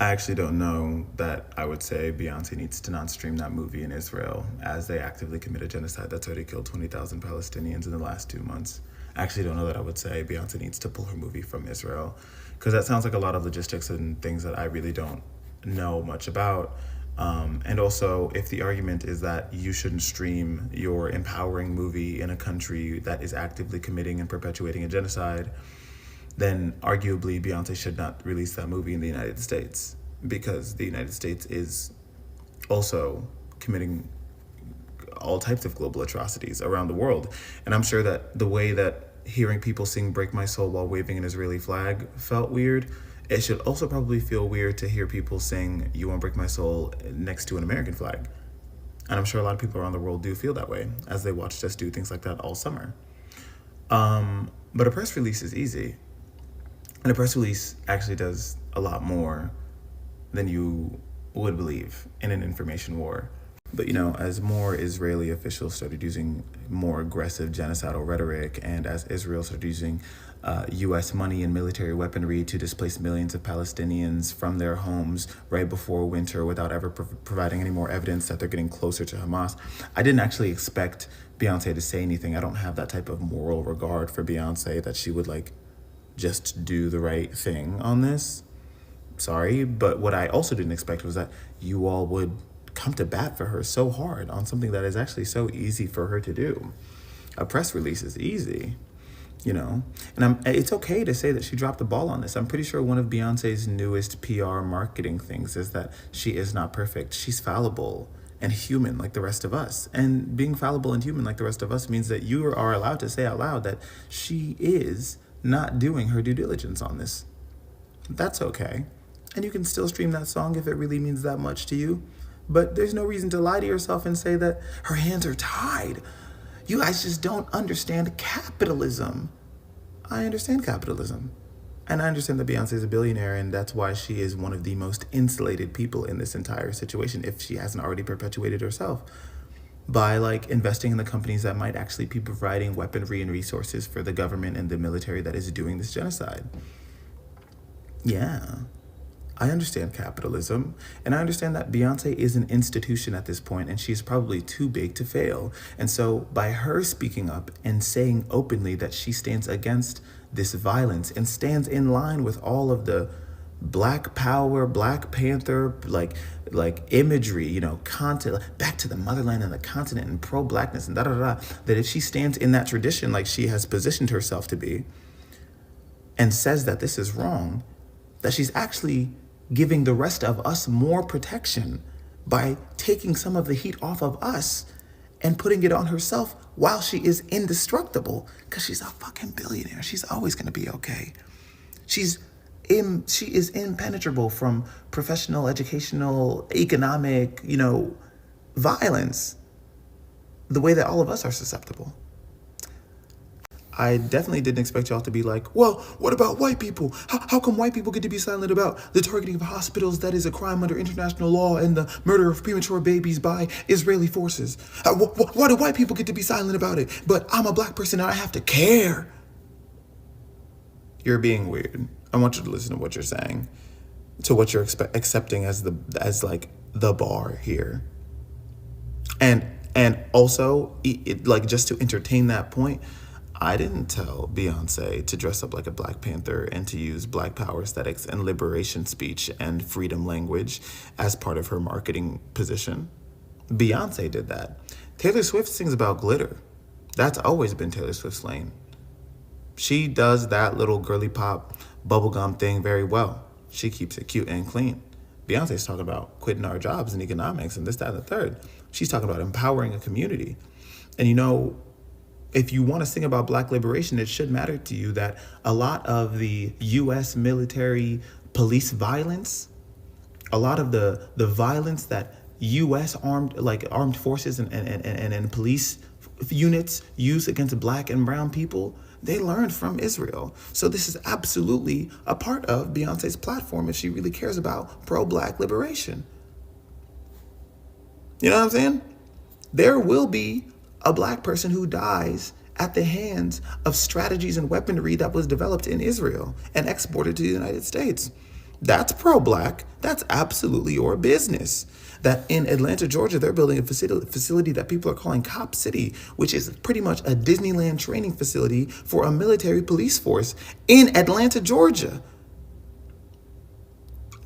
I actually don't know that I would say Beyonce needs to not stream that movie in Israel as they actively commit a genocide that's already killed 20,000 Palestinians in the last 2 months. I actually don't know that I would say Beyonce needs to pull her movie from Israel because that sounds like a lot of logistics and things that I really don't know much about. And also, if the argument is that you shouldn't stream your empowering movie in a country that is actively committing and perpetuating a genocide, then arguably Beyonce should not release that movie in the United States because the United States is also committing all types of global atrocities around the world. And I'm sure that the way that hearing people sing Break My Soul while waving an Israeli flag felt weird, it should also probably feel weird to hear people sing You Won't Break My Soul next to an American flag. And I'm sure a lot of people around the world do feel that way as they watched us do things like that all summer. But a press release is easy. And a press release actually does a lot more than you would believe in an information war. But as more Israeli officials started using more aggressive genocidal rhetoric, and as Israel started using U.S. money and military weaponry to displace millions of Palestinians from their homes right before winter without ever providing any more evidence that they're getting closer to Hamas, I didn't actually expect Beyonce to say anything. I don't have that type of moral regard for Beyonce that she would just do the right thing on this. Sorry, but what I also didn't expect was that you all would come to bat for her so hard on something that is actually so easy for her to do. A press release is easy, and it's okay to say that she dropped the ball on this. I'm pretty sure one of Beyonce's newest PR marketing things is that she is not perfect. She's fallible and human like the rest of us. And being fallible and human like the rest of us means that you are allowed to say out loud that she is not doing her due diligence on this. That's okay. And you can still stream that song if it really means that much to you. But there's no reason to lie to yourself and say that her hands are tied. You guys just don't understand capitalism. I understand capitalism. And I understand that Beyonce is a billionaire, and that's why she is one of the most insulated people in this entire situation, if she hasn't already perpetuated herself, by investing in the companies that might actually be providing weaponry and resources for the government and the military that is doing this genocide. Yeah, I understand capitalism, and I understand that Beyonce is an institution at this point, and she's probably too big to fail. And so by her speaking up and saying openly that she stands against this violence and stands in line with all of the Black Power, Black Panther, imagery, content, back to the motherland and the continent and pro-blackness and da-da-da, that if she stands in that tradition like she has positioned herself to be and says that this is wrong, that she's actually giving the rest of us more protection by taking some of the heat off of us and putting it on herself while she is indestructible, because she's a fucking billionaire. She's always going to be okay. She is impenetrable from professional, educational, economic, violence, the way that all of us are susceptible. I definitely didn't expect y'all to be like, well, what about white people? How come white people get to be silent about the targeting of hospitals that is a crime under international law and the murder of premature babies by Israeli forces? Why do white people get to be silent about it? But I'm a Black person and I have to care. You're being weird. I want you to listen to what you're saying, to what you're accepting as the bar here. And also, just to entertain that point, I didn't tell Beyonce to dress up like a Black Panther and to use Black Power aesthetics and liberation speech and freedom language as part of her marketing position. Beyonce did that. Taylor Swift sings about glitter. That's always been Taylor Swift's lane. She does that little girly pop bubblegum thing very well. She keeps it cute and clean. Beyonce's talking about quitting our jobs and economics and this, that, and the third. She's talking about empowering a community. And if you want to sing about Black liberation, it should matter to you that a lot of the U.S. military police violence, a lot of the violence that U.S. armed forces and police units use against Black and brown people, they learned from Israel. So this is absolutely a part of Beyonce's platform if she really cares about pro-Black liberation. You know what I'm saying? There will be a Black person who dies at the hands of strategies and weaponry that was developed in Israel and exported to the United States. That's pro-Black. That's absolutely your business. That in Atlanta, Georgia, they're building a facility that people are calling Cop City, which is pretty much a Disneyland training facility for a military police force in Atlanta, Georgia.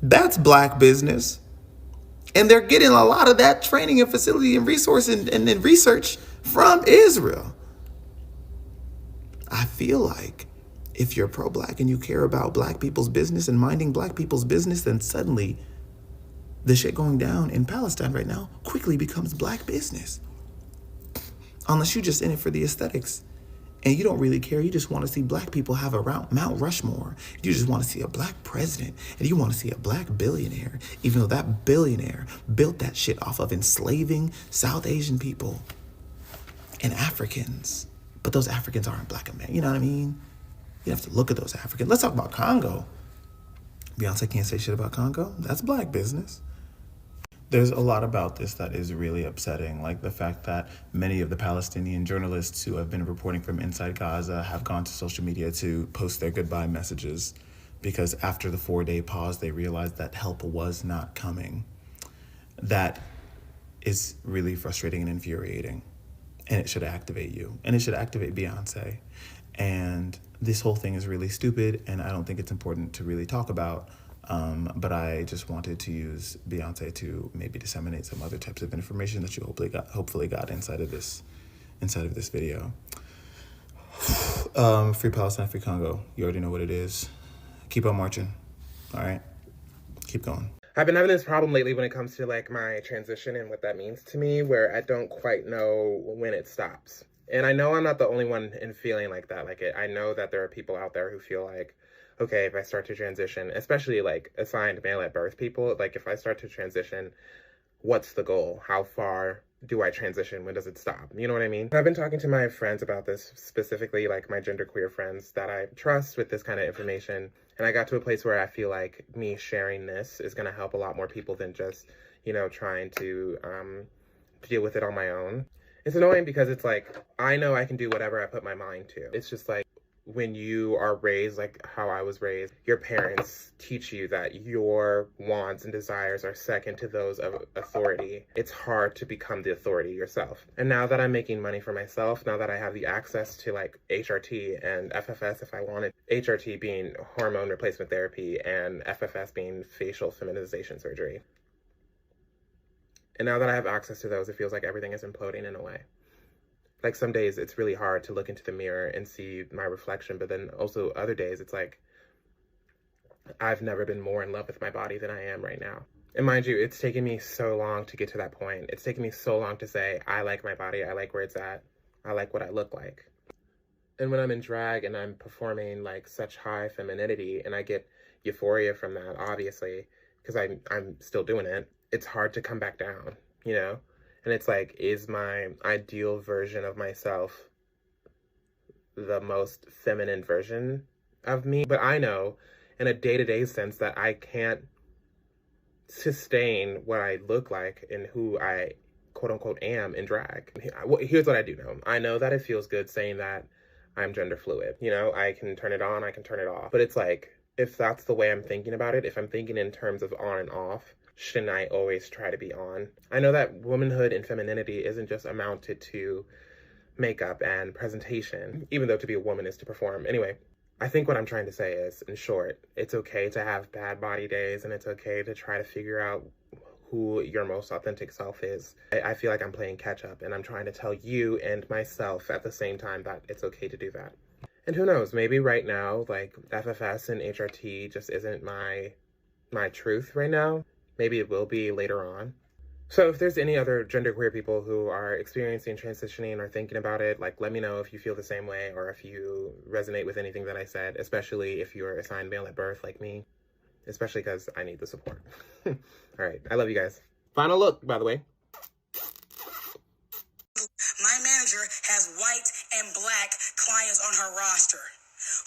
That's black business. And they're getting a lot of that training and facility and resource and research from Israel. I feel like if you're pro-black and you care about black people's business and minding black people's business, then suddenly the shit going down in Palestine right now quickly becomes black business. Unless you're just in it for the aesthetics and you don't really care. You just want to see black people have a Mount Rushmore. You just want to see a black president and you want to see a black billionaire, even though that billionaire built that shit off of enslaving South Asian people and Africans. But those Africans aren't black American. You know what I mean? You have to look at those Africans. Let's talk about Congo. Beyonce can't say shit about Congo. That's black business. There's a lot about this that is really upsetting, like the fact that many of the Palestinian journalists who have been reporting from inside Gaza have gone to social media to post their goodbye messages because after the 4-day pause, they realized that help was not coming. That is really frustrating and infuriating, and it should activate you, and it should activate Beyonce. And this whole thing is really stupid, and I don't think it's important to really talk about. But I just wanted to use Beyonce to maybe disseminate some other types of information that you hopefully got inside of this video. Free Palestine, free Congo. You already know what it is. Keep on marching. All right, keep going. I've been having this problem lately when it comes to like my transition and what that means to me, where I don't quite know when it stops. And I know I'm not the only one in feeling like that. I know that there are people out there who feel like, okay, if I start to transition, especially like assigned male at birth people, like if I start to transition, what's the goal? How far do I transition? When does it stop? You know what I mean? I've been talking to my friends about this, specifically like my genderqueer friends that I trust with this kind of information. And I got to a place where I feel like me sharing this is going to help a lot more people than just, trying to deal with it on my own. It's annoying because it's like, I know I can do whatever I put my mind to. It's just like, when you are raised like how I was raised, your parents teach you that your wants and desires are second to those of authority. It's hard to become the authority yourself. And now that I'm making money for myself, now that I have the access to like HRT and FFS if I wanted, HRT being hormone replacement therapy and FFS being facial feminization surgery. And now that I have access to those, it feels like everything is imploding in a way. Like some days it's really hard to look into the mirror and see my reflection, but then also other days it's like I've never been more in love with my body than I am right now. And mind you, it's taken me so long to get to that point. It's taken me so long to say, I like my body, I like where it's at, I like what I look like. And when I'm in drag and I'm performing like such high femininity and I get euphoria from that, obviously, because I'm still doing it, it's hard to come back down, And it's like, is my ideal version of myself the most feminine version of me? But I know in a day-to-day sense that I can't sustain what I look like and who I quote-unquote am in drag. Here's what I do know. I know that it feels good saying that I'm gender fluid. I can turn it on, I can turn it off. But it's like, if that's the way I'm thinking about it, if I'm thinking in terms of on and off, shouldn't I always try to be on? I know that womanhood and femininity isn't just amounted to makeup and presentation, even though to be a woman is to perform. Anyway, I think what I'm trying to say is, in short, it's okay to have bad body days and it's okay to try to figure out who your most authentic self is. I feel like I'm playing catch up and I'm trying to tell you and myself at the same time that it's okay to do that. And who knows, maybe right now, like FFS and HRT just isn't my truth right now. Maybe it will be later on. So if there's any other genderqueer people who are experiencing transitioning or thinking about it, like let me know if you feel the same way or if you resonate with anything that I said, especially if you're assigned male at birth like me, especially because I need the support. All right, I love you guys. Final look, by the way. My manager has white and black clients on her roster.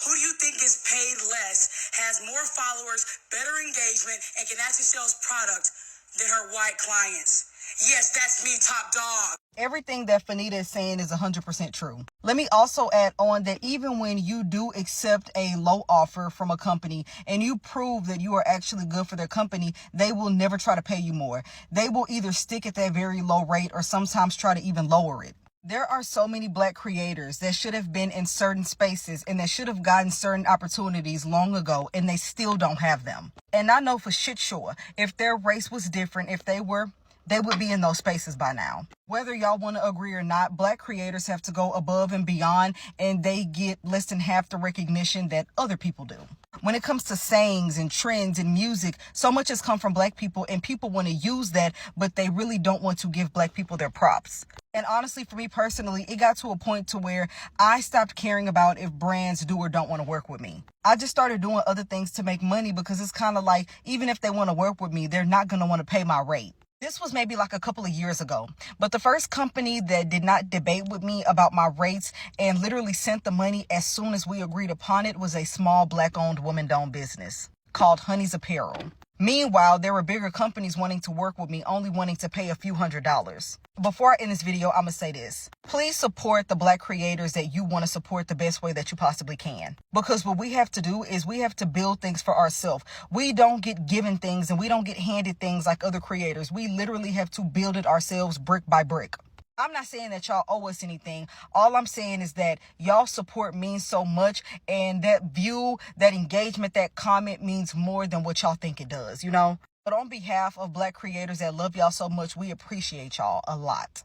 Who do you think gets paid less, has more followers, better engagement, and can actually sell product than her white clients? Yes, that's me, top dog. Everything that Fanita is saying is 100% true. Let me also add on that even when you do accept a low offer from a company and you prove that you are actually good for their company, they will never try to pay you more. They will either stick at that very low rate or sometimes try to even lower it. There are so many Black creators that should have been in certain spaces and that should have gotten certain opportunities long ago, and they still don't have them. And I know for shit sure, if their race was different, if they would be in those spaces by now. Whether y'all want to agree or not, Black creators have to go above and beyond, and they get less than half the recognition that other people do. When it comes to sayings and trends and music, so much has come from Black people, and people want to use that, but they really don't want to give Black people their props. And honestly, for me personally, it got to a point to where I stopped caring about if brands do or don't want to work with me. I just started doing other things to make money because it's kind of like, even if they want to work with me, they're not going to want to pay my rate. This was maybe like a couple of years ago, but the first company that did not debate with me about my rates and literally sent the money as soon as we agreed upon it was a small Black-owned, woman-owned business called Honey's Apparel. Meanwhile, there were bigger companies wanting to work with me, only wanting to pay a few $100s. Before I end this video, I'm going to say this. Please support the Black creators that you want to support the best way that you possibly can. Because what we have to do is we have to build things for ourselves. We don't get given things and we don't get handed things like other creators. We literally have to build it ourselves brick by brick. I'm not saying that y'all owe us anything. All I'm saying is that y'all support means so much, and that view, that engagement, that comment means more than what y'all think it does, you know? But on behalf of Black creators that love y'all so much, we appreciate y'all a lot.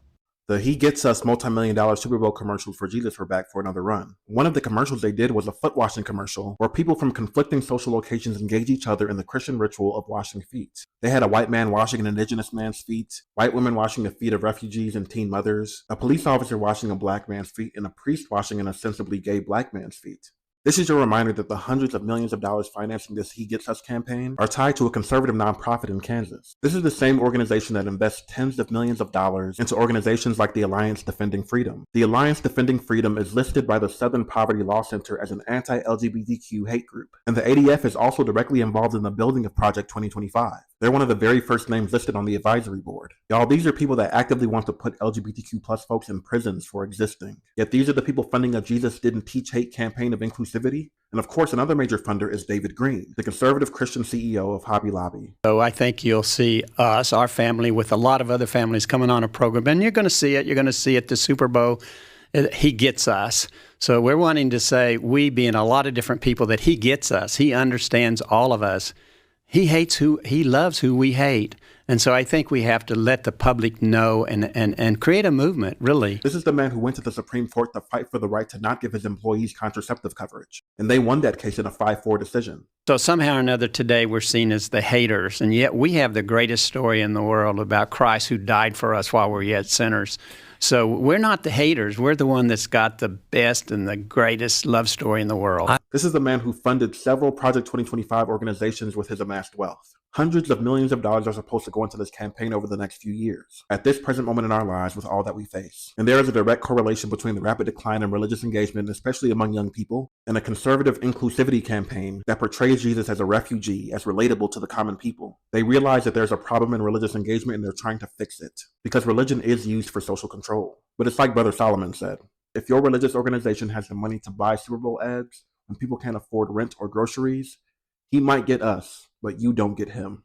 The He Gets Us multi-million-dollar Super Bowl commercials for Jesus were back for another run. One of the commercials they did was a foot washing commercial where people from conflicting social locations engage each other in the Christian ritual of washing feet. They had a white man washing an indigenous man's feet, white women washing the feet of refugees and teen mothers, a police officer washing a Black man's feet, and a priest washing an ostensibly gay Black man's feet. This is your reminder that the hundreds of millions of dollars financing this He Gets Us campaign are tied to a conservative nonprofit in Kansas. This is the same organization that invests tens of millions of dollars into organizations like the Alliance Defending Freedom. The Alliance Defending Freedom is listed by the Southern Poverty Law Center as an anti-LGBTQ hate group, and the ADF is also directly involved in the building of Project 2025. They're one of the very first names listed on the advisory board. Y'all, these are people that actively want to put LGBTQ plus folks in prisons for existing. Yet these are the people funding a Jesus Didn't Teach Hate campaign of inclusivity. And of course, another major funder is David Green, the conservative Christian CEO of Hobby Lobby. So I think you'll see us, our family, with a lot of other families coming on a program. And you're going to see it. You're going to see it, the Super Bowl. He gets us. So we're wanting to say, we being a lot of different people, that he gets us. He understands all of us. He loves who we hate. And so I think we have to let the public know and create a movement, really. This is the man who went to the Supreme Court to fight for the right to not give his employees contraceptive coverage. And they won that case in a 5-4 decision. So somehow or another today we're seen as the haters. And yet we have the greatest story in the world about Christ who died for us while we're yet sinners. So we're not the haters. We're the one that's got the best and the greatest love story in the world. This is the man who funded several Project 2025 organizations with his amassed wealth. Hundreds of millions of dollars are supposed to go into this campaign over the next few years, at this present moment in our lives with all that we face. And there is a direct correlation between the rapid decline in religious engagement, especially among young people, and a conservative inclusivity campaign that portrays Jesus as a refugee, as relatable to the common people. They realize that there's a problem in religious engagement and they're trying to fix it, because religion is used for social control. But it's like Brother Solomon said, if your religious organization has the money to buy Super Bowl ads when people can't afford rent or groceries, he might get us, but you don't get him.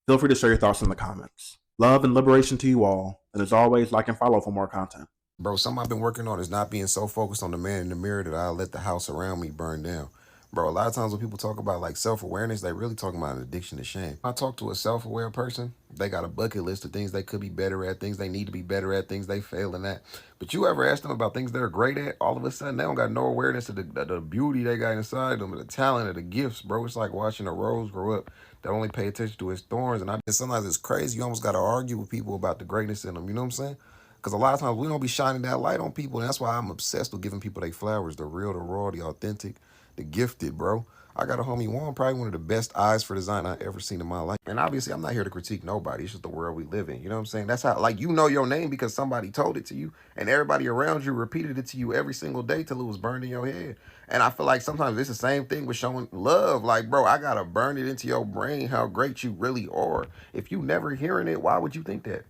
Feel free to share your thoughts in the comments. Love and liberation to you all, and as always, like and follow for more content. Bro, something I've been working on is not being so focused on the man in the mirror that I'll let the house around me burn down. Bro, a lot of times when people talk about like self-awareness, they really talking about an addiction to shame. When I talk to a self-aware person, they got a bucket list of things they could be better at, things they need to be better at, things they failing at. But you ever ask them about things they're great at, all of a sudden they don't got no awareness of the beauty they got inside them, the talent, or the gifts, bro. It's like watching a rose grow up that only pay attention to its thorns. And sometimes it's crazy. You almost got to argue with people about the greatness in them. You know what I'm saying? Because a lot of times we don't be shining that light on people. And that's why I'm obsessed with giving people their flowers, the real, the raw, the authentic, the gifted, bro. I got a homie Juan, probably one of the best eyes for design I ever seen in my life. And obviously, I'm not here to critique nobody. It's just the world we live in. You know what I'm saying? That's how, like, you know your name because somebody told it to you. And everybody around you repeated it to you every single day till it was burned in your head. And I feel like sometimes it's the same thing with showing love. Like, bro, I got to burn it into your brain how great you really are. If you never hearing it, why would you think that?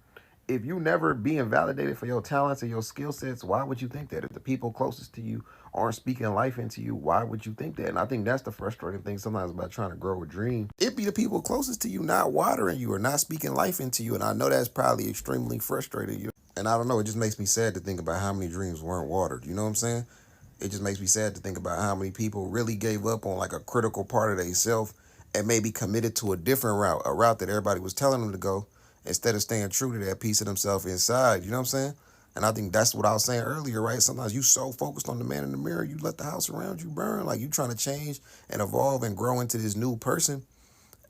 if you never being validated for your talents and your skill sets, why would you think that? If the people closest to you aren't speaking life into you, why would you think that? And I think that's the frustrating thing sometimes about trying to grow a dream. It be the people closest to you not watering you or not speaking life into you. And I know that's probably extremely frustrating you. And I don't know, it just makes me sad to think about how many dreams weren't watered. You know what I'm saying? It just makes me sad to think about how many people really gave up on like a critical part of themselves and maybe committed to a different route, a route that everybody was telling them to go, instead of staying true to that piece of themselves inside. You know what I'm saying? And I think that's what I was saying earlier, right? Sometimes you so focused on the man in the mirror, you let the house around you burn. Like you trying to change and evolve and grow into this new person.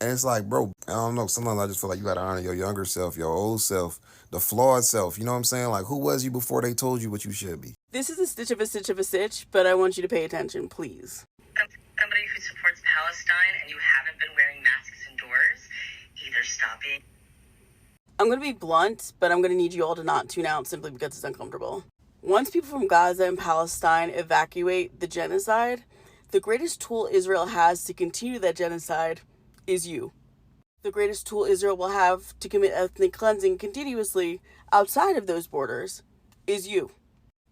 And it's like, bro, I don't know. Sometimes I just feel like you got to honor your younger self, your old self, the flawed self. You know what I'm saying? Like, who was you before they told you what you should be? This is a stitch of a stitch of a stitch, but I want you to pay attention, please. Somebody who supports Palestine and you haven't been wearing masks indoors, either stop it. I'm going to be blunt, but I'm going to need you all to not tune out simply because it's uncomfortable. Once people from Gaza and Palestine evacuate the genocide, the greatest tool Israel has to continue that genocide is you. The greatest tool Israel will have to commit ethnic cleansing continuously outside of those borders is you.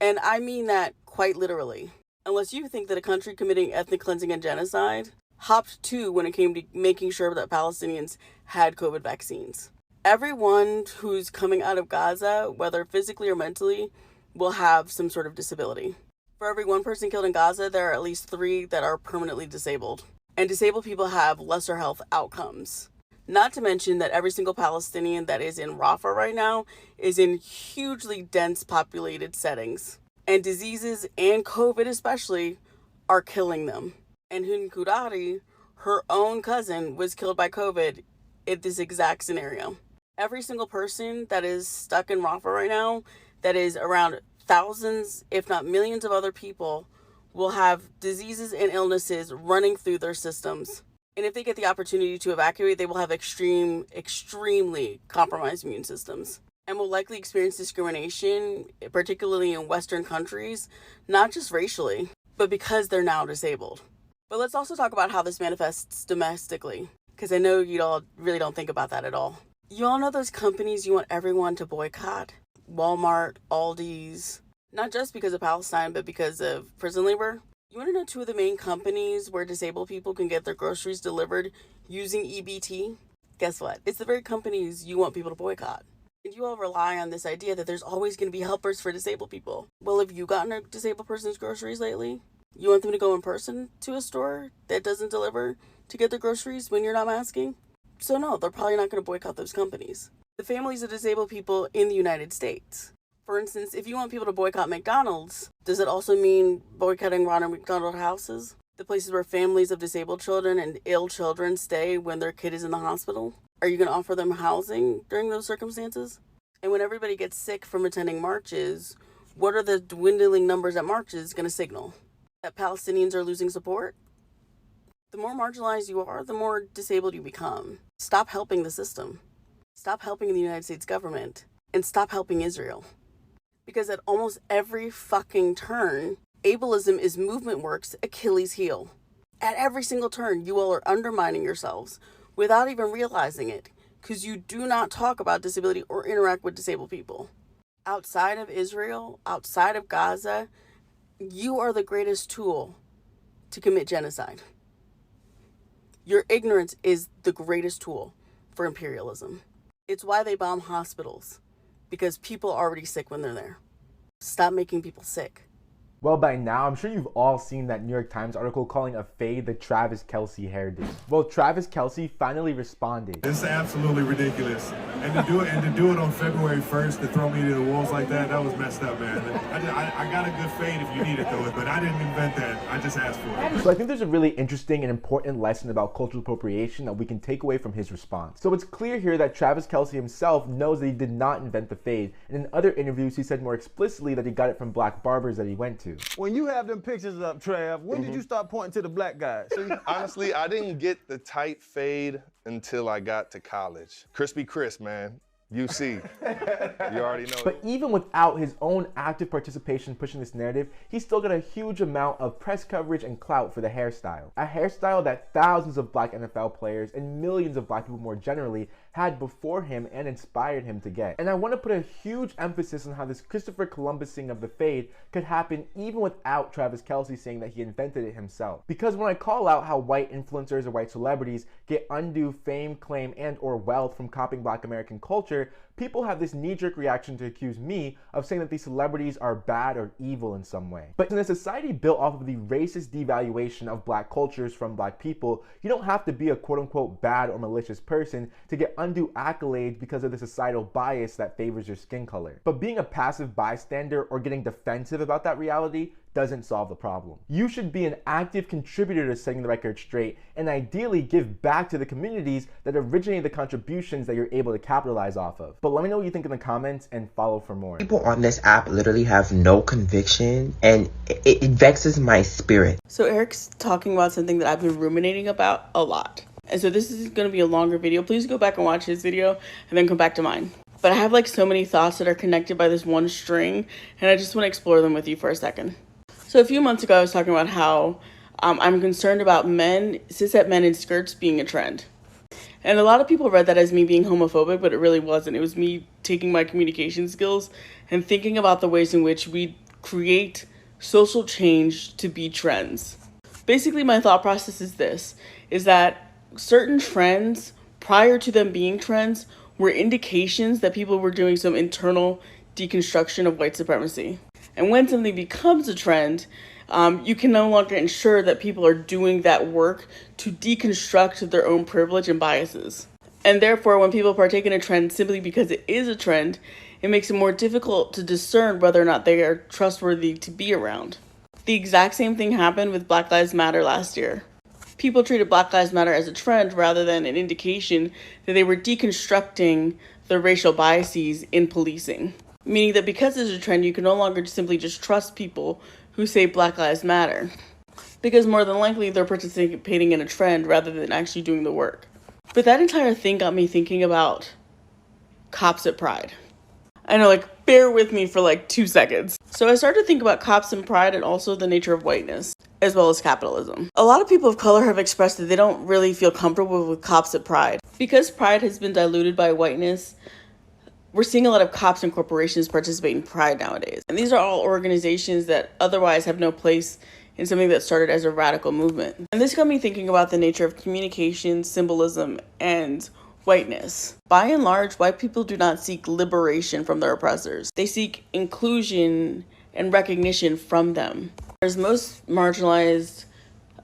And I mean that quite literally. Unless you think that a country committing ethnic cleansing and genocide hopped to when it came to making sure that Palestinians had COVID vaccines. Everyone who's coming out of Gaza, whether physically or mentally, will have some sort of disability. For every one person killed in Gaza, there are at least 3 that are permanently disabled. And disabled people have lesser health outcomes. Not to mention that every single Palestinian that is in Rafah right now is in hugely dense populated settings. And diseases, and COVID especially, are killing them. And Hind Qudari, her own cousin, was killed by COVID in this exact scenario. Every single person that is stuck in Rafah right now, that is around thousands, if not millions of other people, will have diseases and illnesses running through their systems. And if they get the opportunity to evacuate, they will have extremely compromised immune systems and will likely experience discrimination, particularly in Western countries, not just racially, but because they're now disabled. But let's also talk about how this manifests domestically, because I know you all really don't think about that at all. You all know those companies you want everyone to boycott? Walmart, Aldi's, not just because of Palestine, but because of prison labor. You want to know 2 of the main companies where disabled people can get their groceries delivered using EBT? Guess what? It's the very companies you want people to boycott. And you all rely on this idea that there's always going to be helpers for disabled people. Well, have you gotten a disabled person's groceries lately? You want them to go in person to a store that doesn't deliver to get their groceries when you're not masking? So no, they're probably not going to boycott those companies. The families of disabled people in the United States. For instance, if you want people to boycott McDonald's, does it also mean boycotting Ronald McDonald houses? The places where families of disabled children and ill children stay when their kid is in the hospital? Are you going to offer them housing during those circumstances? And when everybody gets sick from attending marches, what are the dwindling numbers at marches going to signal? That Palestinians are losing support? The more marginalized you are, the more disabled you become. Stop helping the system. Stop helping the United States government. And stop helping Israel. Because at almost every fucking turn, ableism is movement work's Achilles heel. At every single turn, you all are undermining yourselves without even realizing it, because you do not talk about disability or interact with disabled people. Outside of Israel, outside of Gaza, you are the greatest tool to commit genocide. Your ignorance is the greatest tool for imperialism. It's why they bomb hospitals. Because people are already sick when they're there. Stop making people sick. Well, by now, I'm sure you've all seen that New York Times article calling a fade the Travis Kelce hairdo. Well, Travis Kelce finally responded. It's absolutely ridiculous. And to do it on February 1st, to throw me to the wolves like that was messed up, man. I got a good fade if you need it, though, but I didn't invent that. I just asked for it. So I think there's a really interesting and important lesson about cultural appropriation that we can take away from his response. So it's clear here that Travis Kelce himself knows that he did not invent the fade. And in other interviews, he said more explicitly that he got it from black barbers that he went to. When you have them pictures up, Trav, when did you start pointing to the black guys? Honestly, I didn't get the tight fade until I got to college. Crispy Chris, man. You see, you already know. But even without his own active participation pushing this narrative, he still got a huge amount of press coverage and clout for the hairstyle. A hairstyle that thousands of black NFL players and millions of black people more generally had before him and inspired him to get. And I want to put a huge emphasis on how this Christopher Columbusing of the fade could happen even without Travis Kelce saying that he invented it himself. Because when I call out how white influencers or white celebrities get undue fame, claim, and or wealth from copying black American culture, people have this knee-jerk reaction to accuse me of saying that these celebrities are bad or evil in some way. But in a society built off of the racist devaluation of black cultures from black people, you don't have to be a quote-unquote bad or malicious person to get undue accolades because of the societal bias that favors your skin color. But being a passive bystander or getting defensive about that reality doesn't solve the problem. You should be an active contributor to setting the record straight and ideally give back to the communities that originated the contributions that you're able to capitalize off of. But let me know what you think in the comments and follow for more. People on this app literally have no conviction, and it vexes my spirit. So Eric's talking about something that I've been ruminating about a lot. And so this is going to be a longer video. Please go back and watch his video and then come back to mine. But I have like so many thoughts that are connected by this one string, and I just want to explore them with you for a second. So a few months ago, I was talking about how I'm concerned about cishet men in skirts being a trend. And a lot of people read that as me being homophobic, but it really wasn't. It was me taking my communication skills and thinking about the ways in which we create social change to be trends. Basically, my thought process is this, is that certain trends, prior to them being trends, were indications that people were doing some internal deconstruction of white supremacy. And when something becomes a trend, you can no longer ensure that people are doing that work to deconstruct their own privilege and biases. And therefore, when people partake in a trend simply because it is a trend, it makes it more difficult to discern whether or not they are trustworthy to be around. The exact same thing happened with Black Lives Matter last year. People treated Black Lives Matter as a trend rather than an indication that they were deconstructing the racial biases in policing. Meaning that because it's a trend, you can no longer simply just trust people who say Black Lives Matter. Because more than likely, they're participating in a trend rather than actually doing the work. But that entire thing got me thinking about cops at Pride. I know, like, bear with me for like 2 seconds. So I started to think about cops and pride and also the nature of whiteness, as well as capitalism. A lot of people of color have expressed that they don't really feel comfortable with cops at Pride. Because pride has been diluted by whiteness, we're seeing a lot of cops and corporations participate in Pride nowadays. And these are all organizations that otherwise have no place in something that started as a radical movement. And this got me thinking about the nature of communication, symbolism, and whiteness. By and large, white people do not seek liberation from their oppressors. They seek inclusion and recognition from them. Whereas most marginalized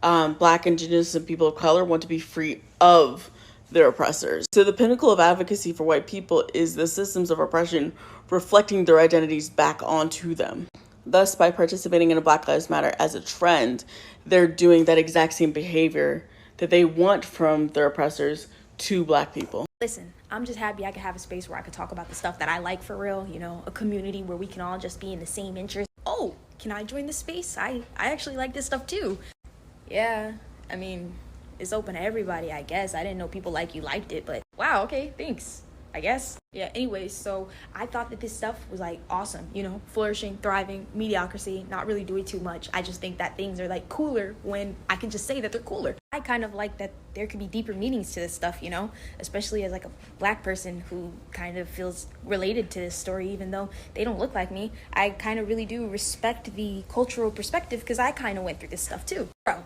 Black, Indigenous, and people of color want to be free of their oppressors. So the pinnacle of advocacy for white people is the systems of oppression reflecting their identities back onto them. Thus, by participating in a Black Lives Matter as a trend, they're doing that exact same behavior that they want from their oppressors to Black people. Listen, I'm just happy I could have a space where I could talk about the stuff that I like for real, you know, a community where we can all just be in the same interest. Oh, can I join this space? I actually like this stuff too. Yeah, I mean, it's open to everybody, I guess. I didn't know people like you liked it, but wow, okay, thanks, I guess. Yeah, anyways, so I thought that this stuff was like awesome, you know, flourishing, thriving, mediocrity, not really doing too much. I just think that things are like cooler when I can just say that they're cooler. I kind of like that there could be deeper meanings to this stuff, you know, especially as like a Black person who kind of feels related to this story, even though they don't look like me. I kind of really do respect the cultural perspective because I kind of went through this stuff too. Bro,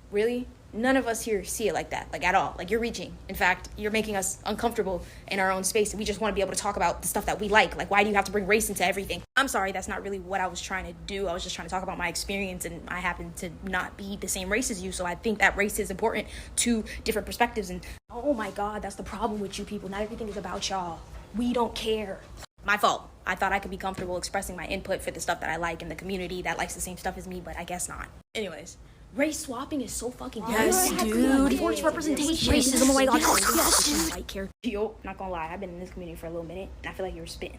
really? None of us here see it like that, like at all. Like you're reaching. In fact, you're making us uncomfortable in our own space, and we just want to be able to talk about the stuff that we like. Like, why do you have to bring race into everything? I'm sorry, that's not really what I was trying to do. I was just trying to talk about my experience, and I happen to not be the same race as you, so I think that race is important to different perspectives. And oh my God, that's the problem with you people. Not everything is about y'all. We don't care. My fault. I thought I could be comfortable expressing my input for the stuff that I like in the community that likes the same stuff as me, but I guess not. Anyways. Race swapping is so fucking yes, dude. Forced representation. Racism, oh my god. Yes. White character. Yo, not gonna lie, I've been in this community for a little minute, and I feel like you were spitting.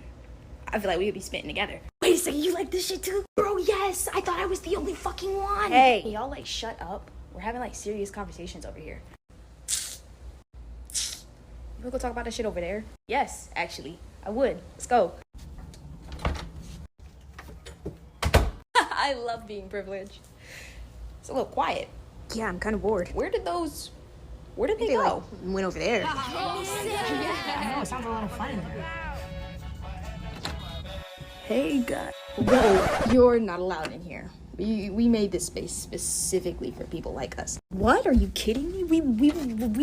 I feel like we could be spitting together. Wait a second, you like this shit too? Bro, yes. I thought I was the only fucking one. Hey, y'all like shut up. We're having like serious conversations over here. We'll go talk about that shit over there. Yes, actually, I would. Let's go. I love being privileged. It's a little quiet. Yeah, I'm kind of bored. Where did they go? Went over there. I know, it sounds a little fun in there. Hey, guys. Whoa, you're not allowed in here. We made this space specifically for people like us. What? Are you kidding me? We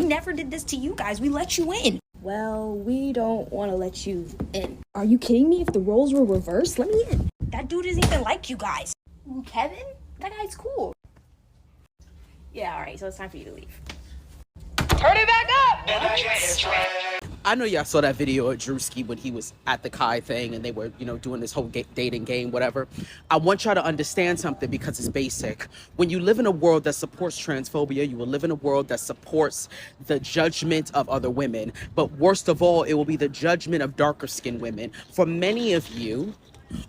never did this to you guys. We let you in. Well, we don't want to let you in. Are you kidding me? If the roles were reversed, let me in. That dude isn't even like you guys. Kevin? That guy's cool. Yeah, alright, so it's time for you to leave. Turn it back up! I know y'all saw that video of Drewski when he was at the Kai thing and they were, doing this whole dating game, whatever. I want y'all to understand something because it's basic. When you live in a world that supports transphobia, you will live in a world that supports the judgment of other women. But worst of all, it will be the judgment of darker skinned women. For many of you,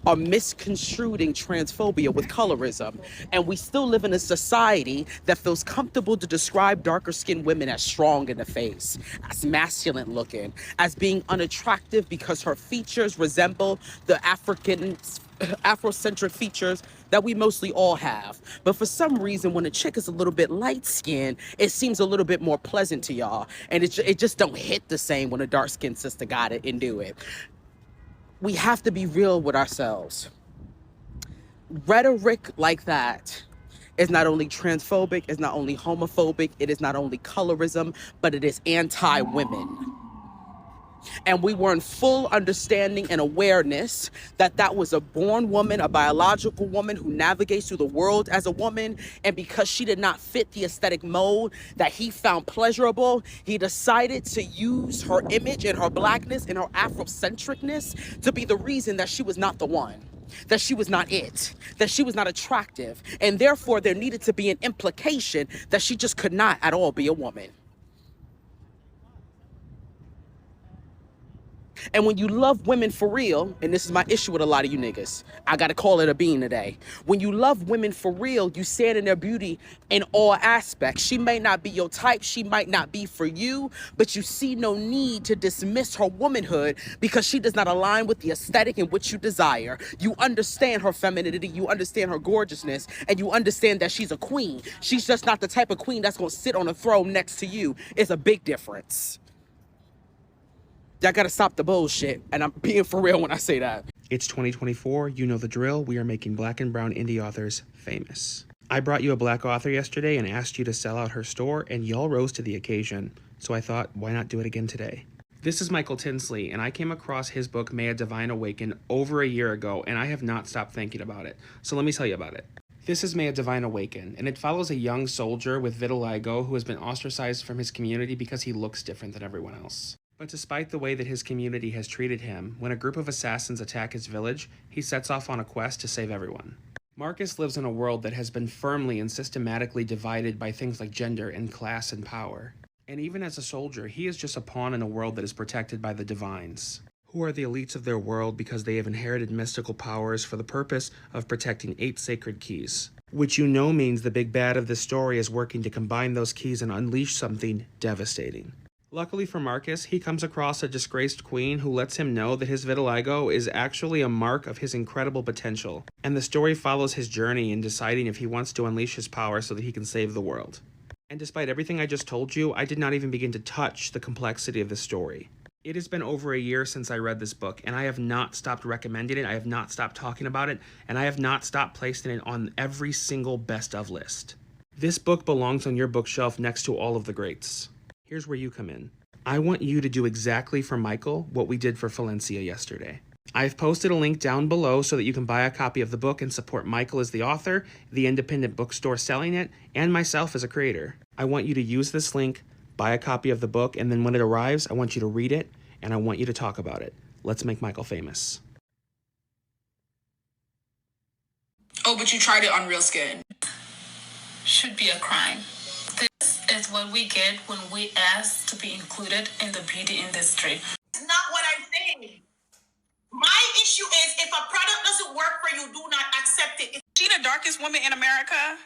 are misconstruing transphobia with colorism. And we still live in a society that feels comfortable to describe darker skinned women as strong in the face, as masculine looking, as being unattractive because her features resemble the Afrocentric features that we mostly all have. But for some reason, when a chick is a little bit light skinned, it seems a little bit more pleasant to y'all. And it just don't hit the same when a dark skinned sister got it and do it. We have to be real with ourselves. Rhetoric like that is not only transphobic, it's not only homophobic, it is not only colorism, but it is anti-women. And we were in full understanding and awareness that that was a born woman, a biological woman who navigates through the world as a woman. And because she did not fit the aesthetic mold that he found pleasurable, he decided to use her image and her blackness and her Afrocentricness to be the reason that she was not the one, that she was not it, that she was not attractive. And therefore, there needed to be an implication that she just could not at all be a woman. And when you love women for real, and this is my issue with a lot of you niggas, I gotta call it a bean today. When you love women for real, you stand in their beauty in all aspects. She may not be your type, she might not be for you, but you see no need to dismiss her womanhood because she does not align with the aesthetic in which you desire. You understand her femininity, you understand her gorgeousness, and you understand that she's a queen. She's just not the type of queen that's gonna sit on a throne next to you. It's a big difference. Y'all gotta stop the bullshit, and I'm being for real when I say that. It's 2024, you know the drill. We are making Black and brown indie authors famous. I brought you a Black author yesterday and asked you to sell out her store, and y'all rose to the occasion. So I thought, why not do it again today? This is Michael Tinsley, and I came across his book, May a Divine Awaken, over a year ago, and I have not stopped thinking about it. So let me tell you about it. This is May a Divine Awaken, and it follows a young soldier with vitiligo who has been ostracized from his community because he looks different than everyone else. But despite the way that his community has treated him, when a group of assassins attack his village, he sets off on a quest to save everyone. Marcus lives in a world that has been firmly and systematically divided by things like gender and class and power. And even as a soldier, he is just a pawn in a world that is protected by the divines, who are the elites of their world because they have inherited mystical powers for the purpose of protecting 8 sacred keys. Which means the big bad of this story is working to combine those keys and unleash something devastating. Luckily for Marcus, he comes across a disgraced queen who lets him know that his vitiligo is actually a mark of his incredible potential, and the story follows his journey in deciding if he wants to unleash his power so that he can save the world. And despite everything I just told you, I did not even begin to touch the complexity of this story. It has been over a year since I read this book, and I have not stopped recommending it, I have not stopped talking about it, and I have not stopped placing it on every single best of list. This book belongs on your bookshelf next to all of the greats. Here's where you come in. I want you to do exactly for Michael what we did for Valencia yesterday. I've posted a link down below so that you can buy a copy of the book and support Michael as the author, the independent bookstore selling it, and myself as a creator. I want you to use this link, buy a copy of the book, and then when it arrives, I want you to read it, and I want you to talk about it. Let's make Michael famous. Oh, but you tried it on real skin. Should be a crime. This is what we get when we ask to be included in the beauty industry. That's not what I'm saying. My issue is if a product doesn't work for you, do not accept it. Is she the darkest woman in America?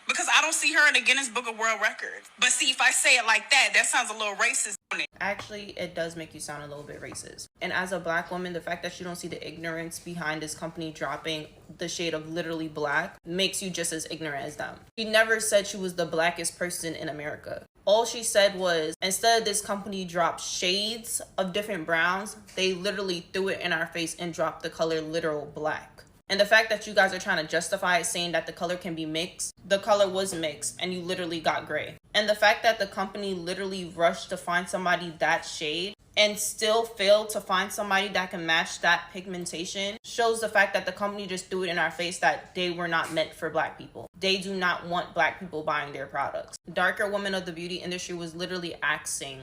Because I don't see her in the Guinness Book of World Records. But see, if I say it like that, that sounds a little racist. Actually, it does make you sound a little bit racist. And as a black woman, the fact that you don't see the ignorance behind this company dropping the shade of literally black makes you just as ignorant as them. She never said she was the blackest person in America. All she said was, instead of this company drop shades of different browns, they literally threw it in our face and dropped the color literal black. And the fact that you guys are trying to justify it saying that the color can be mixed, the color was mixed and you literally got gray. And the fact that the company literally rushed to find somebody that shade and still failed to find somebody that can match that pigmentation shows the fact that the company just threw it in our face that they were not meant for black people. They do not want black people buying their products. Darker women of the beauty industry was literally asking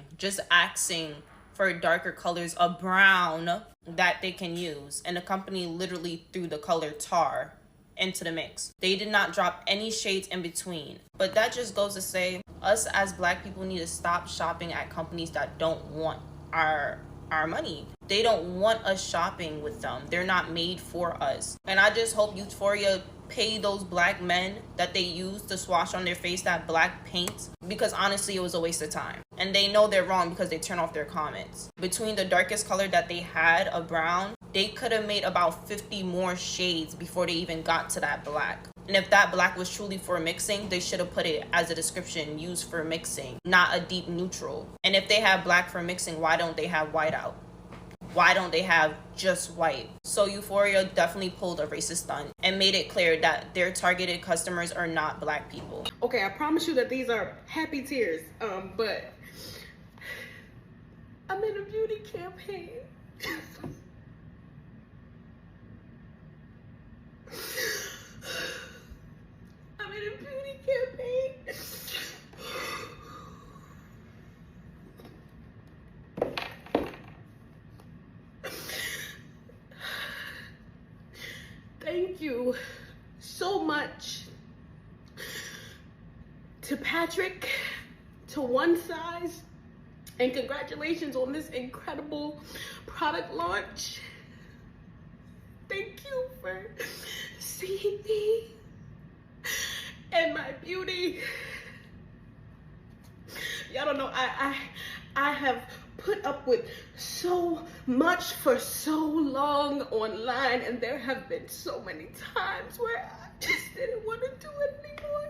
for darker colors of brown that they can use, and the company literally threw the color tar into the mix. They did not drop any shades in between. But that just goes to say, us as black people need to stop shopping at companies that don't want our money. They don't want us shopping with them. They're not made for us. And I just hope Euphoria pay those black men that they use to swash on their face that black paint, because honestly it was a waste of time. And they know they're wrong because they turn off their comments. Between the darkest color that they had of brown, they could have made about 50 more shades before they even got to that black. And if that black was truly for mixing, they should have put it as a description, used for mixing, not a deep neutral. And if they have black for mixing, why don't they have white out? Why don't they have just white? So Euphoria definitely pulled a racist stunt and made it clear that their targeted customers are not black people. Okay, I promise you that these are happy tears, but I'm in a beauty campaign. I'm in a beauty campaign. Thank you so much to Patrick, to One Size, and congratulations on this incredible product launch. Thank you for seeing me and my beauty. Y'all don't know, I have put up with so much for so long online, and there have been so many times where I just didn't want to do it anymore.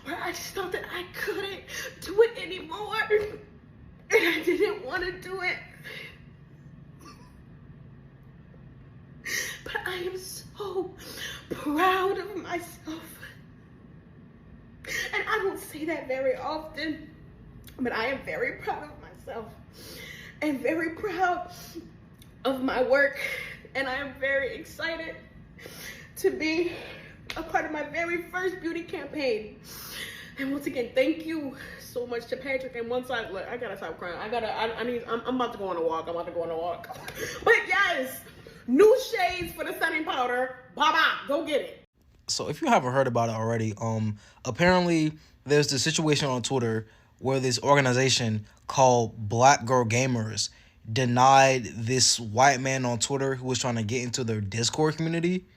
Where I just thought that I couldn't do it anymore, and I didn't want to do it. But I am so proud of myself. And I don't say that very often, but I am very proud of myself and very proud of my work. And I am very excited to be a part of my very first beauty campaign. And once again, thank you so much to Patrick. And once look, I gotta stop crying. I'm about to go on a walk. But yes, new shades for the setting powder. Bye-bye, go get it. So if you haven't heard about it already, apparently there's this situation on Twitter where this organization called Black Girl Gamers denied this white man on Twitter who was trying to get into their Discord community.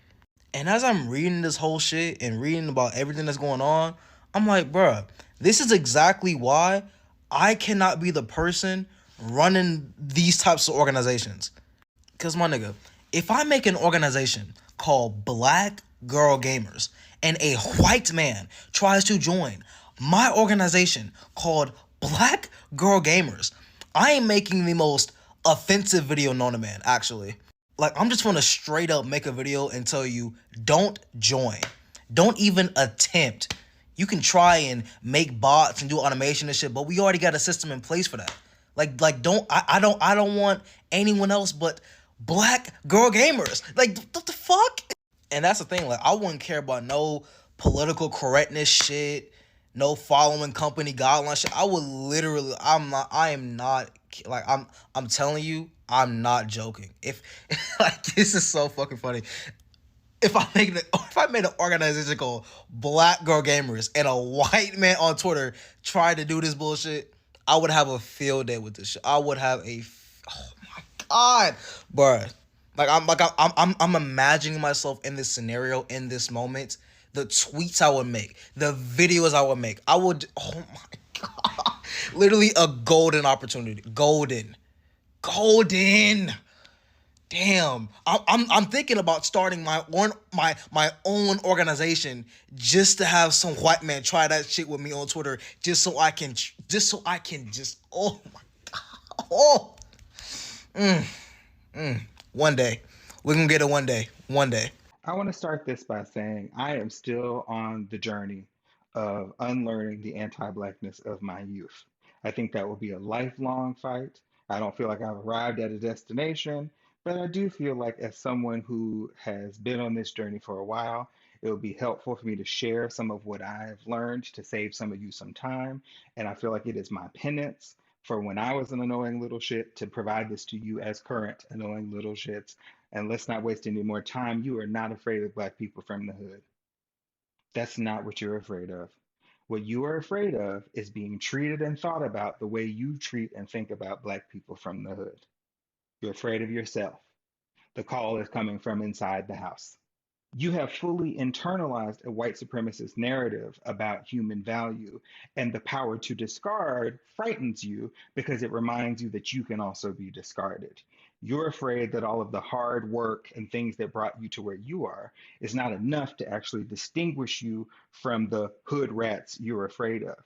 And as I'm reading this whole shit and reading about everything that's going on, I'm like, bruh, this is exactly why I cannot be the person running these types of organizations. Because, my nigga, if I make an organization called Black Girl Gamers and a white man tries to join my organization called Black Girl Gamers, I am making the most offensive video known to man, actually. Like, I'm just gonna straight up make a video and tell you, don't join. Don't even attempt. You can try and make bots and do automation and shit, but we already got a system in place for that. I don't want anyone else but Black Girl Gamers. Like, what the fuck? And that's the thing, like, I wouldn't care about no political correctness shit, no following company guidelines shit. I would literally, I'm telling you, I'm not joking. If, like, this is so fucking funny. If I made an organization called Black Girl Gamers and a white man on Twitter tried to do this bullshit, I would have a field day with this shit. I would have oh my God, bruh. I'm imagining myself in this scenario, in this moment, the tweets I would make, the videos I would make. I would, oh my God, literally a golden opportunity. Golden. Damn, I'm thinking about starting my own organization just to have some white man try that shit with me on Twitter, just so I can oh my God, one day we're gonna get it. One day. I want to start this by saying I am still on the journey of unlearning the anti-blackness of my youth. I think that will be a lifelong fight. I don't feel like I've arrived at a destination, but I do feel like as someone who has been on this journey for a while, it would be helpful for me to share some of what I've learned to save some of you some time. And I feel like it is my penance for when I was an annoying little shit to provide this to you as current annoying little shits. And let's not waste any more time. You are not afraid of Black people from the hood. That's not what you're afraid of. What you are afraid of is being treated and thought about the way you treat and think about Black people from the hood. You're afraid of yourself. The call is coming from inside the house. You have fully internalized a white supremacist narrative about human value, and the power to discard frightens you because it reminds you that you can also be discarded. You're afraid that all of the hard work and things that brought you to where you are is not enough to actually distinguish you from the hood rats you're afraid of.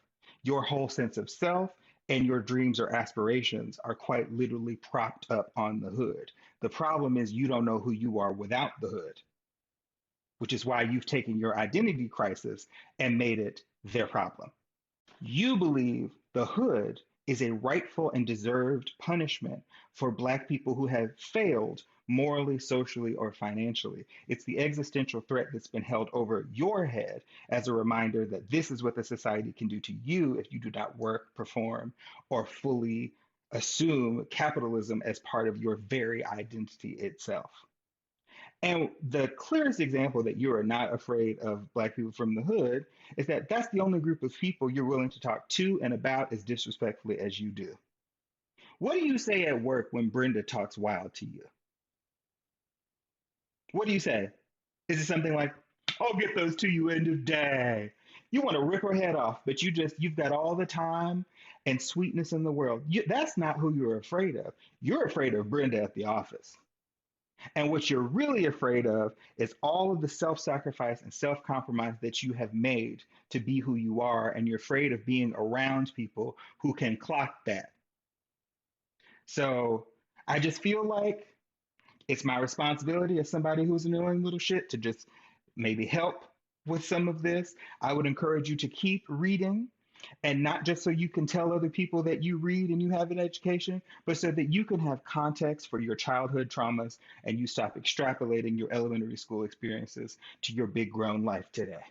Your whole sense of self and your dreams or aspirations are quite literally propped up on the hood. The problem is you don't know who you are without the hood, which is why you've taken your identity crisis and made it their problem. You believe the hood is a rightful and deserved punishment for Black people who have failed morally, socially, or financially. It's the existential threat that's been held over your head as a reminder that this is what the society can do to you if you do not work, perform, or fully assume capitalism as part of your very identity itself. And the clearest example that you are not afraid of Black people from the hood is that that's the only group of people you're willing to talk to and about as disrespectfully as you do. What do you say at work when Brenda talks wild to you? What do you say? Is it something like, "I'll get those to you end of day"? You want to rip her head off, but you've got all the time and sweetness in the world. That's not who you're afraid of. You're afraid of Brenda at the office. And what you're really afraid of is all of the self-sacrifice and self-compromise that you have made to be who you are, and you're afraid of being around people who can clock that. So I just feel like it's my responsibility as somebody who's annoying little shit to just maybe help with some of this. I would encourage you to keep reading, and not just so you can tell other people that you read and you have an education, but so that you can have context for your childhood traumas and you stop extrapolating your elementary school experiences to your big grown life today.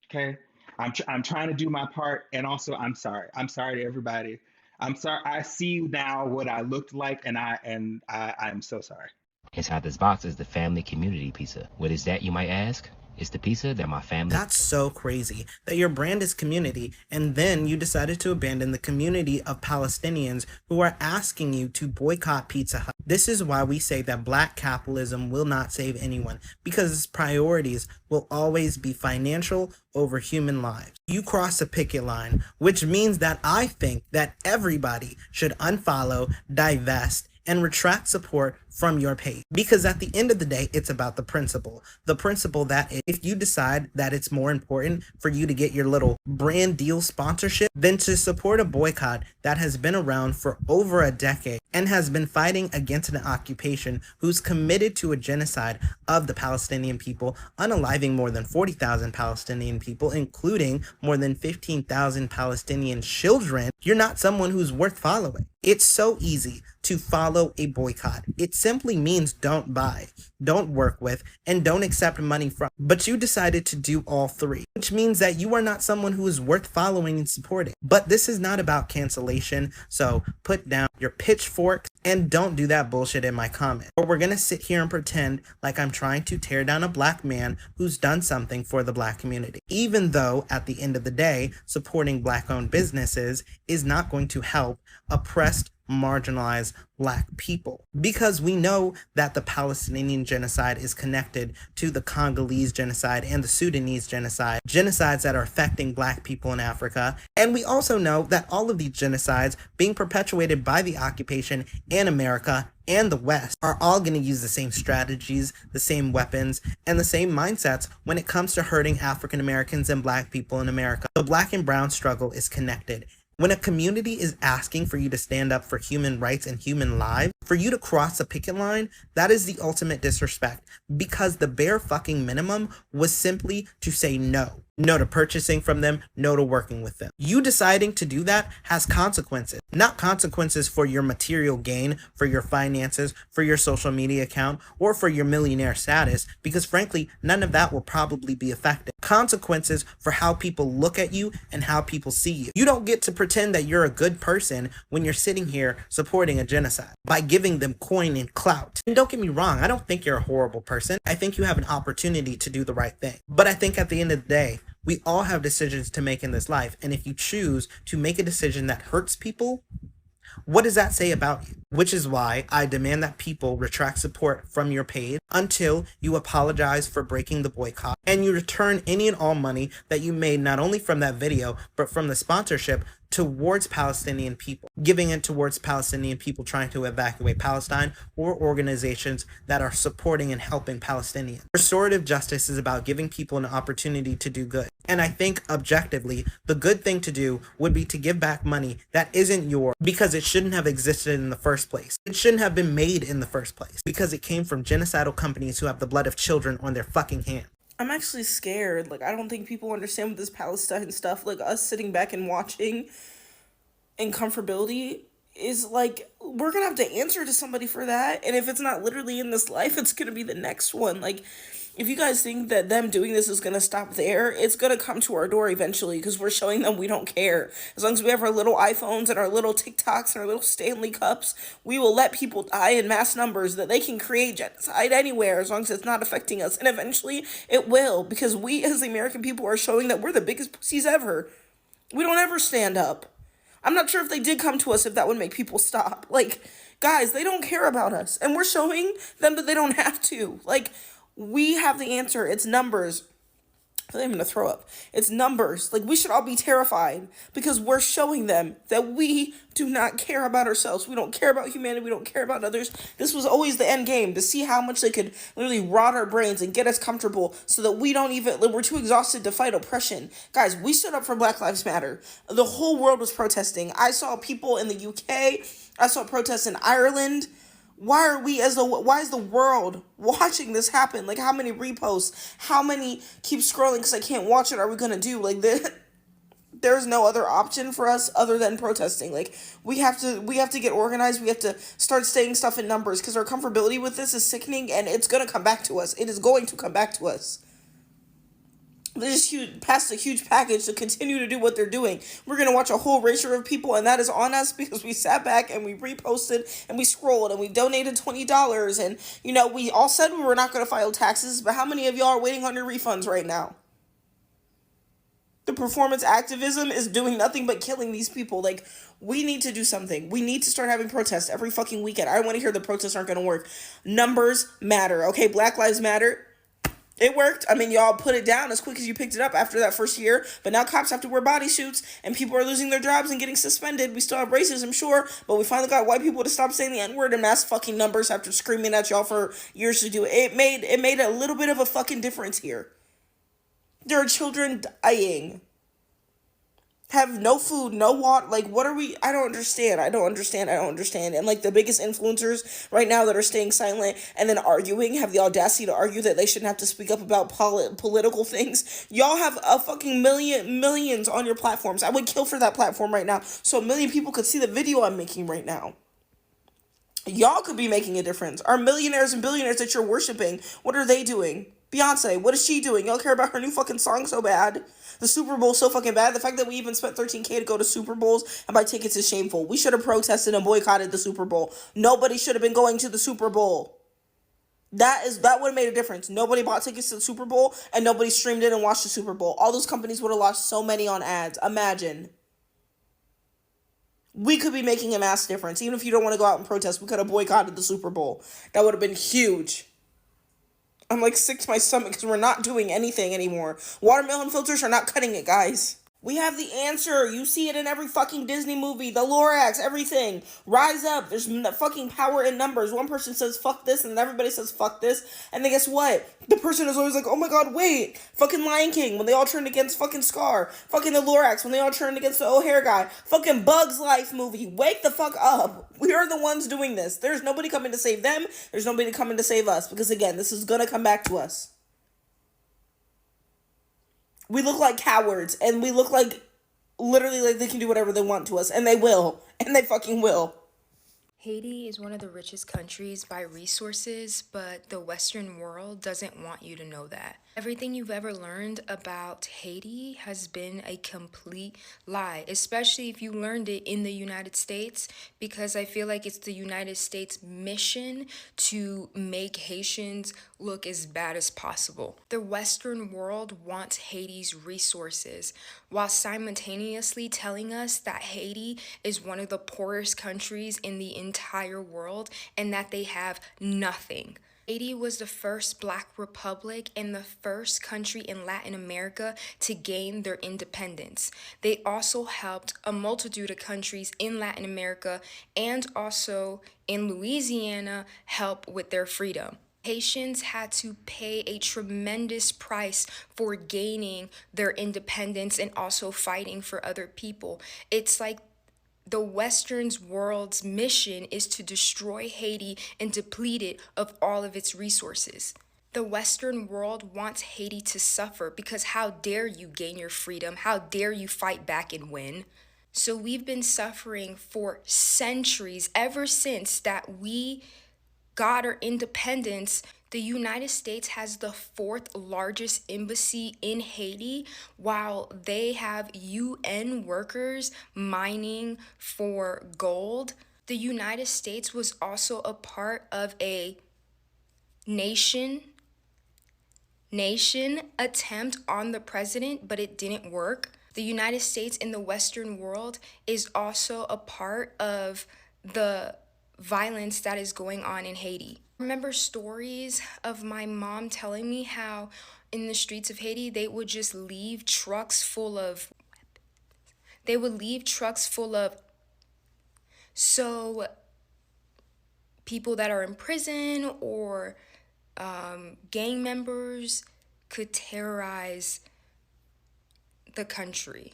Okay? I'm trying to do my part, and also I'm sorry. I'm sorry to everybody. I'm sorry. I see now what I looked like, and I'm so sorry. Inside this box is the family community pizza. What is that, you might ask? It's the pizza that my family... That's so crazy that your brand is community, and then you decided to abandon the community of Palestinians who are asking you to boycott Pizza Hut. This is why we say that Black capitalism will not save anyone, because its priorities will always be financial over human lives. You cross a picket line, which means that I think that everybody should unfollow, divest, and retract support from your page. Because at the end of the day, it's about the principle. The principle that if you decide that it's more important for you to get your little brand deal sponsorship than to support a boycott that has been around for over a decade and has been fighting against an occupation who's committed to a genocide of the Palestinian people, unaliving more than 40,000 Palestinian people, including more than 15,000 Palestinian children, you're not someone who's worth following. It's so easy to follow a boycott. It simply means don't buy, don't work with, and don't accept money from. But you decided to do all three, which means that you are not someone who is worth following and supporting. But this is not about cancellation, so put down your pitchforks and don't do that bullshit in my comment. Or we're gonna sit here and pretend like I'm trying to tear down a Black man who's done something for the Black community. Even though at the end of the day, supporting Black-owned businesses is not going to help oppressed marginalize Black people. Because we know that the Palestinian genocide is connected to the Congolese genocide and the Sudanese genocide, genocides that are affecting Black people in Africa. And we also know that all of these genocides being perpetuated by the occupation in America and the West are all going to use the same strategies, the same weapons, and the same mindsets when it comes to hurting African Americans and Black people in America. The Black and brown struggle is connected. When a community is asking for you to stand up for human rights and human lives, for you to cross the picket line, that is the ultimate disrespect, because the bare fucking minimum was simply to say no. No to purchasing from them, no to working with them. You deciding to do that has consequences. Not consequences for your material gain, for your finances, for your social media account, or for your millionaire status, because frankly, none of that will probably be affected. Consequences for how people look at you and how people see you. You don't get to pretend that you're a good person when you're sitting here supporting a genocide by giving them coin and clout. And don't get me wrong, I don't think you're a horrible person. I think you have an opportunity to do the right thing. But I think at the end of the day, we all have decisions to make in this life, and if you choose to make a decision that hurts people, what does that say about you? Which is why I demand that people retract support from your page until you apologize for breaking the boycott and you return any and all money that you made not only from that video, but from the sponsorship towards Palestinian people, giving it towards Palestinian people trying to evacuate Palestine or organizations that are supporting and helping Palestinians. Restorative justice is about giving people an opportunity to do good. And I think objectively, the good thing to do would be to give back money that isn't yours because it shouldn't have existed in the first place. It shouldn't have been made in the first place because it came from genocidal companies who have the blood of children on their fucking hands. I'm actually scared. Like, I don't think people understand with this Palestine stuff. Like, us sitting back and watching in comfortability is like, we're gonna have to answer to somebody for that. And if it's not literally in this life, it's gonna be the next one. Like, if you guys think that them doing this is gonna stop there, it's gonna come to our door eventually because we're showing them we don't care. As long as we have our little iPhones and our little TikToks and our little Stanley Cups, we will let people die in mass numbers that they can create genocide anywhere as long as it's not affecting us. And eventually it will, because we as the American people are showing that we're the biggest pussies ever. We don't ever stand up. I'm not sure if they did come to us if that would make people stop. Like, guys, they don't care about us. And we're showing them that they don't have to. Like, we have the answer. It's numbers. I'm gonna throw up. It's numbers. Like, we should all be terrified because we're showing them that we do not care about ourselves. We don't care about humanity. We don't care about others. This was always the end game, to see how much they could literally rot our brains and get us comfortable so that we're too exhausted to fight oppression. Guys, we stood up for Black Lives Matter. The whole world was protesting. I saw people in the UK. I saw protests in Ireland. Why is the world watching this happen? Like, how many reposts? How many keep scrolling because I can't watch it are we going to do? Like, there's no other option for us other than protesting. Like, we have to get organized. We have to start saying stuff in numbers because our comfortability with this is sickening and it's going to come back to us. It is going to come back to us. They just passed a huge package to continue to do what they're doing. We're going to watch a whole erasure of people, and that is on us because we sat back and we reposted and we scrolled and we donated $20. And, we all said we were not going to file taxes, but how many of y'all are waiting on your refunds right now? The performance activism is doing nothing but killing these people. Like, we need to do something. We need to start having protests every fucking weekend. I don't want to hear the protests aren't going to work. Numbers matter, okay? Black Lives Matter. It worked. I mean, y'all put it down as quick as you picked it up after that first year. But now cops have to wear bodysuits and people are losing their jobs and getting suspended. We still have racism, sure. But we finally got white people to stop saying the N-word in mass fucking numbers after screaming at y'all for years to do it. It made a little bit of a fucking difference here. There are children dying. Have no food, no water. Like, what are we? I don't understand. And like the biggest influencers right now that are staying silent and then arguing, have the audacity to argue that they shouldn't have to speak up about political things. Y'all have a fucking millions on your platforms. I would kill for that platform right now so a million people could see the video I'm making right now. Y'all could be making a difference. Our millionaires and billionaires that you're worshiping, what are they doing? Beyonce, what is she doing? Y'all care about her new fucking song so bad. The Super Bowl so fucking bad. The fact that we even spent $13,000 to go to Super Bowls and buy tickets is shameful. We should have protested and boycotted the Super Bowl. Nobody should have been going to the Super Bowl. That would have made a difference. Nobody bought tickets to the Super Bowl and nobody streamed it and watched the Super Bowl. All those companies would have lost so many on ads. Imagine. We could be making a mass difference. Even if you don't want to go out and protest, we could have boycotted the Super Bowl. That would have been huge. I'm like sick to my stomach because we're not doing anything anymore. Watermelon filters are not cutting it, guys. We have the answer. You see it in every fucking Disney movie. The Lorax, everything. Rise up. There's fucking power in numbers. One person says fuck this and then everybody says fuck this. And then guess what? The person is always like, oh my god, wait. Fucking Lion King when they all turned against fucking Scar. Fucking the Lorax when they all turned against the O'Hare guy. Fucking Bugs Life movie. Wake the fuck up. We are the ones doing this. There's nobody coming to save them. There's nobody coming to save us. Because again, this is gonna come back to us. We look like cowards, and we look like, literally like they can do whatever they want to us, and they will, and they fucking will. Haiti is one of the richest countries by resources, but the Western world doesn't want you to know that. Everything you've ever learned about Haiti has been a complete lie, especially if you learned it in the United States, because I feel like it's the United States' mission to make Haitians look as bad as possible. The Western world wants Haiti's resources, while simultaneously telling us that Haiti is one of the poorest countries in the entire world and that they have nothing. Haiti was the first Black republic and the first country in Latin America to gain their independence. They also helped a multitude of countries in Latin America and also in Louisiana help with their freedom. Haitians had to pay a tremendous price for gaining their independence and also fighting for other people. It's like the Western world's mission is to destroy Haiti and deplete it of all of its resources. The Western world wants Haiti to suffer because how dare you gain your freedom? How dare you fight back and win? So we've been suffering for centuries, ever since that we got our independence. The United States has the 4th largest embassy in Haiti, while they have UN workers mining for gold. The United States was also a part of a nation attempt on the president, but it didn't work. The United States in the Western world is also a part of the violence that is going on in Haiti. I remember stories of my mom telling me how in the streets of Haiti they would just leave trucks full of so people that are in prison or gang members could terrorize the country.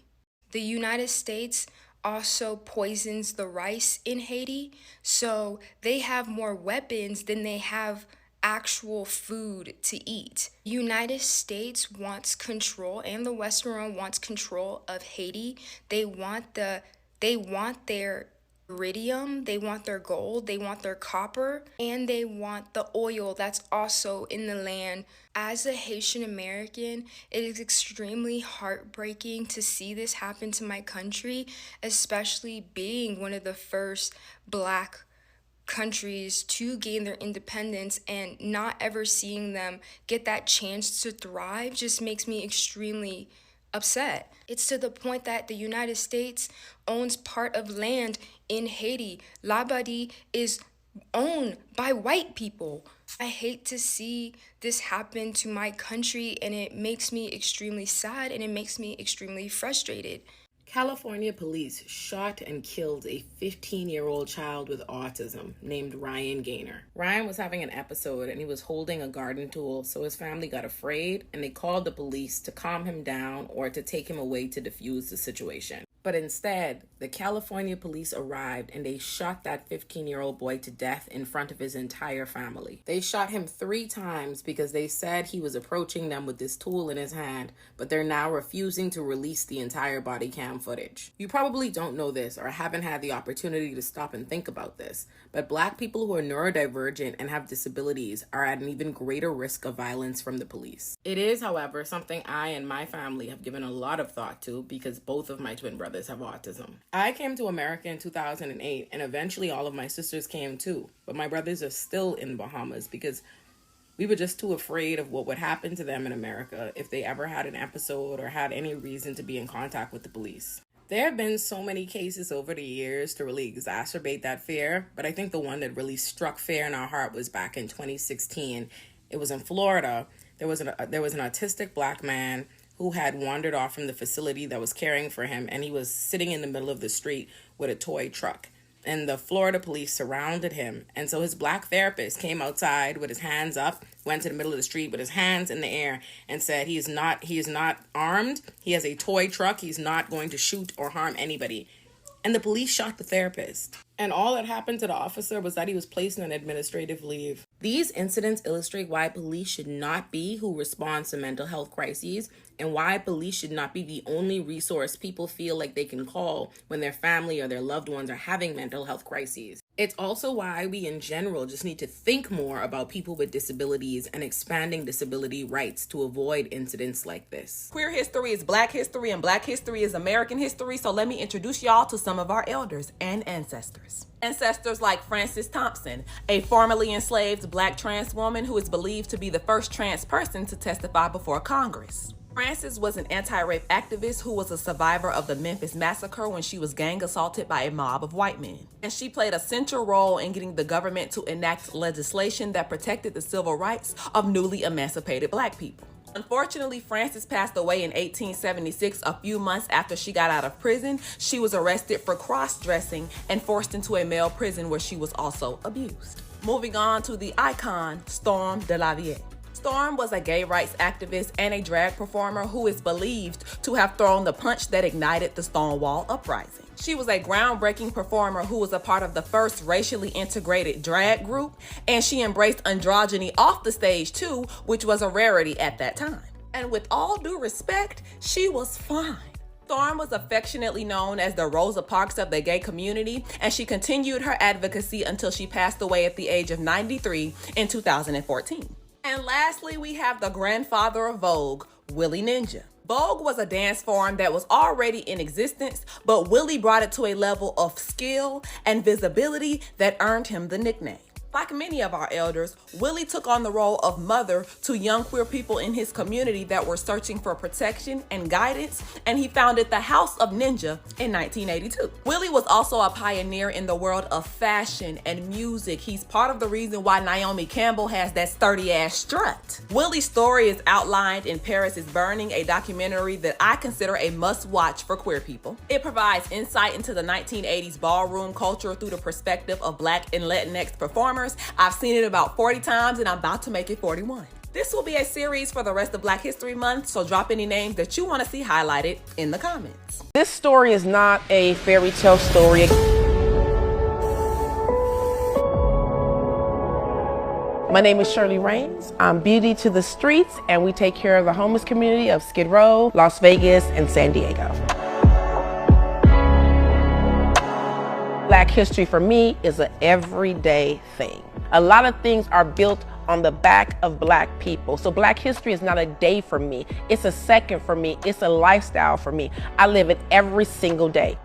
The United States also poisons the rice in Haiti, so they have more weapons than they have actual food to eat. United States wants control, and the Western world wants control of Haiti. They want their iridium, they want their gold, they want their copper, and they want the oil that's also in the land. As a Haitian American, it is extremely heartbreaking to see this happen to my country, especially being one of the first Black countries to gain their independence, and not ever seeing them get that chance to thrive just makes me extremely upset. It's to the point that the United States owns part of land in Haiti. Labadie is owned by white people. I hate to see this happen to my country, and it makes me extremely sad, and it makes me extremely frustrated. California police shot and killed a 15-year-old child with autism named Ryan Gaynor. Ryan was having an episode and he was holding a garden tool, so his family got afraid and they called the police to calm him down or to take him away to defuse the situation. But instead, the California police arrived and they shot that 15-year-old boy to death in front of his entire family. They shot him 3 times because they said he was approaching them with this tool in his hand, but they're now refusing to release the entire body cam footage. You probably don't know this or haven't had the opportunity to stop and think about this, but Black people who are neurodivergent and have disabilities are at an even greater risk of violence from the police. It is, however, something I and my family have given a lot of thought to because both of my twin brothers have autism. I came to America in 2008 and eventually all of my sisters came too, but my brothers are still in Bahamas because we were just too afraid of what would happen to them in America if they ever had an episode or had any reason to be in contact with the police. There have been so many cases over the years to really exacerbate that fear, but I think the one that really struck fear in our heart was back in 2016. It was in Florida. There was an autistic black man who had wandered off from the facility that was caring for him, and he was sitting in the middle of the street with a toy truck. And the Florida police surrounded him. And so his black therapist came outside with his hands up, went to the middle of the street with his hands in the air and said he is not armed. He has a toy truck. He's not going to shoot or harm anybody. And the police shot the therapist. And all that happened to the officer was that he was placed on administrative leave. These incidents illustrate why police should not be who responds to mental health crises, and why police should not be the only resource people feel like they can call when their family or their loved ones are having mental health crises. It's also why we in general just need to think more about people with disabilities and expanding disability rights to avoid incidents like this. Queer history is Black history and Black history is American history, so let me introduce y'all to some of our elders and ancestors. Ancestors like Frances Thompson, a formerly enslaved Black trans woman who is believed to be the first trans person to testify before Congress. Frances was an anti-rape activist who was a survivor of the Memphis Massacre when she was gang assaulted by a mob of white men. And she played a central role in getting the government to enact legislation that protected the civil rights of newly emancipated Black people. Unfortunately, Frances passed away in 1876, a few months after she got out of prison. She was arrested for cross-dressing and forced into a male prison where she was also abused. Moving on to the icon, Storm DeLavier. Storm was a gay rights activist and a drag performer who is believed to have thrown the punch that ignited the Stonewall Uprising. She was a groundbreaking performer who was a part of the first racially integrated drag group, and she embraced androgyny off the stage too, which was a rarity at that time. And with all due respect, she was fine. Storm was affectionately known as the Rosa Parks of the gay community, and she continued her advocacy until she passed away at the age of 93 in 2014. And lastly, we have the grandfather of Vogue, Willie Ninja. Vogue was a dance form that was already in existence, but Willie brought it to a level of skill and visibility that earned him the nickname. Like many of our elders, Willie took on the role of mother to young queer people in his community that were searching for protection and guidance, and he founded the House of Ninja in 1982. Willie was also a pioneer in the world of fashion and music. He's part of the reason why Naomi Campbell has that sturdy-ass strut. Willie's story is outlined in Paris is Burning, a documentary that I consider a must-watch for queer people. It provides insight into the 1980s ballroom culture through the perspective of Black and Latinx performers. I've seen it about 40 times and I'm about to make it 41. This will be a series for the rest of Black History Month, so drop any names that you want to see highlighted in the comments. This story is not a fairy tale story. My name is Shirley Raines. I'm Beauty to the Streets, and we take care of the homeless community of Skid Row, Las Vegas, and San Diego. Black history for me is an everyday thing. A lot of things are built on the back of Black people. So Black history is not a day for me. It's a second for me. It's a lifestyle for me. I live it every single day.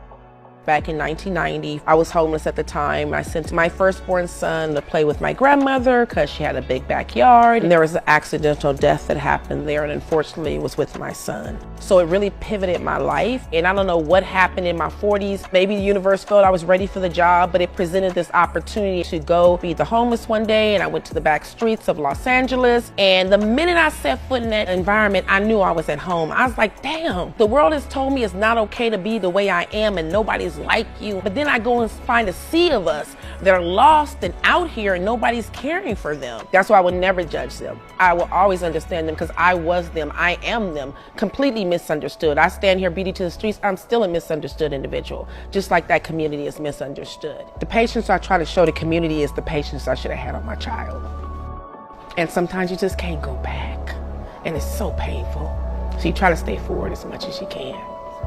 Back in 1990, I was homeless at the time. I sent my firstborn son to play with my grandmother because she had a big backyard. And there was an accidental death that happened there, and unfortunately it was with my son. So it really pivoted my life. And I don't know what happened in my 40s. Maybe the universe felt I was ready for the job, but it presented this opportunity to go feed the homeless one day. And I went to the back streets of Los Angeles. And the minute I set foot in that environment, I knew I was at home. I was like, damn, the world has told me it's not okay to be the way I am and nobody's like you. But then I go and find a sea of us that are lost and out here and nobody's caring for them. That's why I would never judge them. I will always understand them because I was them. I am them. Completely misunderstood. I stand here Beauty to the Streets. I'm still a misunderstood individual, just like that community is misunderstood. The patience I try to show the community is the patience I should have had on my child. And sometimes you just can't go back. And it's so painful. So you try to stay forward as much as you can.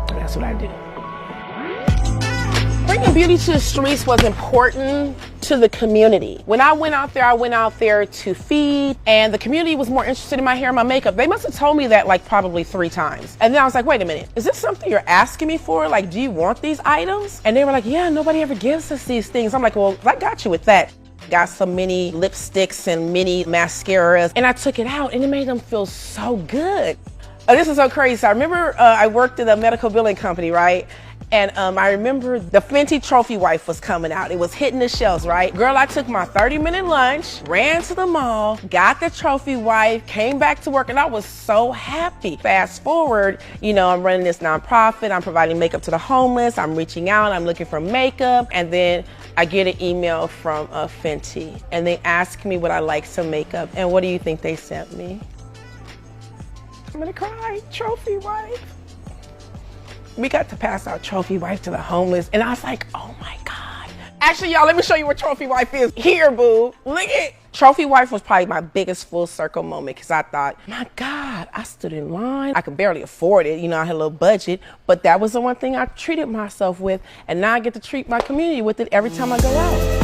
And that's what I do. Bringing Beauty to the Streets was important to the community. When I went out there to feed, and the community was more interested in my hair and my makeup. They must have told me that like probably 3 times. And then I was like, wait a minute, is this something you're asking me for? Like, do you want these items? And they were like, yeah, nobody ever gives us these things. I'm like, well, I got you with that. Got some mini lipsticks and mini mascaras, and I took it out and it made them feel so good. Oh, this is so crazy. So I remember I worked at a medical billing company, right? And I remember the Fenty Trophy Wife was coming out. It was hitting the shelves, right? Girl, I took my 30-minute lunch, ran to the mall, got the Trophy Wife, came back to work, and I was so happy. Fast forward, you know, I'm running this nonprofit, I'm providing makeup to the homeless, I'm reaching out, I'm looking for makeup, and then I get an email from Fenty, and they ask me what I like some makeup, and what do you think they sent me? I'm gonna cry, Trophy Wife. We got to pass out Trophy Wife to the homeless, and I was like, oh my God. Actually, y'all, let me show you what Trophy Wife is. Here, boo, look at. Trophy Wife was probably my biggest full circle moment, because I thought, my God, I stood in line. I could barely afford it. You know, I had a little budget, but that was the one thing I treated myself with, and now I get to treat my community with it every time I go out.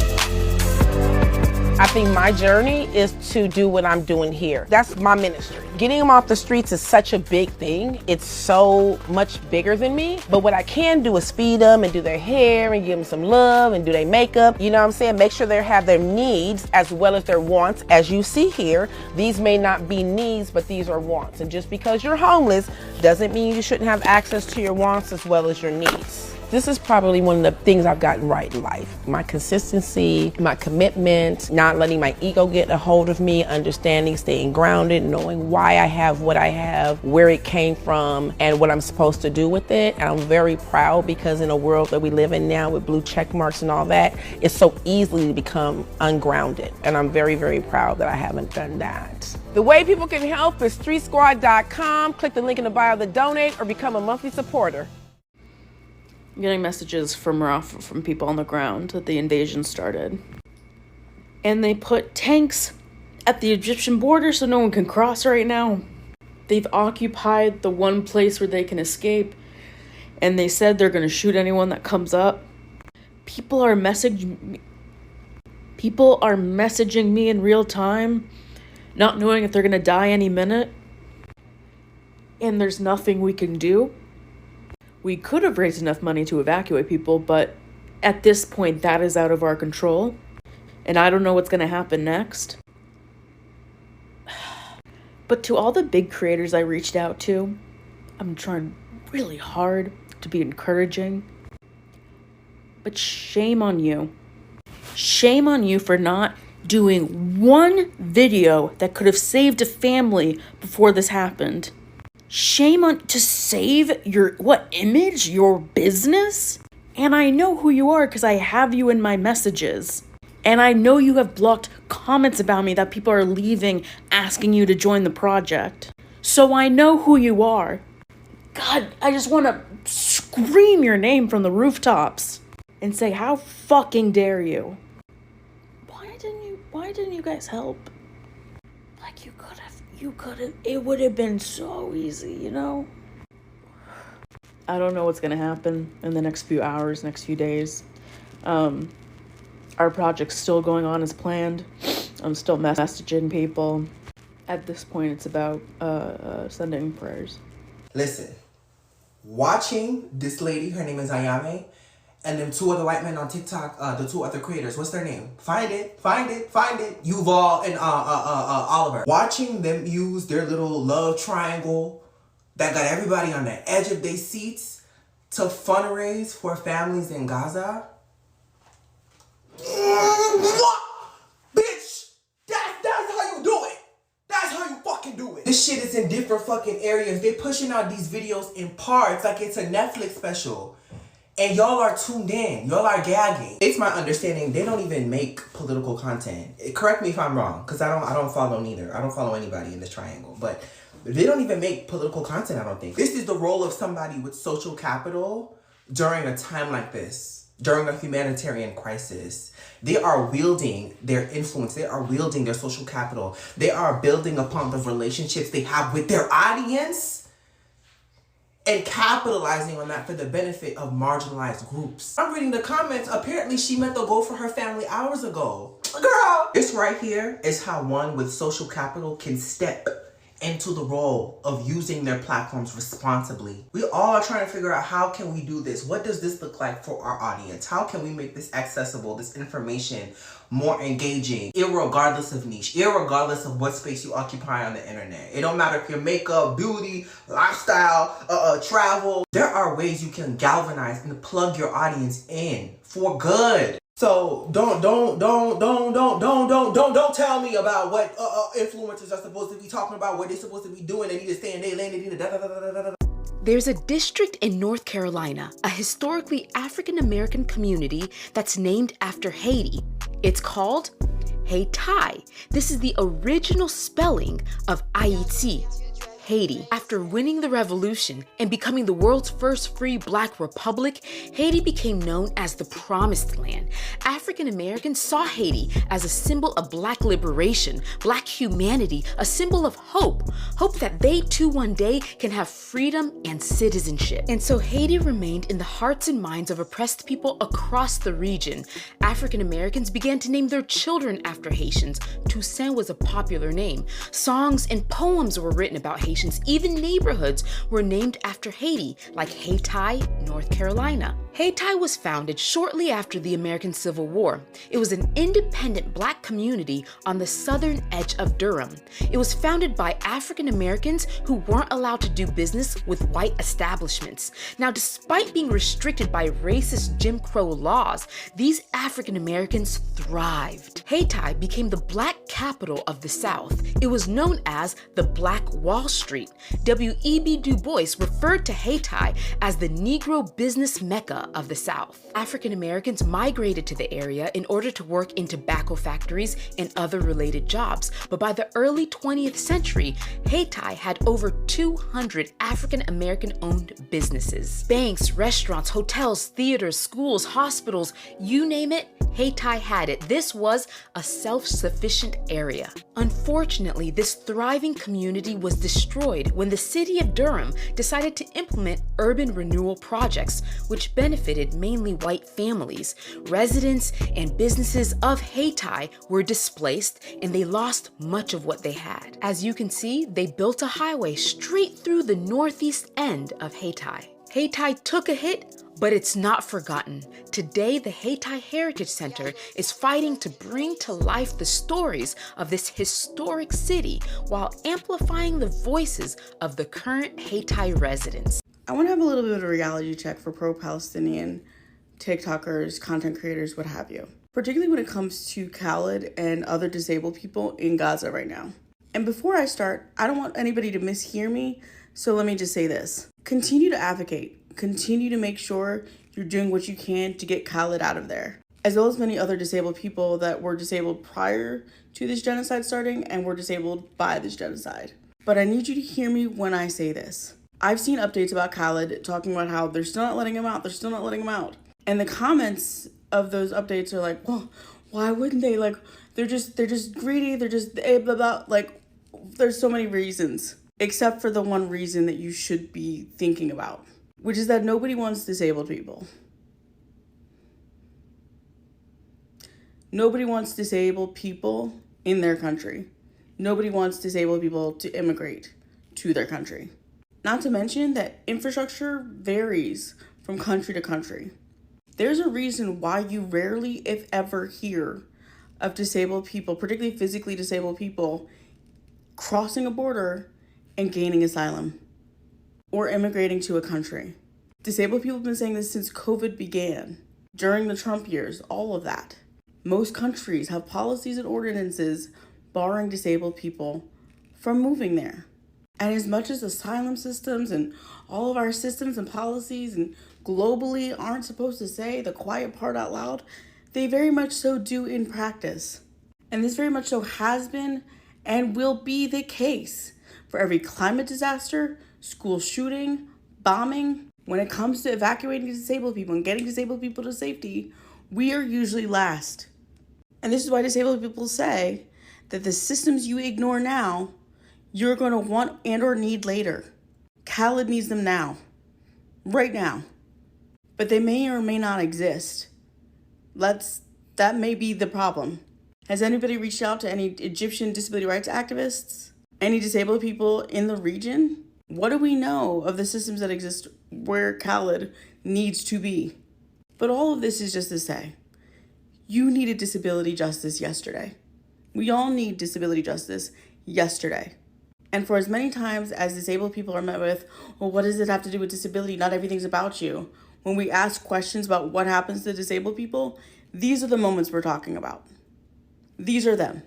I think my journey is to do what I'm doing here. That's my ministry. Getting them off the streets is such a big thing. It's so much bigger than me. But what I can do is feed them and do their hair and give them some love and do their makeup. You know what I'm saying? Make sure they have their needs as well as their wants. As you see here, these may not be needs, but these are wants. And just because you're homeless doesn't mean you shouldn't have access to your wants as well as your needs. This is probably one of the things I've gotten right in life. My consistency, my commitment, not letting my ego get a hold of me, understanding, staying grounded, knowing why I have what I have, where it came from, and what I'm supposed to do with it. And I'm very proud, because in a world that we live in now with blue check marks and all that, it's so easy to become ungrounded. And I'm very, very proud that I haven't done that. The way people can help is streetsquad.com. Click the link in the bio to donate or become a monthly supporter. I'm getting messages from people on the ground that the invasion started. And they put tanks at the Egyptian border so no one can cross right now. They've occupied the one place where they can escape, and they said they're going to shoot anyone that comes up. People are messaging me in real time, not knowing if they're going to die any minute. And there's nothing we can do. We could have raised enough money to evacuate people, but at this point, that is out of our control. And I don't know what's going to happen next. But to all the big creators I reached out to, I'm trying really hard to be encouraging. But shame on you. Shame on you for not doing one video that could have saved a family before this happened. Shame on to save your image, your business? And I know who you are because I have you in my messages. And I know you have blocked comments about me that people are leaving asking you to join the project. So I know who you are. God, I just want to scream your name from the rooftops and say, how fucking dare you? Why didn't you guys help? Like, you could have, it would have been so easy, you know? I don't know what's gonna happen in the next few hours, next few days. Our project's still going on as planned. I'm still messaging people. At this point, it's about sending prayers. Listen, watching this lady, her name is Ayame, and them two other white men on TikTok, the two other creators, what's their name? Find it. Yuval and Oliver. Watching them use their little love triangle that got everybody on the edge of their seats to fundraise for families in Gaza. Bitch, that's how you do it. That's how you fucking do it. This shit is in different fucking areas. They pushing out these videos in parts like it's a Netflix special. And y'all are tuned in. Y'all are gagging. It's my understanding they don't even make political content. Correct me if I'm wrong, because I don't follow neither. I don't follow anybody in this triangle. But they don't even make political content, I don't think. This is the role of somebody with social capital during a time like this, during a humanitarian crisis. They are wielding their influence. They are wielding their social capital. They are building upon the relationships they have with their audience and capitalizing on that for the benefit of marginalized groups. I'm reading the comments. Apparently, she meant to go for her family hours ago. Girl! This right here is how one with social capital can step into the role of using their platforms responsibly. We all are trying to figure out, how can we do this? What does this look like for our audience? How can we make this accessible, this information more engaging, irregardless of niche, irregardless of what space you occupy on the internet? It don't matter if you're makeup, beauty, lifestyle, travel. There are ways you can galvanize and plug your audience in for good. So don't tell me about what influencers are supposed to be talking about, what they're supposed to be doing. They need to stay in their lane. They need to da da da da da da. There's a district in North Carolina, a historically African-American community that's named after Haiti. It's called Haiti. This is the original spelling of Haiti, Haiti. After winning the revolution and becoming the world's first free Black republic, Haiti became known as the Promised Land. African Americans saw Haiti as a symbol of Black liberation, Black humanity, a symbol of hope that they too one day can have freedom and citizenship. And so Haiti remained in the hearts and minds of oppressed people across the region. African Americans began to name their children after Haitians. Toussaint was a popular name. Songs and poems were written about Haitians. Even neighborhoods were named after Haiti, like Hayti, North Carolina. Hayti was founded shortly after the American Civil War. It was an independent Black community on the southern edge of Durham. It was founded by African Americans who weren't allowed to do business with white establishments. Now, despite being restricted by racist Jim Crow laws, these African Americans thrived. Hayti became the Black capital of the South. It was known as the Black Wall Street. W.E.B. Du Bois referred to Hayti as the Negro business mecca of the South. African Americans migrated to the area in order to work in tobacco factories and other related jobs. But by the early 20th century, Hayti had over 200 African American owned businesses. Banks, restaurants, hotels, theaters, schools, hospitals, you name it, Hayti had it. This was a self-sufficient area. Unfortunately, this thriving community was destroyed when the city of Durham decided to implement urban renewal projects, which benefited mainly white families. Residents and businesses of Hayti were displaced and they lost much of what they had. As you can see, they built a highway straight through the northeast end of Hayti. Hayti took a hit, but it's not forgotten. Today, the Hayti Heritage Center is fighting to bring to life the stories of this historic city while amplifying the voices of the current Hayti residents. I want to have a little bit of a reality check for pro-Palestinian TikTokers, content creators, what have you. Particularly when it comes to Khaled and other disabled people in Gaza right now. And before I start, I don't want anybody to mishear me, so let me just say this. Continue to advocate. Continue to make sure you're doing what you can to get Khaled out of there, as well as many other disabled people that were disabled prior to this genocide starting and were disabled by this genocide. But I need you to hear me when I say this. I've seen updates about Khaled talking about how they're still not letting him out, they're still not letting him out. And the comments of those updates are like, well, why wouldn't they? Like, they're just greedy, they're just blah, blah, blah. Like, there's so many reasons, except for the one reason that you should be thinking about, which is that nobody wants disabled people. Nobody wants disabled people in their country. Nobody wants disabled people to immigrate to their country. Not to mention that infrastructure varies from country to country. There's a reason why you rarely, if ever, hear of disabled people, particularly physically disabled people, crossing a border and gaining asylum or immigrating to a country. Disabled people have been saying this since COVID began, during the Trump years, all of that. Most countries have policies and ordinances barring disabled people from moving there. And as much as asylum systems and all of our systems and policies and globally aren't supposed to say the quiet part out loud, they very much so do in practice. And this very much so has been and will be the case for every climate disaster, school shooting, bombing. When it comes to evacuating disabled people and getting disabled people to safety, we are usually last. And this is why disabled people say that the systems you ignore now, you're going to want and or need later. Khaled needs them now, right now. But they may or may not exist. That may be the problem. Has anybody reached out to any Egyptian disability rights activists? any disabled people in the region? What do we know of the systems that exist where Khaled needs to be? But all of this is just to say, you needed disability justice yesterday. We all need disability justice yesterday. And for as many times as disabled people are met with, well, what does it have to do with disability? Not everything's about you. When we ask questions about what happens to disabled people, these are the moments we're talking about. These are them.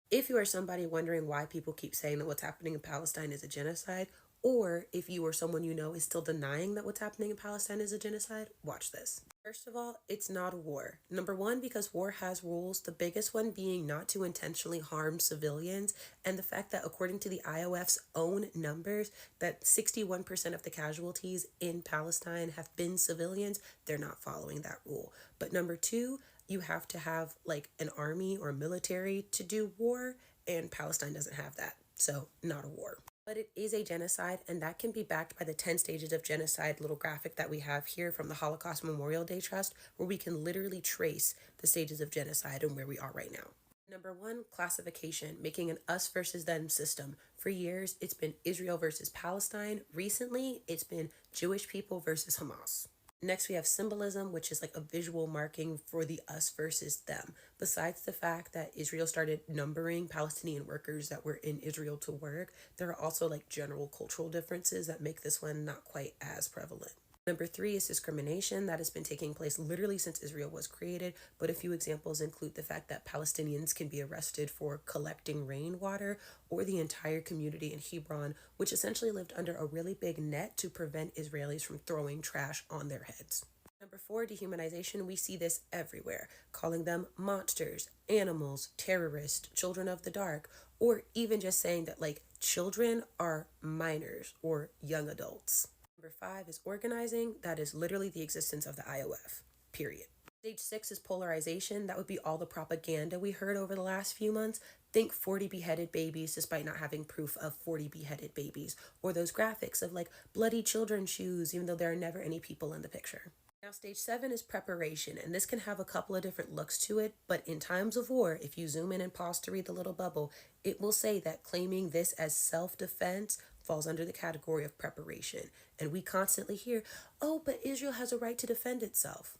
If you are somebody wondering why people keep saying that what's happening in Palestine is a genocide, or if you or someone you know is still denying that what's happening in Palestine is a genocide, watch this. First of all, it's not a war. Number one, because war has rules, the biggest one being not to intentionally harm civilians, and the fact that according to the IOF's own numbers, that 61% of the casualties in Palestine have been civilians, they're not following that rule. But number two, you have to have like an army or military to do war, and Palestine doesn't have that, so not a war. But it is a genocide, and that can be backed by the 10 stages of genocide little graphic that we have here from the Holocaust Memorial Day Trust, where we can literally trace the stages of genocide and where we are right now. Number one, classification, making an us versus them system. For years, it's been Israel versus Palestine. Recently, it's been Jewish people versus Hamas. Next, we have symbolism, which is like a visual marking for the us versus them. Besides the fact that Israel started numbering Palestinian workers that were in Israel to work, there are also like general cultural differences that make this one not quite as prevalent. Number three is discrimination that has been taking place literally since Israel was created, but a few examples include the fact that Palestinians can be arrested for collecting rainwater, or the entire community in Hebron, which essentially lived under a really big net to prevent Israelis from throwing trash on their heads. Number four, dehumanization. We see this everywhere, calling them monsters, animals, terrorists, children of the dark, or even just saying that like children are minors or young adults. Number five is organizing. That is literally the existence of the IOF, period. Stage 6 is polarization. That would be all the propaganda we heard over the last few months. Think 40 beheaded babies despite not having proof of 40 beheaded babies, or those graphics of like bloody children's shoes even though there are never any people in the picture. Now stage 7 is preparation, and this can have a couple of different looks to it, but in times of war, if you zoom in and pause to read the little bubble, it will say that claiming this as self-defense falls under the category of preparation. And we constantly hear, oh, but Israel has a right to defend itself.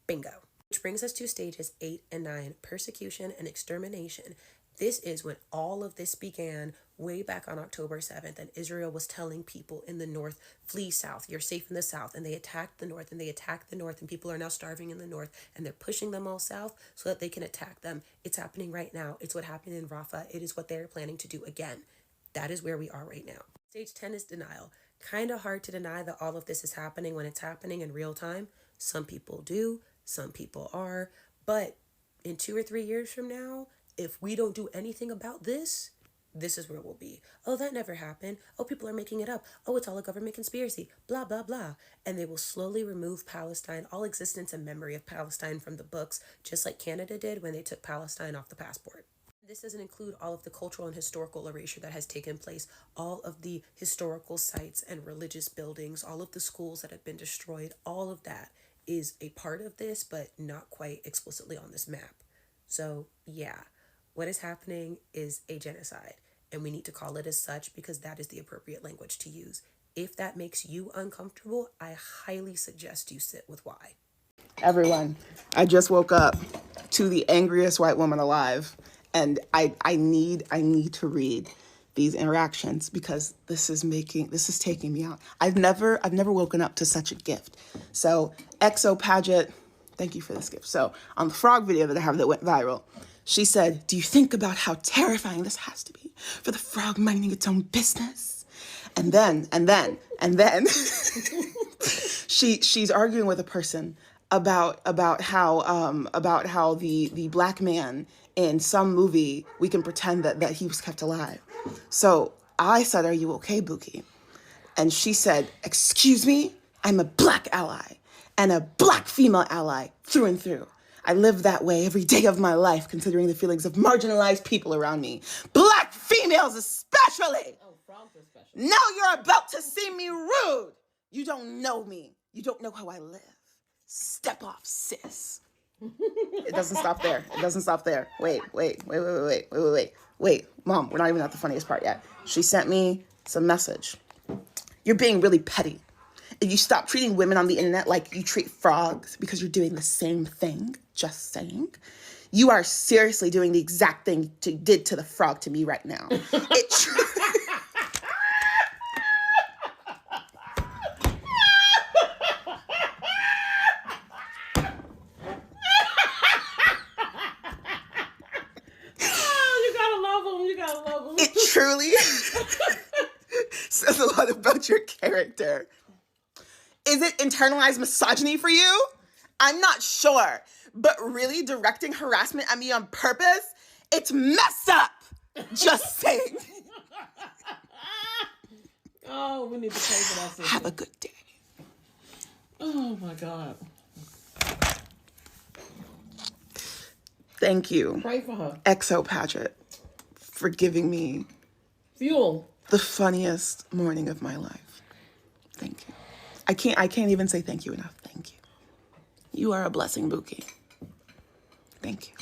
Bingo. Which brings us to stages 8 and 9, persecution and extermination. This is when all of this began way back on October 7th, and Israel was telling people in the north, flee south, you're safe in the south, and they attacked the north, and they attacked the north, and people are now starving in the north, and they're pushing them all south so that they can attack them. It's happening right now. It's what happened in Rafah. It is what they're planning to do again. That is where we are right now. Stage 10 is denial. Kind of hard to deny that all of this is happening when it's happening in real time. Some people do, some people are, but in 2 or 3 years from now, if we don't do anything about this, this is where we'll be. Oh, that never happened. Oh, people are making it up. Oh, it's all a government conspiracy. Blah, blah, blah. And they will slowly remove Palestine, all existence and memory of Palestine from the books, just like Canada did when they took Palestine off the passport. This doesn't include all of the cultural and historical erasure that has taken place, all of the historical sites and religious buildings, all of the schools that have been destroyed. All of that is a part of this, but not quite explicitly on this map. So yeah, what is happening is a genocide, and we need to call it as such because that is the appropriate language to use. If that makes you uncomfortable, I highly suggest you sit with why. Everyone, I just woke up to the angriest white woman alive, and I need to read these interactions because this is taking me out. I've never woken up to such a gift. So EXO Paget, thank you for this gift. So on the frog video that I have that went viral, she said, do you think about how terrifying this has to be for the frog minding its own business? And then she's arguing with a person about how the black man in some movie, we can pretend that he was kept alive. So I said, are you okay, Buki? And she said, excuse me, I'm a black ally and a black female ally through and through. I live that way every day of my life, considering the feelings of marginalized people around me. Black females especially. Oh, frogs are special. Now you're about to see me rude. You don't know me. You don't know how I live. Step off, sis. It doesn't stop there. It doesn't stop there. Wait. Wait, Mom, we're not even at the funniest part yet. She sent me some message. You're being really petty. If you stop treating women on the internet like you treat frogs because you're doing the same thing, just saying, you are seriously doing the exact thing you did to the frog to me right now. It truly says a lot about your character. Is it internalized misogyny for you? I'm not sure. But really directing harassment at me on purpose? It's messed up. Just saying. Oh, we need to pray for that sister. Have a good day. Oh my God. Thank you. Pray for her. XO Paget, for giving me fuel. The funniest morning of my life. Thank you. I can't even say thank you enough. Thank you. You are a blessing, Buki. Thank you.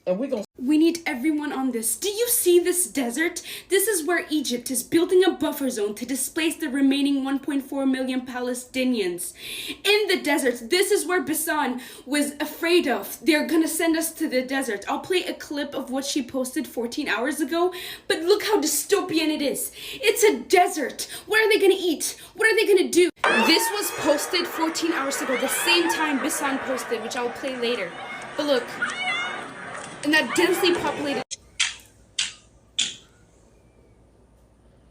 And we need everyone on this. Do you see this desert? This is where Egypt is building a buffer zone to displace the remaining 1.4 million Palestinians. In the desert, this is where Bassan was afraid of. They're gonna send us to the desert. I'll play a clip of what she posted 14 hours ago, but look how dystopian it is. It's a desert. What are they gonna eat? What are they gonna do? This was posted 14 hours ago, the same time Bassan posted, which I'll play later. But look. In that densely populated.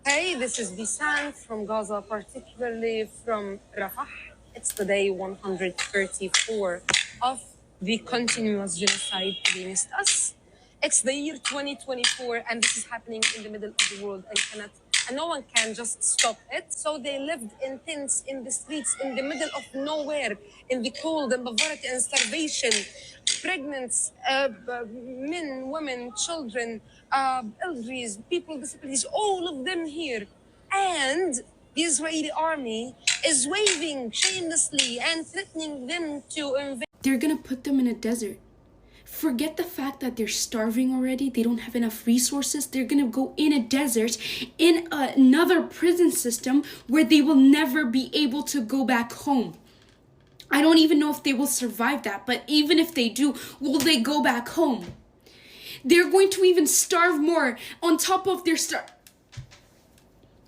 Hey, this is Bisan from Gaza, particularly from Rafah. It's the day 134 of the continuous genocide against us. It's the year 2024, and this is happening in the middle of the world, and no one can just stop it. So they lived in tents in the streets, in the middle of nowhere, in the cold and poverty and starvation. Pregnant, men, women, children, elderly, people with disabilities, all of them here. And the Israeli army is waving shamelessly and threatening them to invade. They're gonna put them in a desert. Forget the fact that they're starving already. They don't have enough resources. They're gonna go in a desert, in another prison system where they will never be able to go back home. I don't even know if they will survive that, but even if they do, will they go back home? They're going to even starve more on top of their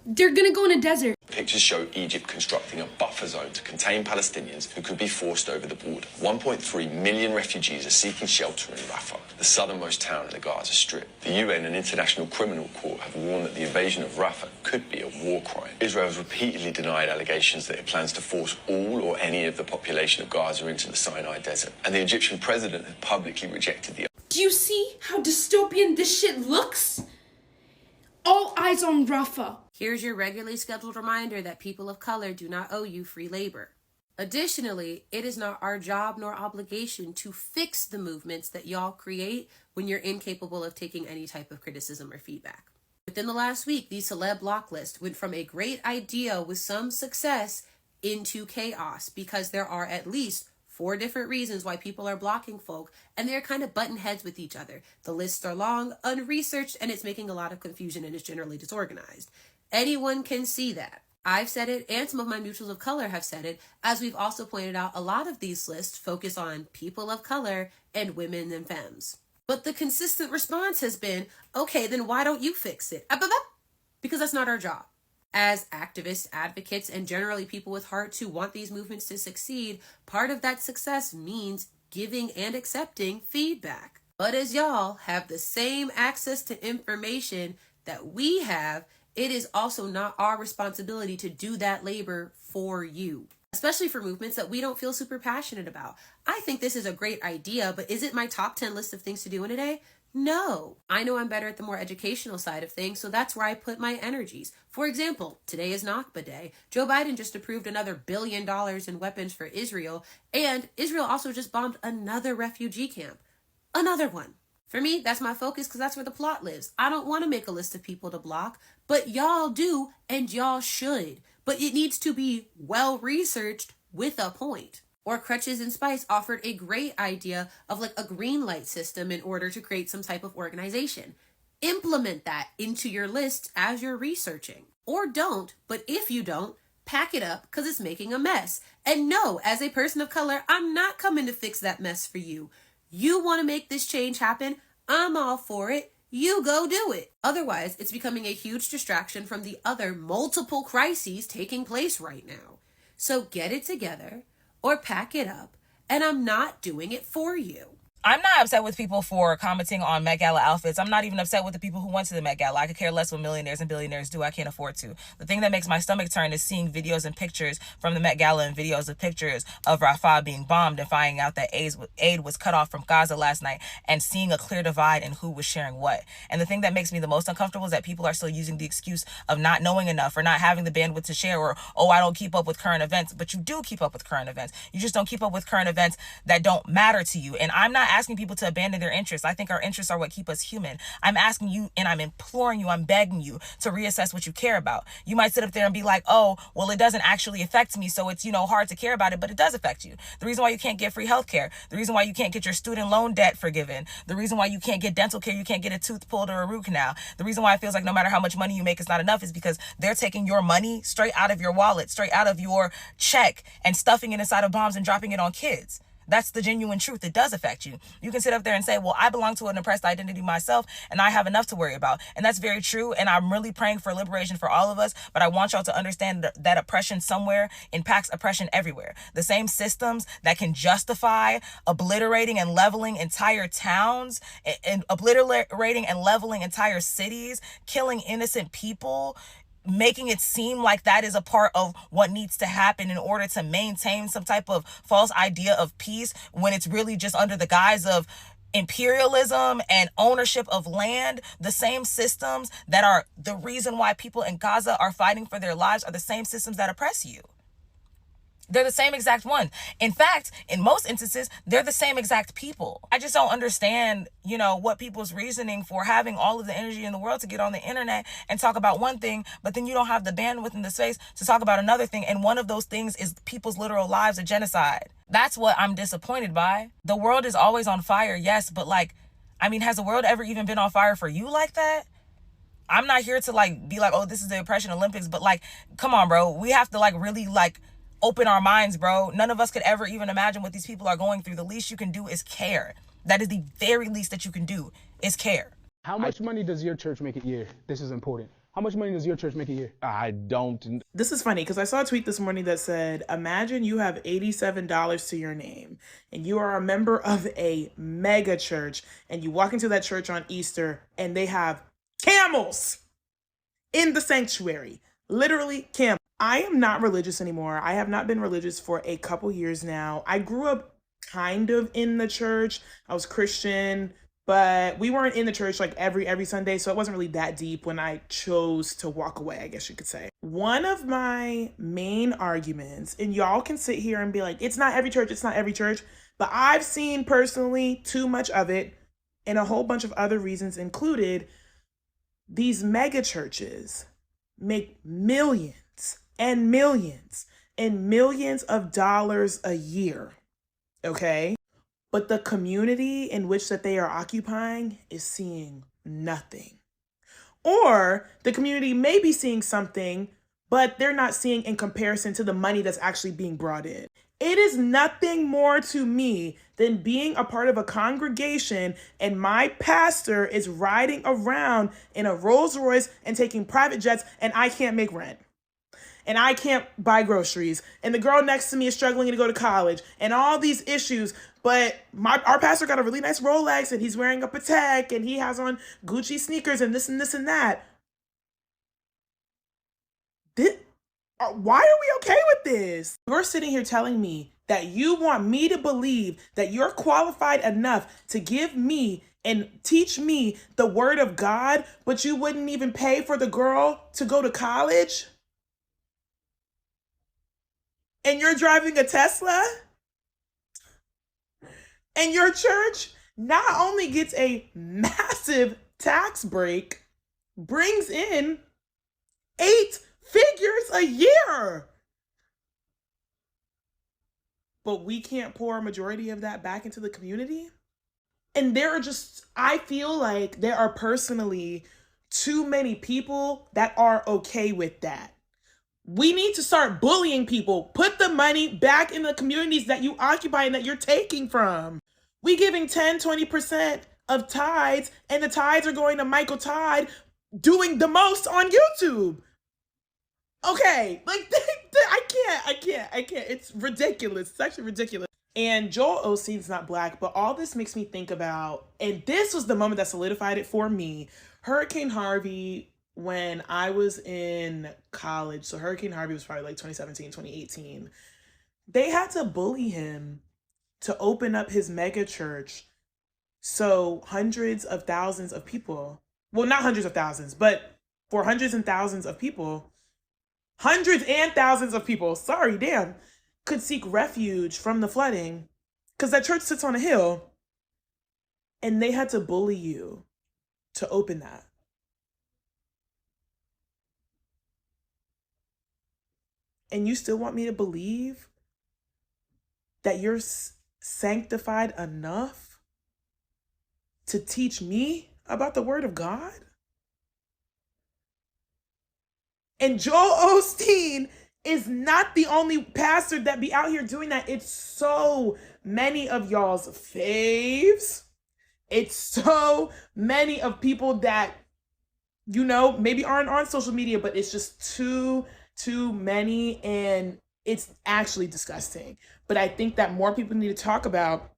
They're gonna go in a desert. Pictures show Egypt constructing a buffer zone to contain Palestinians who could be forced over the border. 1.3 million refugees are seeking shelter in Rafah, the southernmost town in the Gaza Strip. The UN and International Criminal Court have warned that the invasion of Rafah could be a war crime. Israel has repeatedly denied allegations that it plans to force all or any of the population of Gaza into the Sinai Desert. And the Egyptian president had publicly rejected the... Do you see how dystopian this shit looks? All eyes on Rafah. Here's your regularly scheduled reminder that people of color do not owe you free labor. Additionally, it is not our job nor obligation to fix the movements that y'all create when you're incapable of taking any type of criticism or feedback. Within the last week, the celeb block list went from a great idea with some success into chaos because there are at least 4 different reasons why people are blocking folk, and they're kind of butting heads with each other. The lists are long, unresearched, and it's making a lot of confusion and is generally disorganized. Anyone can see that. I've said it, and some of my mutuals of color have said it. As we've also pointed out, a lot of these lists focus on people of color and women and femmes. But the consistent response has been, okay, then why don't you fix it? Because that's not our job. As activists, advocates, and generally people with hearts who want these movements to succeed, part of that success means giving and accepting feedback. But as y'all have the same access to information that we have, it is also not our responsibility to do that labor for you, especially for movements that we don't feel super passionate about. I think this is a great idea, but is it my top 10 list of things to do in a day? No. I know I'm better at the more educational side of things, so that's where I put my energies. For example, today is Nakba Day. Joe Biden just approved another $1 billion in weapons for Israel, and Israel also just bombed another refugee camp. Another one. For me, that's my focus because that's where the plot lives. I don't want to make a list of people to block, but y'all do and y'all should. But it needs to be well-researched with a point. Or Crutches and Spice offered a great idea of like a green light system in order to create some type of organization. Implement that into your list as you're researching. Or don't, but if you don't, pack it up because it's making a mess. And no, as a person of color, I'm not coming to fix that mess for you. You want to make this change happen? I'm all for it. You go do it. Otherwise, it's becoming a huge distraction from the other multiple crises taking place right now. So get it together or pack it up, and I'm not doing it for you. I'm not upset with people for commenting on Met Gala outfits. I'm not even upset with the people who went to the Met Gala. I could care less what millionaires and billionaires do. I can't afford to. The thing that makes my stomach turn is seeing videos and pictures from the Met Gala and videos of pictures of Rafah being bombed and finding out that aid was cut off from Gaza last night and seeing a clear divide in who was sharing what. And the thing that makes me the most uncomfortable is that people are still using the excuse of not knowing enough or not having the bandwidth to share, or, oh, I don't keep up with current events. But you do keep up with current events. You just don't keep up with current events that don't matter to you. And I'm not asking people to abandon their interests. I think our interests are what keep us human. I'm asking you, and I'm imploring you, I'm begging you to reassess what you care about. You might sit up there and be like, oh, well, it doesn't actually affect me, so it's, hard to care about it, but it does affect you. The reason why you can't get free healthcare, the reason why you can't get your student loan debt forgiven, the reason why you can't get dental care, you can't get a tooth pulled or a root canal, the reason why it feels like no matter how much money you make, it's not enough, is because they're taking your money straight out of your wallet, straight out of your check, and stuffing it inside of bombs and dropping it on kids. That's the genuine truth. It does affect you. You can sit up there and say, well, I belong to an oppressed identity myself, and I have enough to worry about. And that's very true. And I'm really praying for liberation for all of us. But I want y'all to understand that oppression somewhere impacts oppression everywhere. The same systems that can justify obliterating and leveling entire towns, and obliterating and leveling entire cities, killing innocent people, making it seem like that is a part of what needs to happen in order to maintain some type of false idea of peace, when it's really just under the guise of imperialism and ownership of land. The same systems that are the reason why people in Gaza are fighting for their lives are the same systems that oppress you. They're the same exact one. In fact, in most instances, they're the same exact people. I just don't understand, what people's reasoning for having all of the energy in the world to get on the internet and talk about one thing, but then you don't have the bandwidth and the space to talk about another thing. And one of those things is people's literal lives, a genocide. That's what I'm disappointed by. The world is always on fire, yes, but has the world ever even been on fire for you like that? I'm not here to be like, oh, this is the Oppression Olympics, but come on, bro. We have to really open our minds, bro. None of us could ever even imagine what these people are going through. The least you can do is care. That is the very least that you can do, is care. How much money does your church make a year? This is important. How much money does your church make a year? I don't. This is funny because I saw a tweet this morning that said, imagine you have $87 to your name and you are a member of a mega church, and you walk into that church on Easter and they have camels in the sanctuary. Literally camels. I am not religious anymore. I have not been religious for a couple years now. I grew up kind of in the church. I was Christian, but we weren't in the church every Sunday, so it wasn't really that deep when I chose to walk away, I guess you could say. One of my main arguments, and y'all can sit here and be like, it's not every church, but I've seen personally too much of it, and a whole bunch of other reasons included, these mega churches make millions and millions and millions of dollars a year, okay? But the community in which that they are occupying is seeing nothing. Or the community may be seeing something, but they're not seeing in comparison to the money that's actually being brought in. It is nothing more to me than being a part of a congregation and my pastor is riding around in a Rolls Royce and taking private jets, and I can't make rent. And I can't buy groceries. And the girl next to me is struggling to go to college. And all these issues. But our pastor got a really nice Rolex, and he's wearing a Patek, and he has on Gucci sneakers and this and this and that. Why are we okay with this? You're sitting here telling me that you want me to believe that you're qualified enough to give me and teach me the word of God, but you wouldn't even pay for the girl to go to college? And you're driving a Tesla? And your church not only gets a massive tax break, brings in 8 figures a year. But we can't pour a majority of that back into the community? And there are just, I feel like there are personally too many people that are okay with that. We need to start bullying people. Put the money back in the communities that you occupy and that you're taking from. We giving 10, 20% of tithes, and the tithes are going to Michael Todd doing the most on YouTube. Okay, like, I can't. It's ridiculous. It's actually ridiculous. And Joel Osteen's not black, but all this makes me think about, and this was the moment that solidified it for me, Hurricane Harvey when I was in college. So Hurricane Harvey was probably like 2017, 2018. They had to bully him to open up his mega church so hundreds of thousands of people, well, not hundreds of thousands, but for hundreds and thousands of people, could seek refuge from the flooding, because that church sits on a hill, and they had to bully you to open that. And you still want me to believe that you're sanctified enough to teach me about the word of God? And Joel Osteen is not the only pastor that be out here doing that. It's so many of y'all's faves. It's so many of people that, you know, maybe aren't on social media, but it's just too many, and it's actually disgusting. But I think that more people need to talk about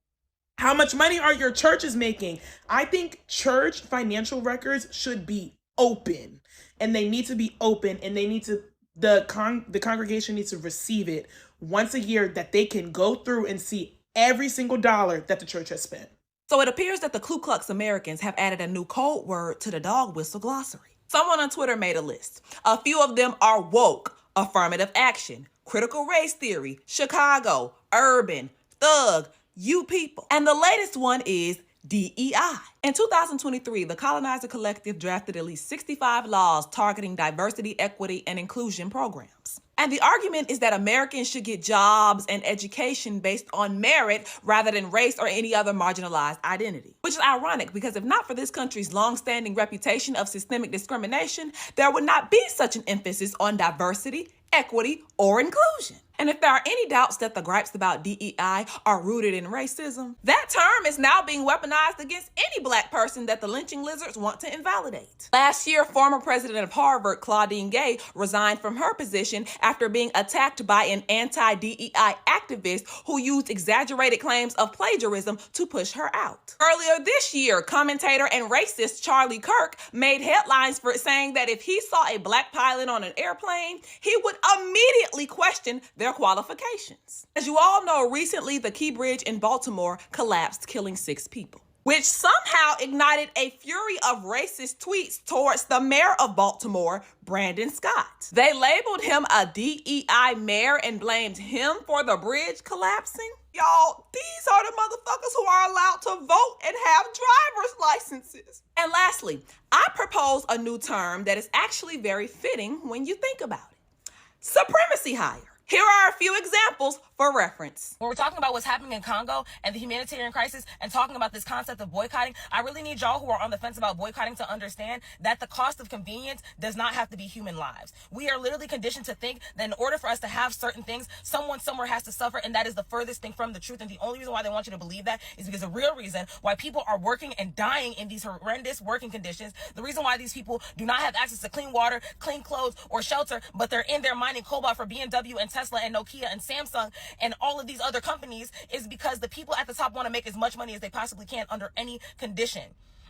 how much money are your churches making. I think church financial records should be open, and they need to be open, and they need to, the congregation needs to receive it once a year, that they can go through and see every single dollar that the church has spent. So it appears that the Ku Klux Americans have added a new code word to the dog whistle glossary. Someone on Twitter made a list. A few of them are woke, affirmative action, critical race theory, Chicago, urban, thug, you people. And the latest one is DEI. In 2023, the Colonizer Collective drafted at least 65 laws targeting diversity, equity, and inclusion programs. And the argument is that Americans should get jobs and education based on merit rather than race or any other marginalized identity. Which is ironic, because if not for this country's long-standing reputation of systemic discrimination, there would not be such an emphasis on diversity, equity, or inclusion. And if there are any doubts that the gripes about DEI are rooted in racism, that term is now being weaponized against any black person that the lynching lizards want to invalidate. Last year, former president of Harvard, Claudine Gay, resigned from her position after being attacked by an anti-DEI activist who used exaggerated claims of plagiarism to push her out. Earlier this year, commentator and racist Charlie Kirk made headlines for saying that if he saw a black pilot on an airplane, he would immediately question their qualifications. As you all know, recently the Key Bridge in Baltimore collapsed, killing 6 people, which somehow ignited a fury of racist tweets towards the mayor of Baltimore, Brandon Scott. They labeled him a DEI mayor and blamed him for the bridge collapsing. Y'all, these are the motherfuckers who are allowed to vote and have driver's licenses. And lastly, I propose a new term that is actually very fitting when you think about it. Supremacy hire. Here are a few examples for reference. When we're talking about what's happening in Congo and the humanitarian crisis and talking about this concept of boycotting, I really need y'all who are on the fence about boycotting to understand that the cost of convenience does not have to be human lives. We are literally conditioned to think that in order for us to have certain things, someone somewhere has to suffer, and that is the furthest thing from the truth. And the only reason why they want you to believe that is because the real reason why people are working and dying in these horrendous working conditions, the reason why these people do not have access to clean water, clean clothes, or shelter, but they're in there mining cobalt for BMW and Tesla and Nokia and Samsung and all of these other companies, is because the people at the top want to make as much money as they possibly can under any condition.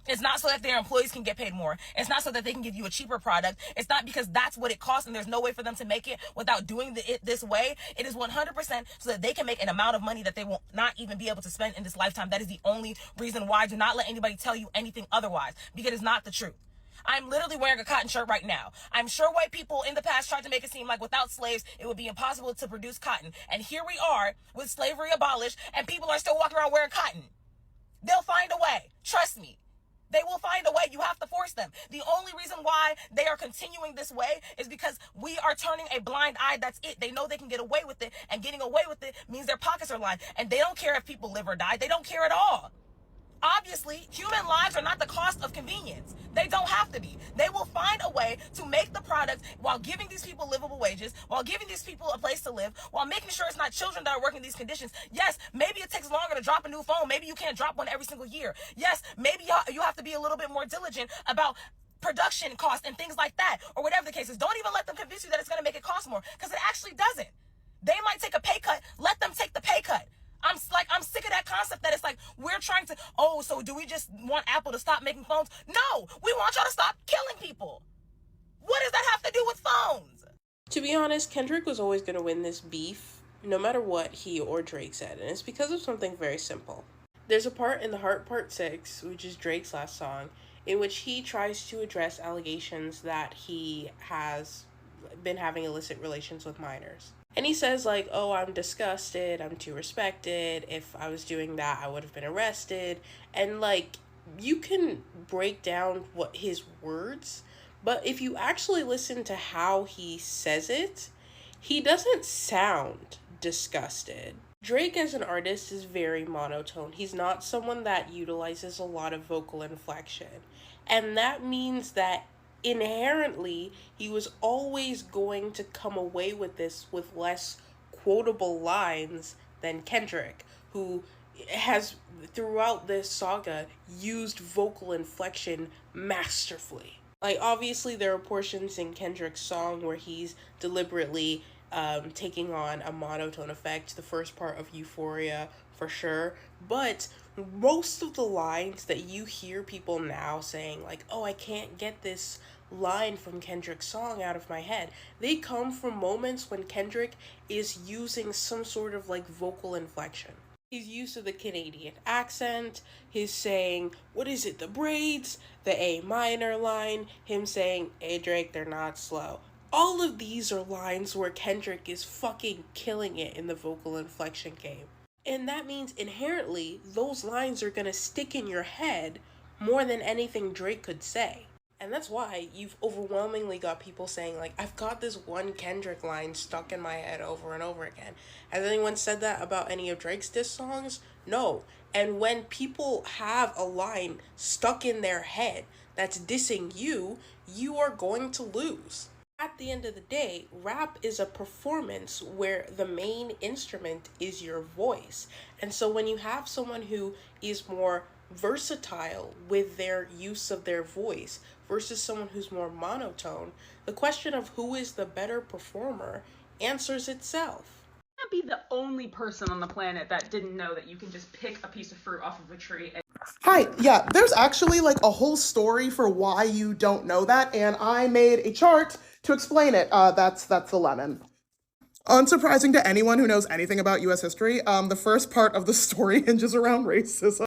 It's not so that their employees can get paid more. It's not so that they can give you a cheaper product. It's not because that's what it costs and there's no way for them to make it without doing it this way. It is 100% so that they can make an amount of money that they will not even be able to spend in this lifetime. That is the only reason why. Do not let anybody tell you anything otherwise, because it's not the truth. I'm literally wearing a cotton shirt right now. I'm sure white people in the past tried to make it seem like without slaves, it would be impossible to produce cotton. And here we are with slavery abolished and people are still walking around wearing cotton. They'll find a way. Trust me. They will find a way. You have to force them. The only reason why they are continuing this way is because we are turning a blind eye. That's it. They know they can get away with it, and getting away with it means their pockets are lined. And they don't care if people live or die. They don't care at all. Obviously, honestly, human lives are not the cost of convenience. They don't have to be. They will find a way to make the product while giving these people livable wages, while giving these people a place to live, while making sure it's not children that are working these conditions. Yes, maybe it takes longer to drop a new phone. Maybe you can't drop one every single year. Yes, maybe you have to be a little bit more diligent about production costs and things like that, or whatever the case is. Don't even let them convince you that it's going to make it cost more, because it actually doesn't. They might take a pay cut. Let them take the pay cut. I'm sick of that concept that it's like we're trying to, so do we just want Apple to stop making phones? No, we want y'all to stop killing people. What does that have to do with phones? To be honest, Kendrick was always going to win this beef, no matter what he or Drake said, and it's because of something very simple. There's a part in The Heart Part 6, which is Drake's last song, in which he tries to address allegations that he has been having illicit relations with minors. And he says, like, oh, I'm disgusted, I'm too respected, if I was doing that, I would have been arrested. And, like, you can break down what his words, but if you actually listen to how he says it, he doesn't sound disgusted. Drake as an artist is very monotone. He's not someone that utilizes a lot of vocal inflection. And that means that inherently, he was always going to come away with this with less quotable lines than Kendrick, who has, throughout this saga, used vocal inflection masterfully. Like, obviously, there are portions in Kendrick's song where he's deliberately taking on a monotone effect, the first part of Euphoria, for sure, but most of the lines that you hear people now saying, like, oh, I can't get this line from Kendrick's song out of my head, they come from moments when Kendrick is using some sort of, like, vocal inflection. He's used to the Canadian accent, he's saying, what is it, the braids, the A minor line, him saying, hey Drake, they're not slow. All of these are lines where Kendrick is fucking killing it in the vocal inflection game. And that means inherently, those lines are gonna stick in your head more than anything Drake could say. And that's why you've overwhelmingly got people saying, like, I've got this one Kendrick line stuck in my head over and over again. Has anyone said that about any of Drake's diss songs? No. And when people have a line stuck in their head that's dissing you, you are going to lose. At the end of the day, rap is a performance where the main instrument is your voice. And so when you have someone who is more versatile with their use of their voice versus someone who's more monotone, the question of who is the better performer answers itself. Can't be the only person on the planet that didn't know that you can just pick a piece of fruit off of a tree and Hi, yeah, there's actually like a whole story for why you don't know that, and I made a chart to explain it. That's the lemon. Unsurprising to anyone who knows anything about US history, the first part of the story hinges around racism.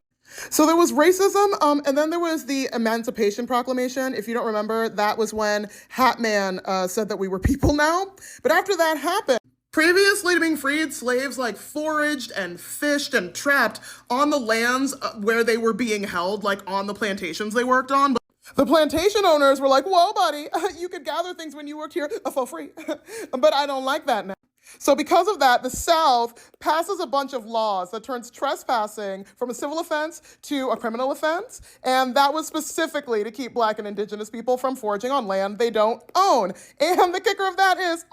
So there was racism, and then there was the Emancipation Proclamation. If you don't remember, that was when Hat Man said that we were people now. But after that happened, previously to being freed, slaves like foraged and fished and trapped on the lands where they were being held, like on the plantations they worked on. But the plantation owners were like, whoa, buddy, you could gather things when you worked here for free. But I don't like that now. So because of that, the South passes a bunch of laws that turns trespassing from a civil offense to a criminal offense. And that was specifically to keep Black and Indigenous people from foraging on land they don't own. And the kicker of that is,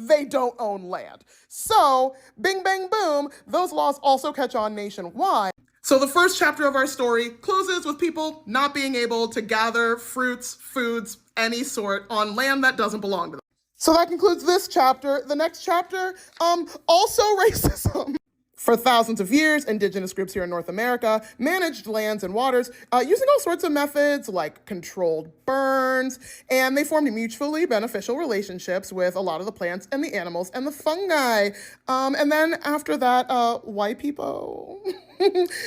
they don't own land. So, bing, bang, boom, those laws also catch on nationwide. So the first chapter of our story closes with people not being able to gather fruits, foods, any sort on land that doesn't belong to them. So that concludes this chapter. The next chapter, also racism. For thousands of years, indigenous groups here in North America managed lands and waters using all sorts of methods like controlled burns, and they formed mutually beneficial relationships with a lot of the plants and the animals and the fungi. And then after that, white people,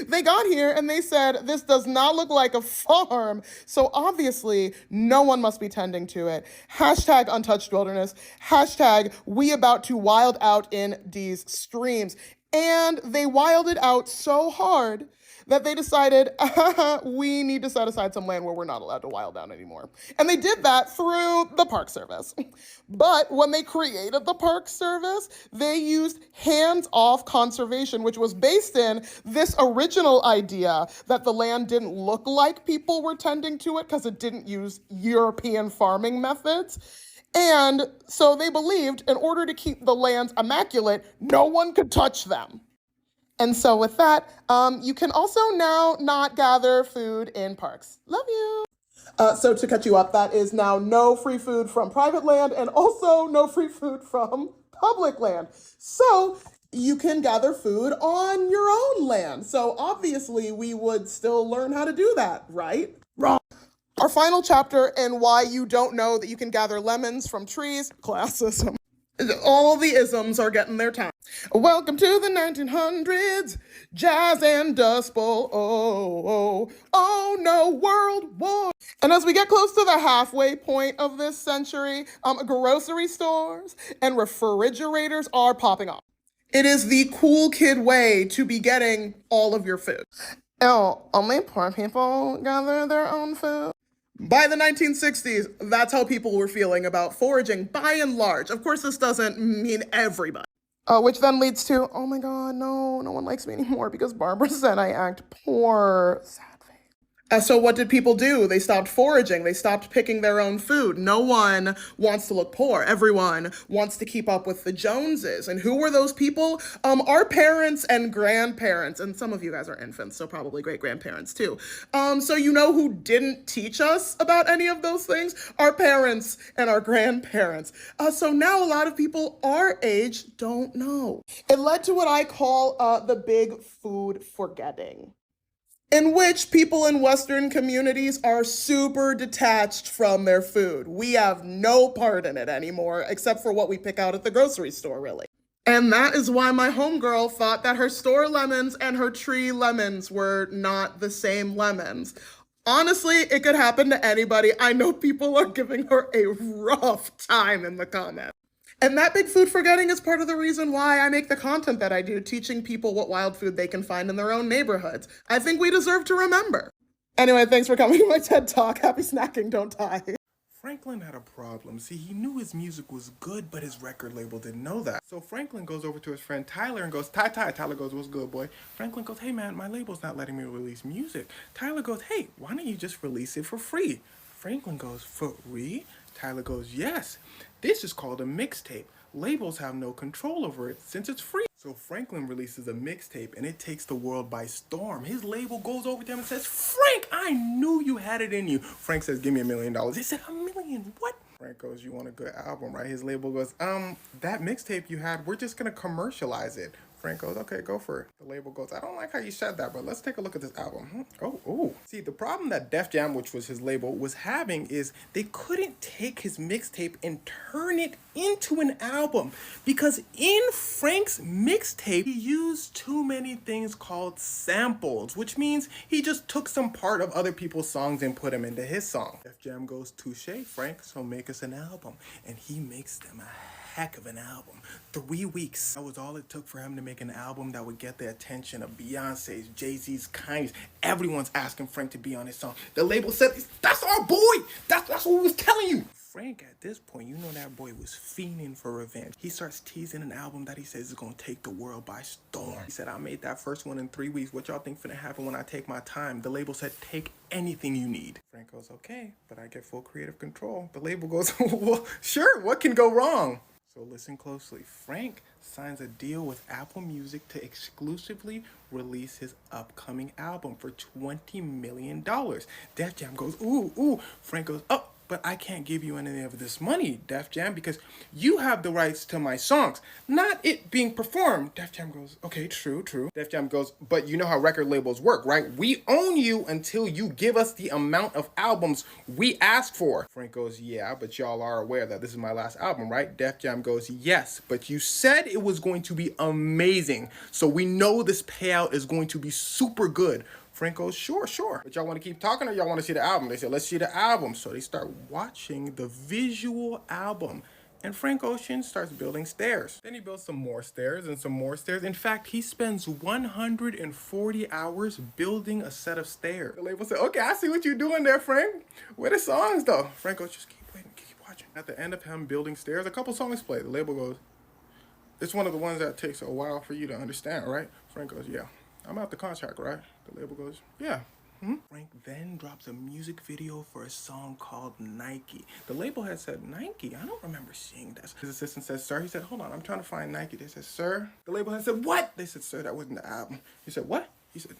they got here and they said, this does not look like a farm, so obviously no one must be tending to it. Hashtag untouched wilderness. Hashtag we about to wild out in these streams. and they wilded out so hard that they decided, we need to set aside some land where we're not allowed to wild out anymore. And they did that through the Park Service. But when they created the Park Service, they used hands-off conservation, which was based in this original idea that the land didn't look like people were tending to it because it didn't use European farming methods. And so they believed in order to keep the lands immaculate, no one could touch them. And so with that, you can also now not gather food in parks. Love you. So to catch you up, that is now no free food from private land and also no free food from public land. So you can gather food on your own land. So obviously we would still learn how to do that, right? Wrong. Our final chapter in why you don't know that you can gather lemons from trees, classism. All the isms are getting their time. Welcome to the 1900s, jazz and dust bowl, oh no, world war. And as we get close to the halfway point of this century, grocery stores and refrigerators are popping up. It is the cool kid way to be getting all of your food. Oh, only poor people gather their own food. By the 1960s, that's how people were feeling about foraging, by and large. Of course, this doesn't mean everybody. Which then leads to, oh my God, no one likes me anymore because Barbara said I act poor. Sad face. So what did people do? They stopped foraging. They stopped picking their own food. No one wants to look poor. Everyone wants to keep up with the Joneses. And who were those people? Our parents and grandparents. And some of you guys are infants, so probably great-grandparents too. So you know who didn't teach us about any of those things? Our parents and our grandparents. So now a lot of people our age don't know. It led to what I call the big food forgetting, in which people in Western communities are super detached from their food. We have no part in it anymore, except for what we pick out at the grocery store, really. And that is why my homegirl thought that her store lemons and her tree lemons were not the same lemons. Honestly, it could happen to anybody. I know people are giving her a rough time in the comments. And that big food forgetting is part of the reason why I make the content that I do, teaching people what wild food they can find in their own neighborhoods. I think we deserve to remember. Anyway, thanks for coming to my TED Talk. Happy snacking, don't die. Franklin had a problem. See, he knew his music was good, but his record label didn't know that. So Franklin goes over to his friend Tyler and goes, Ty. Tyler goes, what's good, boy? Franklin goes, hey man, my label's not letting me release music. Tyler goes, hey, why don't you just release it for free? Franklin goes, for free? Tyler goes, yes. This is called a mixtape. Labels have no control over it since it's free. So Franklin releases a mixtape and it takes the world by storm. His label goes over to him and says, Frank, I knew you had it in you. Frank says, give me $1 million. He said, $1 million? What? Frank goes, you want a good album, right? His label goes, that mixtape you had, we're just gonna commercialize it. Frank goes, okay, go for it. The label goes, I don't like how you said that, but let's take a look at this album. Oh. See, the problem that Def Jam, which was his label, was having is they couldn't take his mixtape and turn it into an album because in Frank's mixtape, he used too many things called samples, which means he just took some part of other people's songs and put them into his song. Def Jam goes, touche, Frank, so make us an album. And he makes them a heck of an album. 3 weeks. That was all it took for him to make an album that would get the attention of Beyonce's, Jay-Z's, Kanye's. Everyone's asking Frank to be on his song. The label said, that's our boy. That's what we was telling you. Frank, at this point, you know that boy was fiending for revenge. He starts teasing an album that he says is gonna take the world by storm. He said, I made that first one in 3 weeks. What y'all think finna happen when I take my time? The label said, take anything you need. Frank goes, okay, but I get full creative control. The label goes, well, sure, what can go wrong? So listen closely. Frank signs a deal with Apple Music to exclusively release his upcoming album for $20 million. Def Jam goes, ooh. Frank goes, oh, but I can't give you any of this money, Def Jam, because you have the rights to my songs, not it being performed. Def Jam goes, okay, true. Def Jam goes, but you know how record labels work, right? We own you until you give us the amount of albums we ask for. Frank goes, yeah, but y'all are aware that this is my last album, right? Def Jam goes, yes, but you said it was going to be amazing, so we know this payout is going to be super good. Frank goes, sure. But y'all want to keep talking or y'all want to see the album? They said, let's see the album. So they start watching the visual album. And Frank Ocean starts building stairs. Then he builds some more stairs and some more stairs. In fact, he spends 140 hours building a set of stairs. The label said, okay, I see what you're doing there, Frank. Where the songs, though? Frank goes, just keep waiting, keep watching. At the end of him building stairs, a couple songs play. The label goes, it's one of the ones that takes a while for you to understand, right? Frank goes, yeah. I'm out the contract, right? The label goes, yeah. Frank then drops a music video for a song called Nike. The label had said, Nike? I don't remember seeing that. His assistant said, sir. He said, hold on, I'm trying to find Nike. They said, sir. The label had said, what? They said, sir, that wasn't the album. He said, what? He said,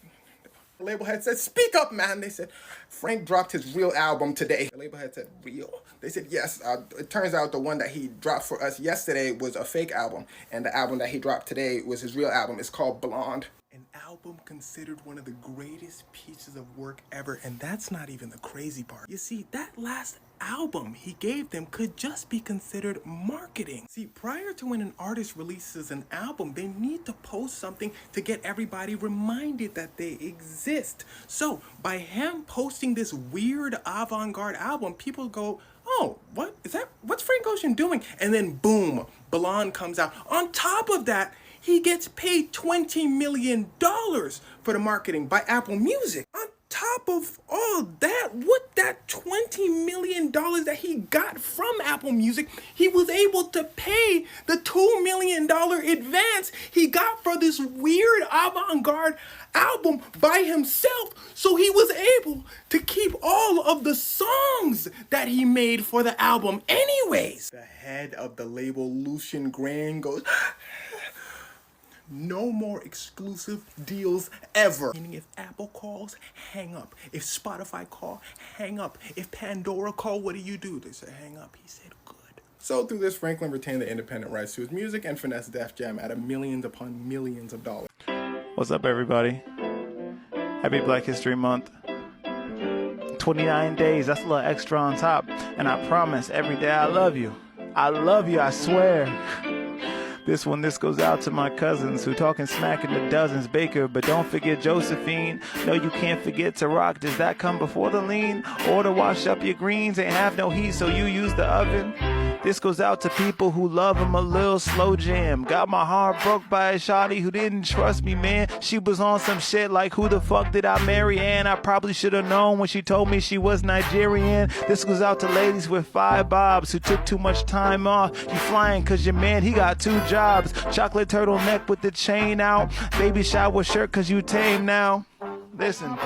the label had said, speak up, man. They said, Frank dropped his real album today. The label had said, real? They said, yes. It turns out the one that he dropped for us yesterday was a fake album. And the album that he dropped today was his real album. It's called Blonde. An album considered one of the greatest pieces of work ever, and that's not even the crazy part. You see, that last album he gave them could just be considered marketing. See, prior to when an artist releases an album, they need to post something to get everybody reminded that they exist. So, by him posting this weird avant-garde album, people go, oh, what is that? What's Frank Ocean doing? And then boom, Blonde comes out. On top of that, he gets paid $20 million for the marketing by Apple Music. On top of all that, with that $20 million that he got from Apple Music, he was able to pay the $2 million advance he got for this weird avant-garde album by himself. So he was able to keep all of the songs that he made for the album anyways. The head of the label, Lucian Grain, goes, no more exclusive deals ever. Meaning if Apple calls, hang up. If Spotify call, hang up. If Pandora call, what do? They say hang up. He said good. So through this, Franklin retained the independent rights to his music and finessed Def Jam out of millions upon millions of dollars. What's up, everybody? Happy Black History Month. 29 days, that's a little extra on top. And I promise every day I love you. I love you, I swear. This goes out to my cousins who talking smack in the dozens. Baker, but don't forget Josephine. No, you can't forget to rock. Does that come before the lean? Or to wash up your greens? Ain't have no heat, so you use the oven. This goes out to people who love him a little slow jam. Got my heart broke by a shawty who didn't trust me, man. She was on some shit like, who the fuck did I marry? And I probably should have known when she told me she was Nigerian. This goes out to ladies with 5 bobs who took too much time off. You flying cause your man, he got 2 jobs. Chocolate turtleneck with the chain out. Baby shower shirt cause you tame now. Listen,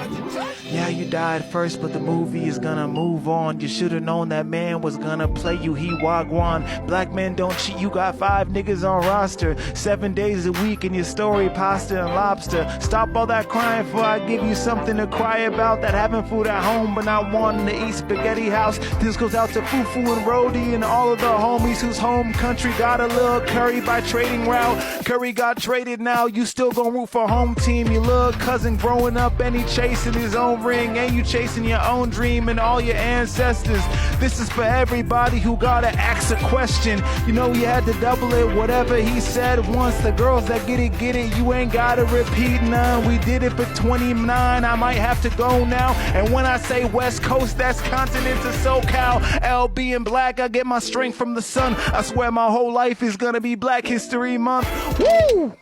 yeah, you died first, but the movie is gonna move on. You should've known that man was gonna play you. He wagwan. Black men don't cheat. You got 5 niggas on roster. 7 days a week in your story, pasta and lobster. Stop all that crying before I give you something to cry about. That having food at home, but not wanting to eat spaghetti house. This goes out to Fufu and Rhodey and all of the homies whose home country got a little curry by trading route. Curry got traded now. You still gonna root for home team. Your little cousin growing up and he chasing his own ring, and you chasing your own dream and all your ancestors. This is for everybody who gotta ask a question. You know you had to double it, whatever he said once. The girls that get it, you ain't gotta repeat none. We did it for 29, I might have to go now. And when I say West Coast, that's continent to SoCal. LB and black, I get my strength from the sun. I swear my whole life is gonna be Black History Month. Woo!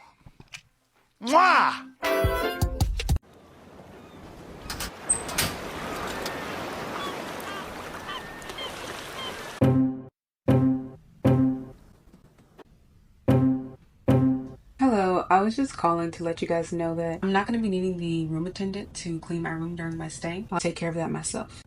Mwah! Hello, I was just calling to let you guys know that I'm not going to be needing the room attendant to clean my room during my stay. I'll take care of that myself.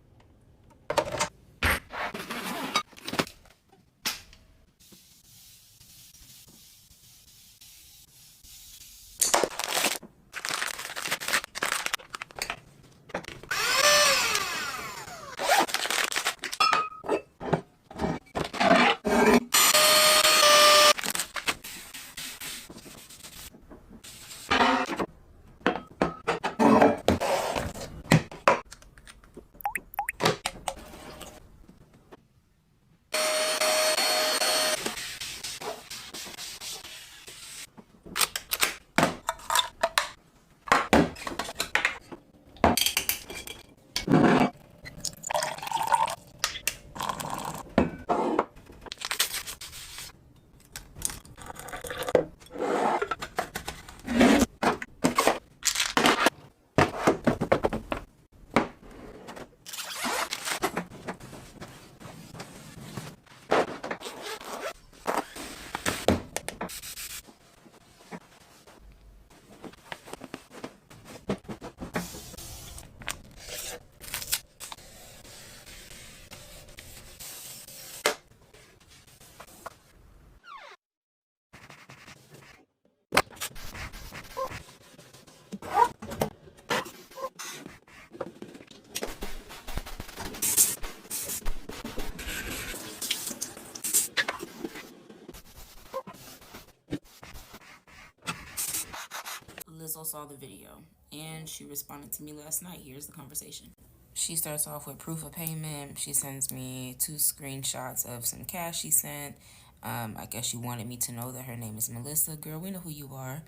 saw the video, and she responded to me last night. Here's the conversation. She starts off with proof of payment. She sends me 2 screenshots of some cash she sent. I guess she wanted me to know that her name is Melissa. Girl, we know who you are.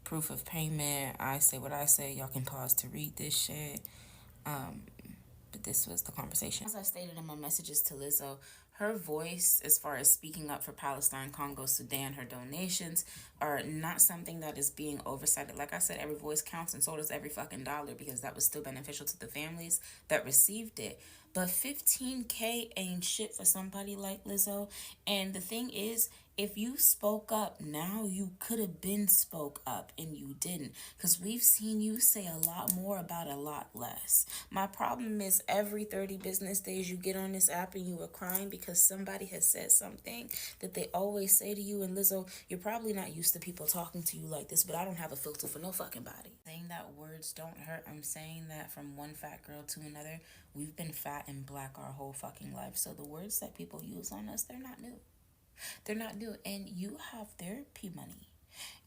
Proof of payment. I say what I say. Y'all can pause to read this shit. But this was the conversation. As I stated in my messages to Lizzo, her voice, as far as speaking up for Palestine, Congo, Sudan, her donations, are not something that is being oversighted. Like I said, every voice counts, and so does every fucking dollar, because that was still beneficial to the families that received it. But $15K ain't shit for somebody like Lizzo. And the thing is, if you spoke up now, you could have been spoke up, and you didn't, because we've seen you say a lot more about a lot less. My problem is every 30 business days you get on this app and you are crying because somebody has said something that they always say to you. And Lizzo, you're probably not used to people talking to you like this, but I don't have a filter for no fucking body. Saying that words don't hurt, I'm saying that from one fat girl to another. We've been fat and black our whole fucking life, so the words that people use on us, they're not new. They're not new. And you have therapy money.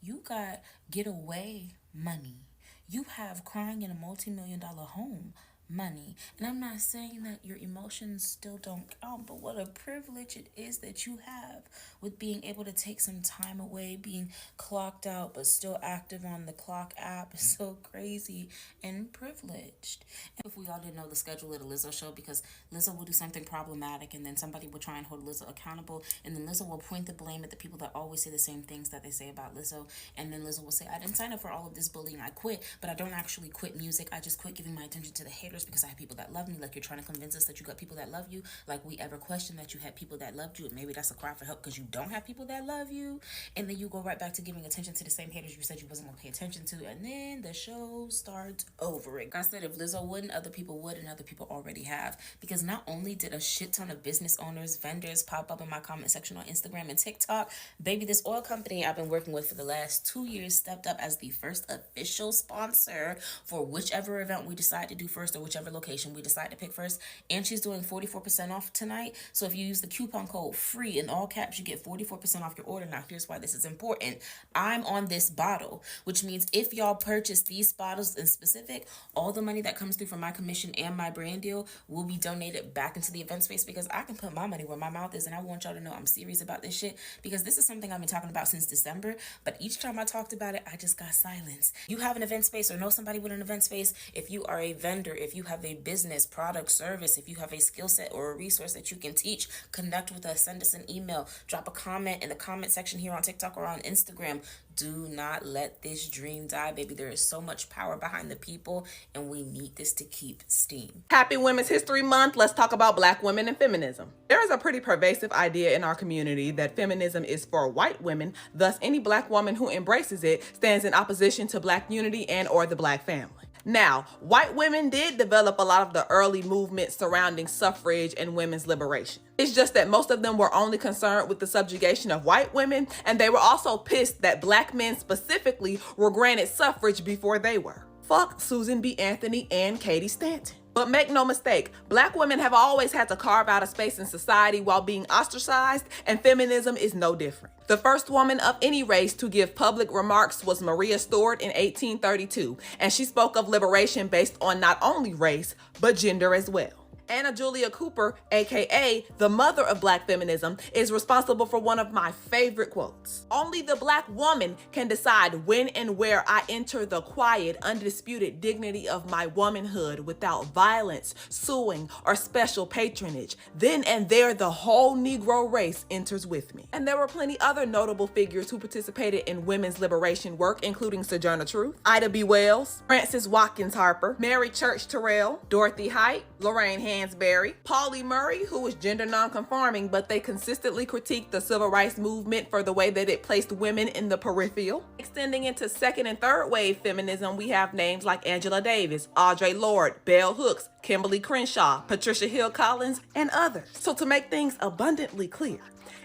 You got getaway money. You have crying in a multi-million-dollar home money. And I'm not saying that your emotions still don't count, but what a privilege it is that you have with being able to take some time away, being clocked out but still active on the clock app is so crazy and privileged. And if we all didn't know the schedule of the Lizzo show, because Lizzo will do something problematic and then somebody will try and hold Lizzo accountable, and then Lizzo will point the blame at the people that always say the same things that they say about Lizzo, and then Lizzo will say, I didn't sign up for all of this bullying, I quit, but I don't actually quit music, I just quit giving my attention to the haters because I have people that love me. Like, you're trying to convince us that you got people that love you, like we ever questioned that you had people that loved you, and maybe that's a cry for help because you don't have people that love you, and then you go right back to giving attention to the same haters you said you wasn't going to pay attention to, and then the show starts over. Like I said, if Lizzo wouldn't, other people would, and other people already have, because not only did a shit ton of business owners, vendors pop up in my comment section on Instagram and TikTok, baby, this oil company I've been working with for the last 2 years stepped up as the first official sponsor for whichever event we decide to do first, or whichever location we decide to pick first, and she's doing 44% off tonight. So if you use the coupon code FREE in all caps, you get 44% off your order. Now here's why this is important. I'm on this bottle, which means if y'all purchase these bottles in specific, all the money that comes through from my commission and my brand deal will be donated back into the event space, because I can put my money where my mouth is, and I want y'all to know I'm serious about this shit, because this is something I've been talking about since December, but each time I talked about it, I just got silence. You have an event space or know somebody with an event space, if you are a vendor, if you have a business, product, service, if you have a skill set or a resource that you can teach, connect with us, send us an email, drop a comment in the comment section here on TikTok or on Instagram. Do not let this dream die, baby. There is so much power behind the people, and we need this to keep steam. Happy Women's History Month. Let's talk about Black women and feminism. There is a pretty pervasive idea in our community that feminism is for white women, thus any Black woman who embraces it stands in opposition to Black unity and or the Black family. Now, white women did develop a lot of the early movements surrounding suffrage and women's liberation. It's just that most of them were only concerned with the subjugation of white women, and they were also pissed that Black men specifically were granted suffrage before they were. Fuck Susan B. Anthony and Katie Stanton. But make no mistake, Black women have always had to carve out a space in society while being ostracized, and feminism is no different. The first woman of any race to give public remarks was Maria Stuart in 1832, and she spoke of liberation based on not only race, but gender as well. Anna Julia Cooper, aka the mother of Black feminism, is responsible for one of my favorite quotes. Only the Black woman can decide when and where I enter the quiet, undisputed dignity of my womanhood without violence, suing, or special patronage. Then and there, the whole Negro race enters with me. And there were plenty other notable figures who participated in women's liberation work, including Sojourner Truth, Ida B. Wells, Frances Watkins Harper, Mary Church Terrell, Dorothy Height, Lorraine Hansberry, Pauli Murray, who was gender nonconforming, but they consistently critiqued the civil rights movement for the way that it placed women in the peripheral. Extending into second and third wave feminism, we have names like Angela Davis, Audre Lorde, Bell Hooks, Kimberly Crenshaw, Patricia Hill Collins, and others. So to make things abundantly clear,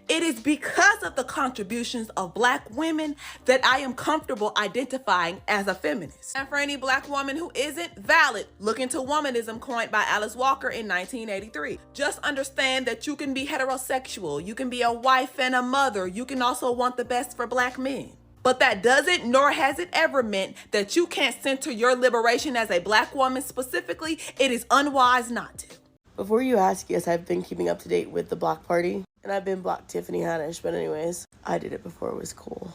it is because of the contributions of Black women that I am comfortable identifying as a feminist. And for any Black woman who isn't valid, look into womanism, coined by Alice Walker in 1983. Just understand that you can be heterosexual, you can be a wife and a mother, you can also want the best for Black men. But that doesn't, nor has it ever meant, that you can't center your liberation as a black woman specifically. It is unwise not to. Before you ask, yes, I've been keeping up to date with the block party. And I've been blocked Tiffany Haddish, but anyways, I did it before it was cool.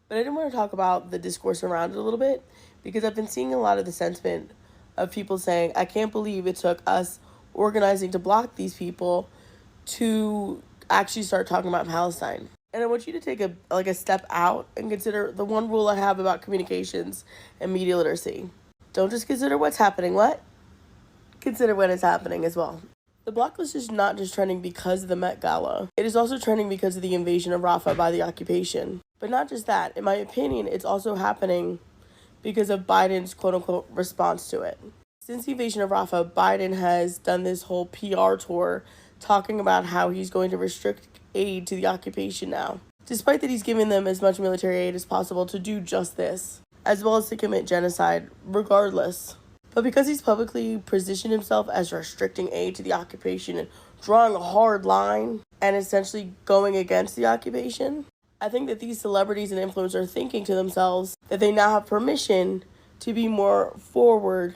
But I didn't want to talk about the discourse around it a little bit, because I've been seeing a lot of the sentiment of people saying, I can't believe it took us organizing to block these people to actually start talking about Palestine. And I want you to take a step out and consider the one rule I have about communications and media literacy. Don't just consider what's happening. What? Consider when it's happening as well. The block list is not just trending because of the Met Gala. It is also trending because of the invasion of Rafah by the occupation. But not just that. In my opinion, it's also happening because of Biden's quote-unquote response to it. Since the invasion of Rafah, Biden has done this whole PR tour talking about how he's going to restrict aid to the occupation now, despite that he's given them as much military aid as possible to do just this, as well as to commit genocide regardless. But because he's publicly positioned himself as restricting aid to the occupation and drawing a hard line and essentially going against the occupation, I think that these celebrities and influencers are thinking to themselves that they now have permission to be more forward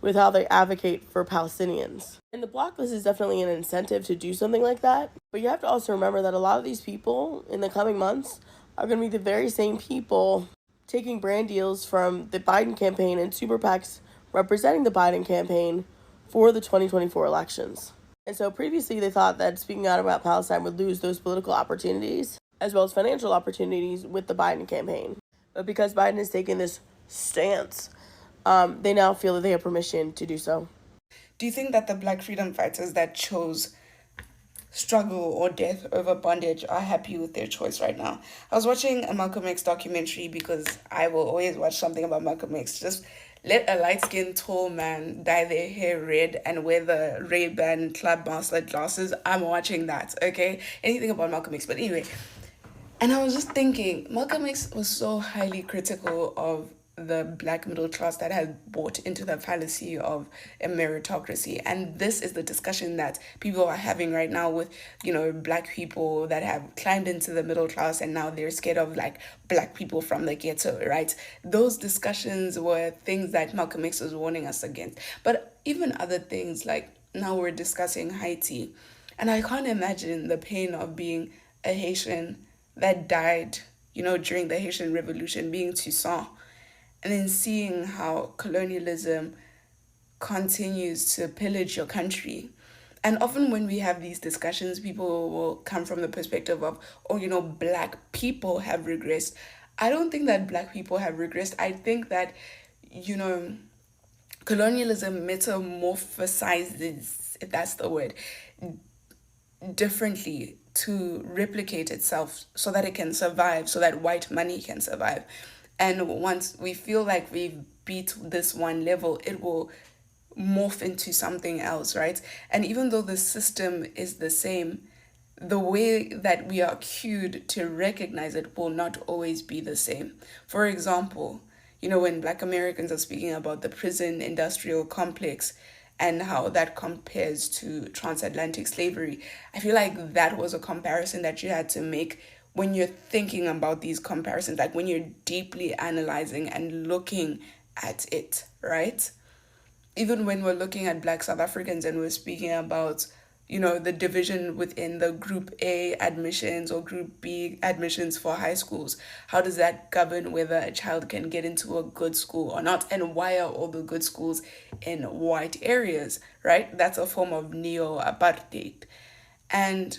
with how they advocate for Palestinians. And the block list is definitely an incentive to do something like that. But you have to also remember that a lot of these people in the coming months are going to be the very same people taking brand deals from the Biden campaign and super PACs representing the Biden campaign for the 2024 elections. And so previously they thought that speaking out about Palestine would lose those political opportunities as well as financial opportunities with the Biden campaign. But because Biden has taken this stance, they now feel that they have permission to do so. Do you think that the Black freedom fighters that chose struggle or death over bondage are happy with their choice right now? I was watching a Malcolm X documentary because I will always watch something about Malcolm X. Just let a light-skinned tall man dye their hair red and wear the Ray-Ban Club Master glasses. I'm watching that, okay? Anything about Malcolm X. But anyway, and I was just thinking, Malcolm X was so highly critical of the Black middle class that had bought into the fallacy of a meritocracy. And this is the discussion that people are having right now with, Black people that have climbed into the middle class and now they're scared of Black people from the ghetto, right? Those discussions were things that Malcolm X was warning us against. But even other things, like now we're discussing Haiti. And I can't imagine the pain of being a Haitian that died, during the Haitian Revolution, being Toussaint. And then seeing how colonialism continues to pillage your country. And often when we have these discussions, people will come from the perspective of, Black people have regressed. I don't think that Black people have regressed. I think that, colonialism metamorphosizes, if that's the word, differently to replicate itself so that it can survive, so that white money can survive. And once we feel like we've beat this one level, it will morph into something else, right? And even though the system is the same, the way that we are cued to recognize it will not always be the same. For example, when Black Americans are speaking about the prison industrial complex and how that compares to transatlantic slavery, I feel like that was a comparison that you had to make when you're thinking about these comparisons, like when you're deeply analyzing and looking at it, right? Even when we're looking at Black South Africans and we're speaking about, the division within the Group A admissions or Group B admissions for high schools, how does that govern whether a child can get into a good school or not? And why are all the good schools in white areas, right? That's a form of neo-apartheid. And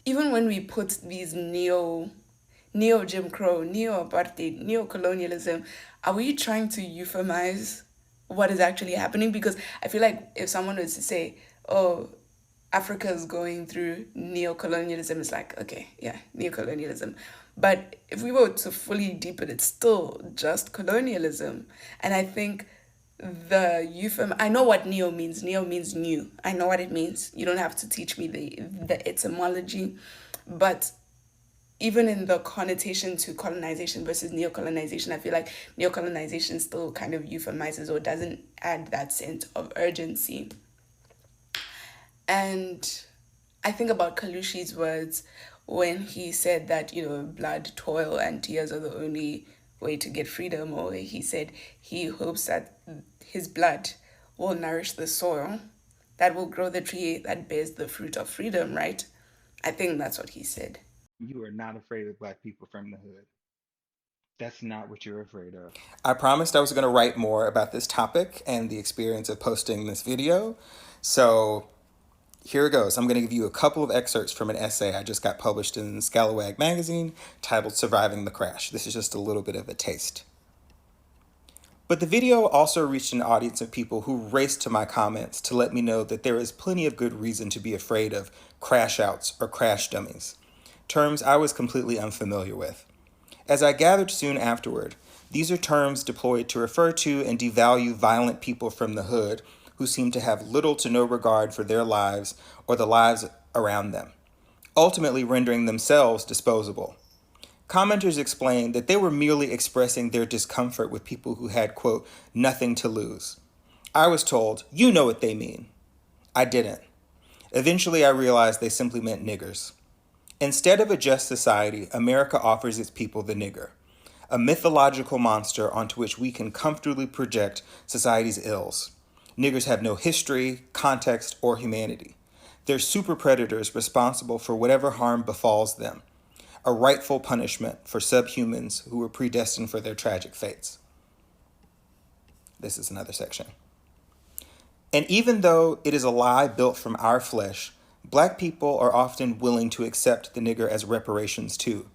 even when we put these neo-Jim Crow, neo-apartheid, neo-colonialism, are we trying to euphemize what is actually happening? Because I feel like if someone was to say, Africa is going through neo-colonialism, it's like, okay, yeah, neo-colonialism. But if we were to fully deepen it, it's still just colonialism. And I think I know what neo means. Neo means new. I know what it means. You don't have to teach me the etymology. But even in the connotation to colonization versus neocolonization, I feel like neocolonization still kind of euphemizes or doesn't add that sense of urgency. And I think about Kalushi's words when he said that, blood, toil, and tears are the only way to get freedom, or he said he hopes that his blood will nourish the soil that will grow the tree that bears the fruit of freedom, right? I think that's what he said. You are not afraid of Black people from the hood. That's not what you're afraid of. I promised I was going to write more about this topic and the experience of posting this video. So here it goes. I'm going to give you a couple of excerpts from an essay I just got published in Scalawag magazine titled Surviving the Crash. This is just a little bit of a taste. But the video also reached an audience of people who raced to my comments to let me know that there is plenty of good reason to be afraid of crash outs or crash dummies, terms I was completely unfamiliar with. As I gathered soon afterward, these are terms deployed to refer to and devalue violent people from the hood who seem to have little to no regard for their lives or the lives around them, ultimately rendering themselves disposable. Commenters explained that they were merely expressing their discomfort with people who had, quote, nothing to lose. I was told, you know what they mean. I didn't. Eventually, I realized they simply meant niggers. Instead of a just society, America offers its people the nigger, a mythological monster onto which we can comfortably project society's ills. Niggers have no history, context, or humanity. They're super predators responsible for whatever harm befalls them, a rightful punishment for subhumans who were predestined for their tragic fates. This is another section. And even though it is a lie built from our flesh, Black people are often willing to accept the nigger as reparations too.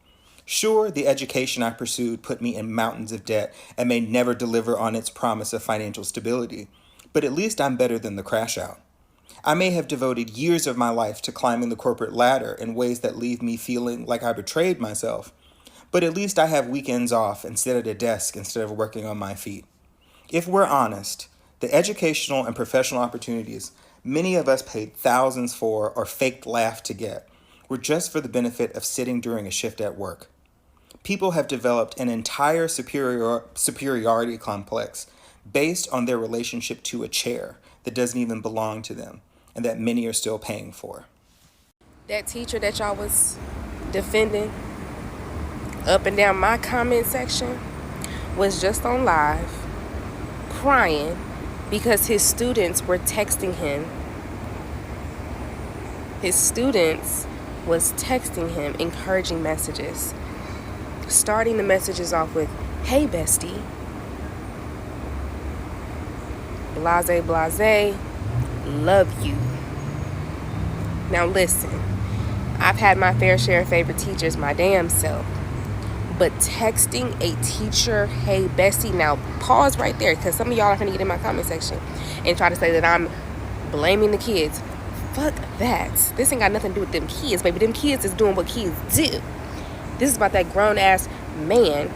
Sure, the education I pursued put me in mountains of debt and may never deliver on its promise of financial stability, but at least I'm better than the crash out. I may have devoted years of my life to climbing the corporate ladder in ways that leave me feeling like I betrayed myself, but at least I have weekends off and sit at a desk instead of working on my feet. If we're honest, the educational and professional opportunities many of us paid thousands for or faked laugh to get were just for the benefit of sitting during a shift at work. People have developed an entire superiority complex based on their relationship to a chair that doesn't even belong to them and that many are still paying for. That teacher that y'all was defending up and down my comment section was just on live crying because his students were texting him. His students was texting him encouraging messages, starting the messages off with, "Hey bestie, blase blase, love you." Now listen, I've had my fair share of favorite teachers my damn self, but texting a teacher, "Hey bestie," now pause right there, because some of y'all are gonna get in my comment section and try to say that I'm blaming the kids. Fuck that. This ain't got nothing to do with them kids, baby. Them kids is doing what kids do. This is about that grown-ass man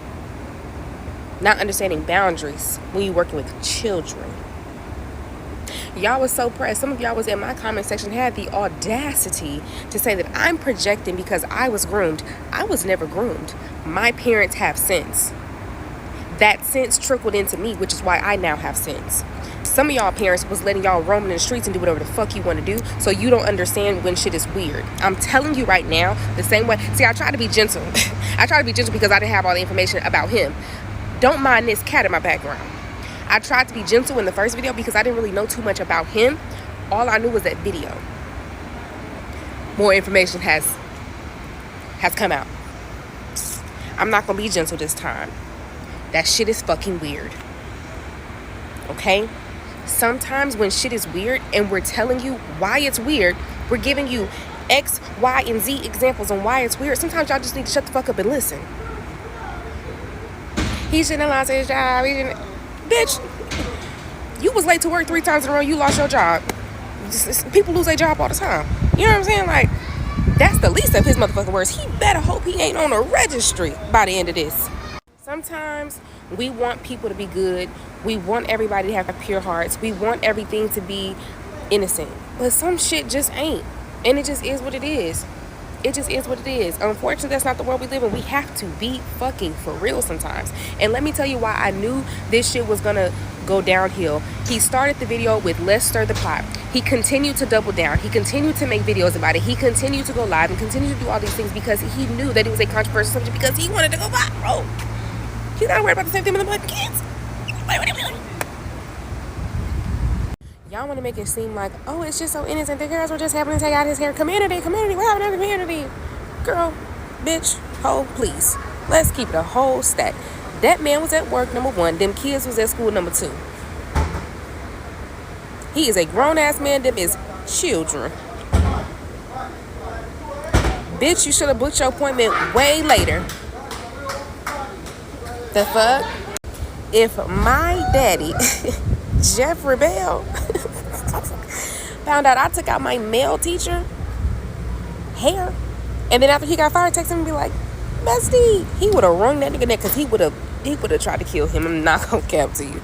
not understanding boundaries when you're working with children. Y'all was so pressed. Some of y'all was in my comment section had the audacity to say that I'm projecting because I was groomed. I was never groomed. My parents have sense. That sense trickled into me, which is why I now have sense. Some of y'all parents was letting y'all roam in the streets and do whatever the fuck you want to do, so you don't understand when shit is weird. I'm telling you right now, the same way. See, I try to be gentle. I try to be gentle because I didn't have all the information about him. Don't mind this cat in my background. I tried to be gentle in the first video because I didn't really know too much about him. All I knew was that video. More information has come out. I'm not gonna be gentle this time. That shit is fucking weird. Okay? Sometimes when shit is weird and we're telling you why it's weird, we're giving you X, Y, and Z examples on why it's weird. Sometimes y'all just need to shut the fuck up and listen. He shouldn't have lost his job. Bitch, you was late to work 3 times in a row, you lost your job. People lose their job all the time. You know what I'm saying? Like, that's the least of his motherfucking words. He better hope he ain't on a registry by the end of this. Sometimes we want people to be good. We want everybody to have pure hearts. We want everything to be innocent. But some shit just ain't. And it just is what it is. It just is what it is. Unfortunately, that's not the world we live in. We have to be fucking for real sometimes. And let me tell you why I knew this shit was gonna go downhill. He started the video with let's stir the pot. He continued to double down. He continued to make videos about it. He continued to go live and continued to do all these things because he knew that it was a controversial subject because he wanted to go viral. He's not worried about the same thing with the black kids. Y'all want to make it seem like, oh, it's just so innocent. The girls were just having to take out his hair. Community, we're having a community. Girl, bitch, hoe, please. Let's keep it a whole stack. That man was at work, number one. Them kids was at school, number two. He is a grown-ass man. Them is children. Bitch, you should have booked your appointment way later. The fuck? If my daddy, Jeffrey Bell, found out I took out my male teacher hair, and then after he got fired, text him and be like, bestie, he would have wrung that nigga neck because he would have tried to kill him. I'm not gonna cap to you.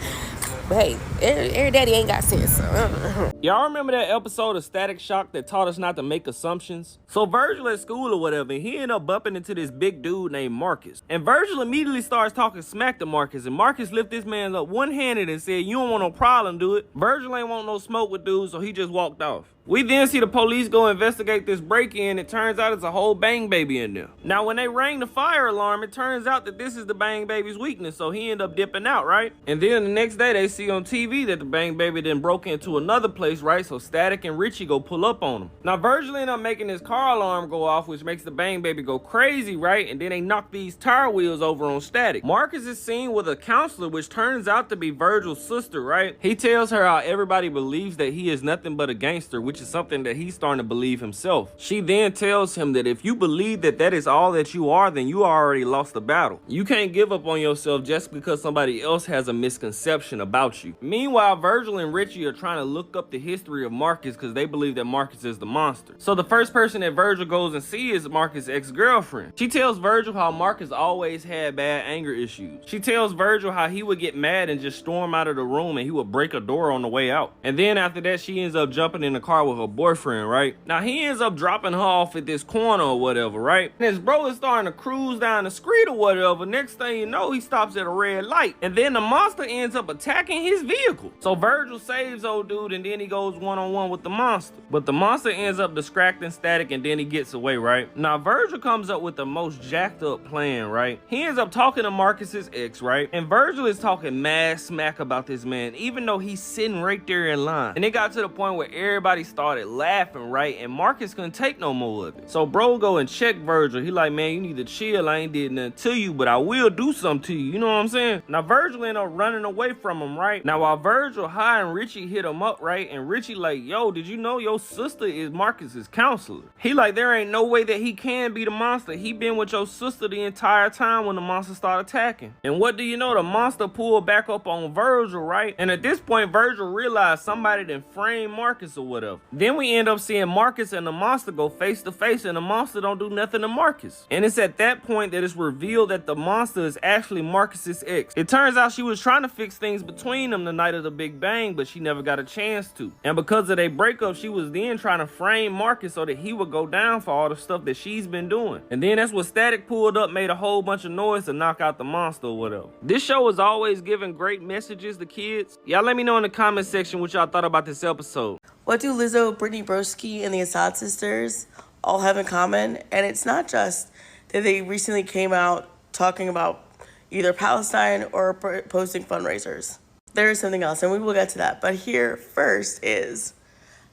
But hey, every daddy ain't got sense. So. Y'all remember that episode of Static Shock that taught us not to make assumptions? So Virgil at school or whatever, he ended up bumping into this big dude named Marcus. And Virgil immediately starts talking smack to Marcus. And Marcus lifted this man up one-handed and said, you don't want no problem, do it. Virgil ain't want no smoke with dudes, so he just walked off. We then see the police go investigate this break-in. It turns out it's a whole Bang Baby in there. Now, when they rang the fire alarm, it turns out that this is the Bang Baby's weakness, so he ended up dipping out, right? And then the next day, they see on TV that the Bang Baby then broke into another place, right? So Static and Richie go pull up on him. Now, Virgil ended up making his car alarm go off, which makes the Bang Baby go crazy, right? And then they knock these tire wheels over on Static. Marcus is seen with a counselor, which turns out to be Virgil's sister, right? He tells her how everybody believes that he is nothing but a gangster, which is something that he's starting to believe himself. She then tells him that if you believe that that is all that you are, then you already lost the battle. You can't give up on yourself just because somebody else has a misconception about you. Meanwhile, Virgil and Richie are trying to look up the history of Marcus because they believe that Marcus is the monster. So the first person that Virgil goes and sees is Marcus' ex-girlfriend. She tells Virgil how Marcus always had bad anger issues. She tells Virgil how he would get mad and just storm out of the room and he would break a door on the way out. And then after that, she ends up jumping in the car with her boyfriend, right? Now he ends up dropping her off at this corner or whatever, right? And his bro is starting to cruise down the street or whatever. Next thing you know, he stops at a red light. And then the monster ends up attacking his vehicle. So Virgil saves old dude and then he goes one-on-one with the monster. But the monster ends up distracting Static and then he gets away, right? Now Virgil comes up with the most jacked up plan, right? He ends up talking to Marcus's ex, right? And Virgil is talking mad smack about this man, even though he's sitting right there in line. And it got to the point where everybody started laughing, right? And Marcus couldn't take no more of it. So bro go and check Virgil. He like, man, you need to chill. I ain't did nothing to you, but I will do something to you. You know what I'm saying? Now Virgil ended up running away from him, right? Now while Virgil high and Richie hit him up, right? And Richie like, yo, did you know your sister is Marcus's counselor? He like, there ain't no way that he can be the monster. He been with your sister the entire time when the monster started attacking. And what do you know? The monster pulled back up on Virgil, right? And at this point, Virgil realized somebody done framed Marcus or whatever. Then we end up seeing Marcus and the monster go face to face and the monster don't do nothing to Marcus. And it's at that point that it's revealed that the monster is actually Marcus's ex. It turns out she was trying to fix things between them the night of the Big Bang, but she never got a chance to. And because of their breakup, she was then trying to frame Marcus so that he would go down for all the stuff that she's been doing. And then that's what Static pulled up, made a whole bunch of noise to knock out the monster or whatever. This show is always giving great messages to kids. Y'all let me know in the comment section what y'all thought about this episode. What do Lizzo, Brittany Broski, and the Assad sisters all have in common? And it's not just that they recently came out talking about either Palestine or posting fundraisers. There is something else, and we will get to that. But here first is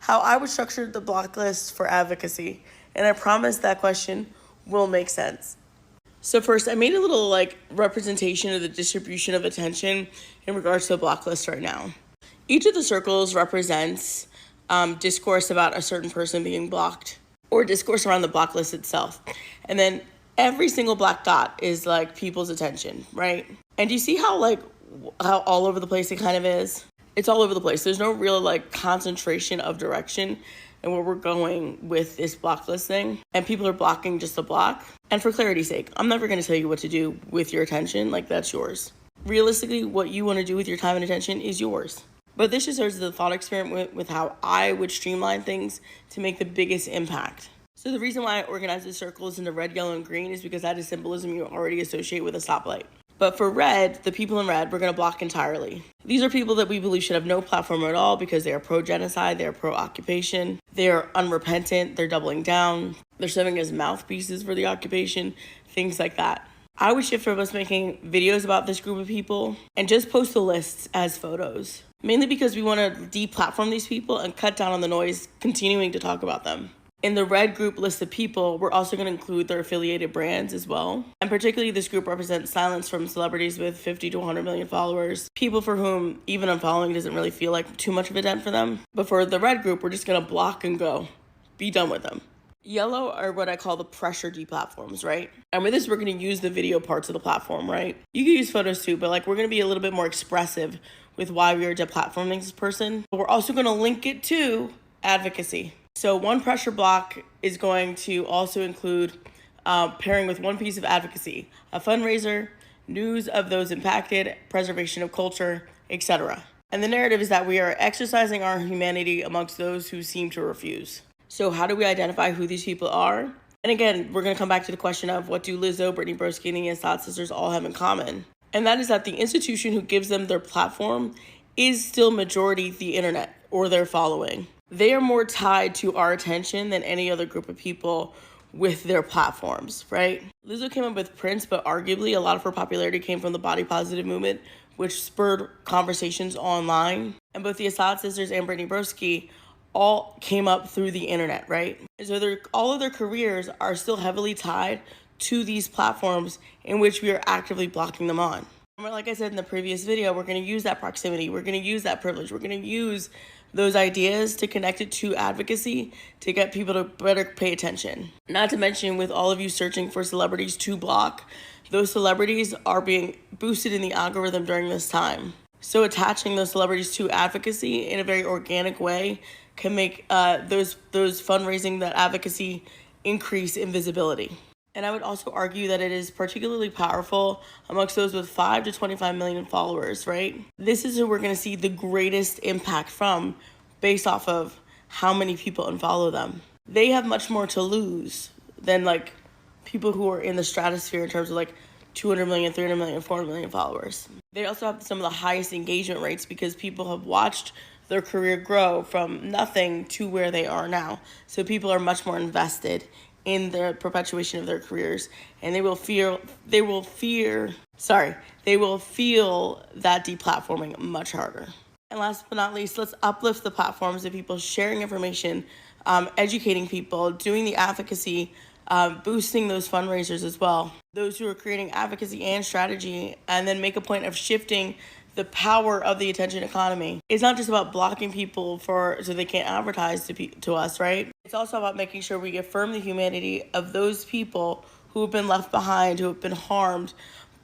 how I would structure the block list for advocacy. And I promise that question will make sense. So first, I made a little representation of the distribution of attention in regards to the block list right now. Each of the circles represents discourse about a certain person being blocked or discourse around the block list itself. And then every single black dot is people's attention, right? And do you see how all over the place it kind of is? It's all over the place. There's no real concentration of direction and where we're going with this block list thing. And people are blocking just a block. And for clarity's sake, I'm never going to tell you what to do with your attention. That's yours. Realistically, what you want to do with your time and attention is yours. But this just serves as a thought experiment with how I would streamline things to make the biggest impact. So the reason why I organize the circles into red, yellow, and green is because that is symbolism you already associate with a stoplight. But for red, the people in red, we're going to block entirely. These are people that we believe should have no platform at all because they are pro-genocide, they are pro-occupation, they are unrepentant, they're doubling down, they're serving as mouthpieces for the occupation, things like that. I would shift from us making videos about this group of people and just post the lists as photos. Mainly because we want to deplatform these people and cut down on the noise continuing to talk about them. In the red group list of people, we're also going to include their affiliated brands as well. And particularly this group represents silence from celebrities with 50 to 100 million followers. People for whom even unfollowing doesn't really feel like too much of a dent for them. But for the red group, we're just going to block and go. Be done with them. Yellow are what I call the pressure deplatforms, right? And with this, we're going to use the video parts of the platform, right? You can use photos too, but like we're going to be a little bit more expressive with why we are deplatforming this person. But we're also going to link it to advocacy. So one pressure block is going to also include pairing with one piece of advocacy, a fundraiser, news of those impacted, preservation of culture, etc. And the narrative is that we are exercising our humanity amongst those who seem to refuse. So how do we identify who these people are? And again, we're going to come back to the question of what do Lizzo, Brittany Broski, and the Assad sisters all have in common? And that is that the institution who gives them their platform is still majority the internet or their following. They are more tied to our attention than any other group of people with their platforms, right? Lizzo came up with Prince, but arguably a lot of her popularity came from the body positive movement, which spurred conversations online. And both the Assad sisters and Brittany Broski all came up through the internet, right? So all of their careers are still heavily tied to these platforms in which we are actively blocking them on. Like I said in the previous video, we're going to use that proximity. We're going to use that privilege. We're going to use those ideas to connect it to advocacy to get people to better pay attention. Not to mention with all of you searching for celebrities to block, those celebrities are being boosted in the algorithm during this time. So attaching those celebrities to advocacy in a very organic way can make those fundraising, that advocacy, increase in visibility. And I would also argue that it is particularly powerful amongst those with 5 to 25 million followers, right? This is who we're going to see the greatest impact from based off of how many people unfollow them. They have much more to lose than like people who are in the stratosphere in terms of like 200 million, 300 million, 400 million followers. They also have some of the highest engagement rates because people have watched their career grow from nothing to where they are now. So people are much more invested in the perpetuation of their careers, and they will feel that deplatforming much harder. And last but not least, let's uplift the platforms of people sharing information, educating people, doing the advocacy, boosting those fundraisers as well. Those who are creating advocacy and strategy, and then make a point of shifting the power of the attention economy. It's not just about blocking people so they can't advertise to us, right? It's also about making sure we affirm the humanity of those people who have been left behind, who have been harmed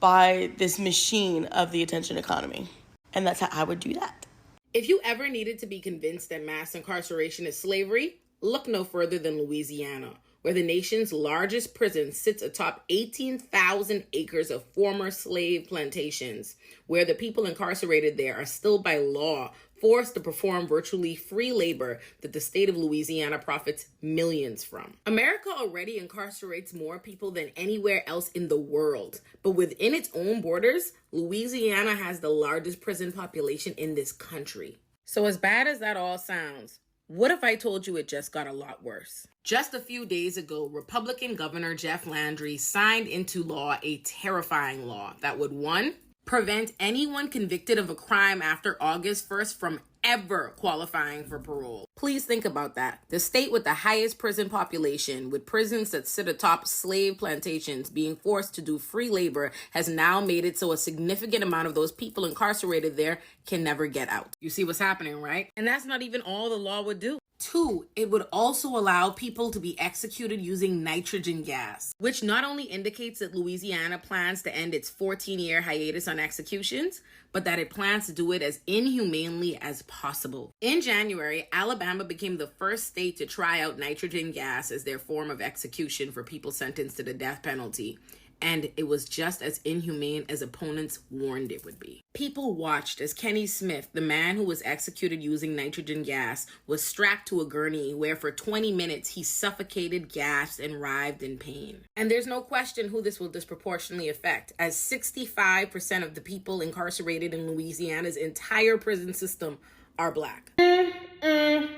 by this machine of the attention economy. And that's how I would do that. If you ever needed to be convinced that mass incarceration is slavery, look no further than Louisiana, where the nation's largest prison sits atop 18,000 acres of former slave plantations, where the people incarcerated there are still by law forced to perform virtually free labor that the state of Louisiana profits millions from. America already incarcerates more people than anywhere else in the world, but within its own borders, Louisiana has the largest prison population in this country. So as bad as that all sounds, what if I told you it just got a lot worse? Just a few days ago, Republican Governor Jeff Landry signed into law a terrifying law that would, 1, prevent anyone convicted of a crime after August 1st from ever qualifying for parole. Please think about that. The state with the highest prison population, with prisons that sit atop slave plantations being forced to do free labor, has now made it so a significant amount of those people incarcerated there can never get out. You see what's happening, right? And that's not even all the law would do. 2, it would also allow people to be executed using nitrogen gas, which not only indicates that Louisiana plans to end its 14-year hiatus on executions, but that it plans to do it as inhumanely as possible. In January, Alabama became the first state to try out nitrogen gas as their form of execution for people sentenced to the death penalty. and it was just as inhumane as opponents warned it would be. People watched as Kenny Smith, the man who was executed using nitrogen gas, was strapped to a gurney where for 20 minutes he suffocated, gasped, and writhed in pain. And there's no question who this will disproportionately affect, as 65% of the people incarcerated in Louisiana's entire prison system are black. And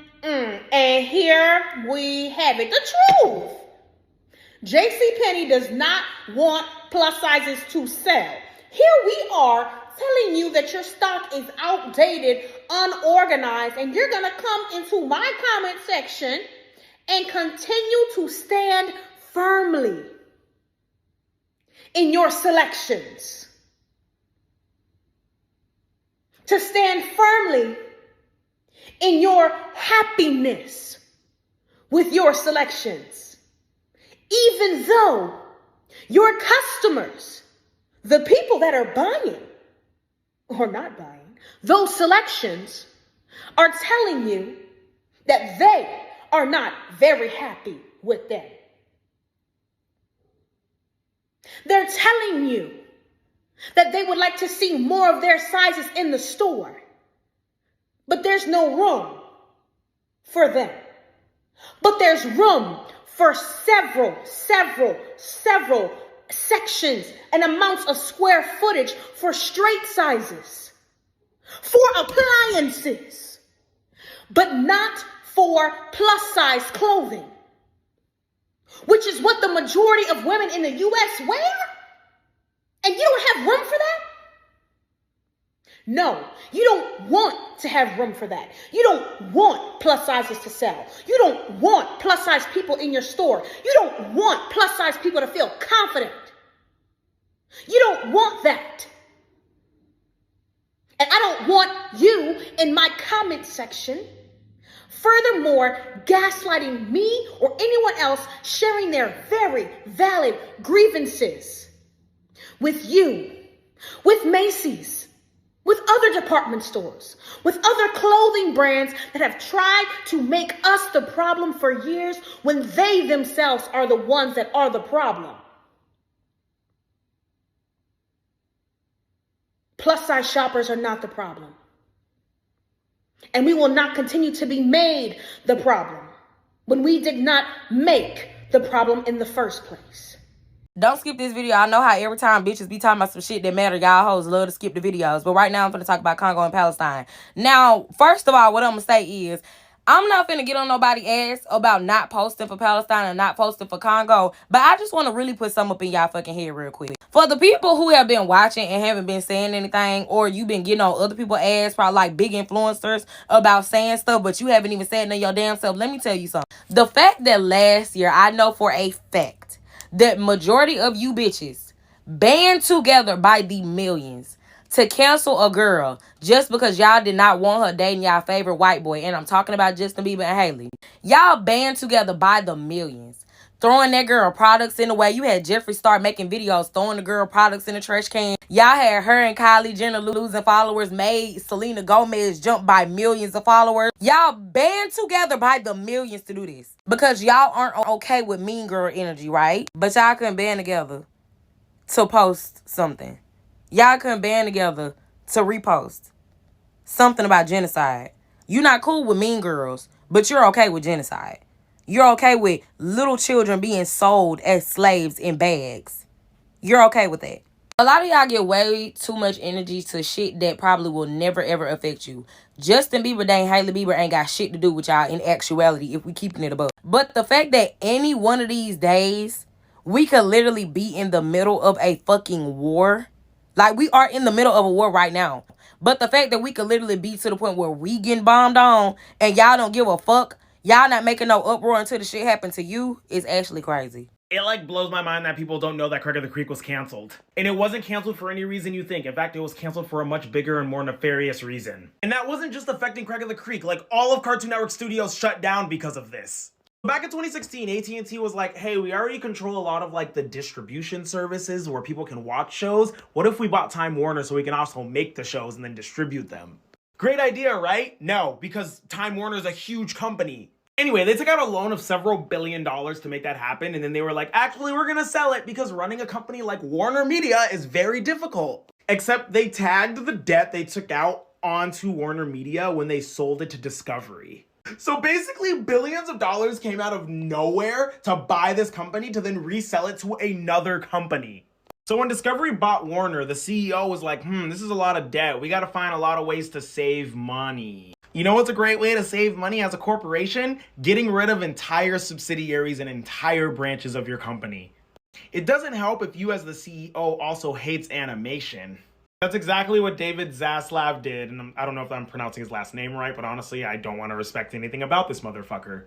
here we have it. The truth. JCPenney does not want plus sizes to sell. Here we are telling you that your stock is outdated, unorganized, and you're going to come into my comment section and continue to stand firmly in your selections. To stand firmly in your happiness with your selections. Even though your customers, the people that are buying or not buying those selections, are telling you that they are not very happy with them. They're telling you that they would like to see more of their sizes in the store, but there's no room for them. But there's room for several sections and amounts of square footage for straight sizes, for appliances, but not for plus size clothing, which is what the majority of women in the U.S. wear. And you don't have room for that? No, you don't want to have room for that. You don't want plus sizes to sell. You don't want plus size people in your store. You don't want plus size people to feel confident. You don't want that. And I don't want you in my comment section, furthermore, gaslighting me or anyone else sharing their very valid grievances with you, with Macy's, with other department stores, with other clothing brands that have tried to make us the problem for years when they themselves are the ones that are the problem. Plus size shoppers are not the problem. And we will not continue to be made the problem when we did not make the problem in the first place. Don't skip this video. I know how every time bitches be talking about some shit that matter, y'all hoes love to skip the videos. But right now I'm finna talk about Congo and Palestine. Now, first of all, what I'm gonna say is, I'm not finna get on nobody's ass about not posting for Palestine and not posting for Congo. But I just want to really put something up in y'all fucking head real quick. For the people who have been watching and haven't been saying anything, or you been getting on other people's ass, probably like big influencers, about saying stuff, but you haven't even said none of your damn self, let me tell you something. The fact that last year, I know for a fact that majority of you bitches band together by the millions to cancel a girl just because y'all did not want her dating y'all favorite white boy. And I'm talking about Justin Bieber and Haley. Y'all band together by the millions, throwing that girl products in the way. You had Jeffree Star making videos throwing the girl products in the trash can. Y'all had her and Kylie Jenner losing followers, made Selena Gomez jump by millions of followers. Y'all band together by the millions to do this because y'all aren't okay with mean girl energy, right? But y'all couldn't band together to post something. Y'all couldn't band together to repost something about genocide. You're not cool with mean girls, but you're okay with genocide. You're okay with little children being sold as slaves in bags. You're okay with that. A lot of y'all get way too much energy to shit that probably will never ever affect you. Justin Bieber dang Hailey Bieber ain't got shit to do with y'all in actuality if we keeping it above. But the fact that any one of these days we could literally be in the middle of a fucking war. Like, we are in the middle of a war right now. But the fact that we could literally be to the point where we getting bombed on and y'all don't give a fuck, y'all not making no uproar until the shit happened to you, is actually crazy. It, like, blows my mind that people don't know that Craig of the Creek was canceled. And it wasn't canceled for any reason you think. In fact, it was canceled for a much bigger and more nefarious reason. And that wasn't just affecting Craig of the Creek. Like, all of Cartoon Network Studios shut down because of this. Back in 2016, AT&T was like, hey, we already control a lot of like the distribution services where people can watch shows. What if we bought Time Warner so we can also make the shows and then distribute them? Great idea, right? No, because Time Warner is a huge company. Anyway, they took out a loan of several $1 billion to make that happen, and then they were like, actually, we're gonna sell it because running a company like Warner Media is very difficult. Except they tagged the debt they took out onto Warner Media when they sold it to Discovery. So basically, billions of dollars came out of nowhere to buy this company to then resell it to another company. So when Discovery bought Warner, the CEO was like, this is a lot of debt. We gotta find a lot of ways to save money. You know what's a great way to save money as a corporation? Getting rid of entire subsidiaries and entire branches of your company. It doesn't help if you as the CEO also hates animation. That's exactly what David Zaslav did, and I don't know if I'm pronouncing his last name right, but honestly, I don't want to respect anything about this motherfucker.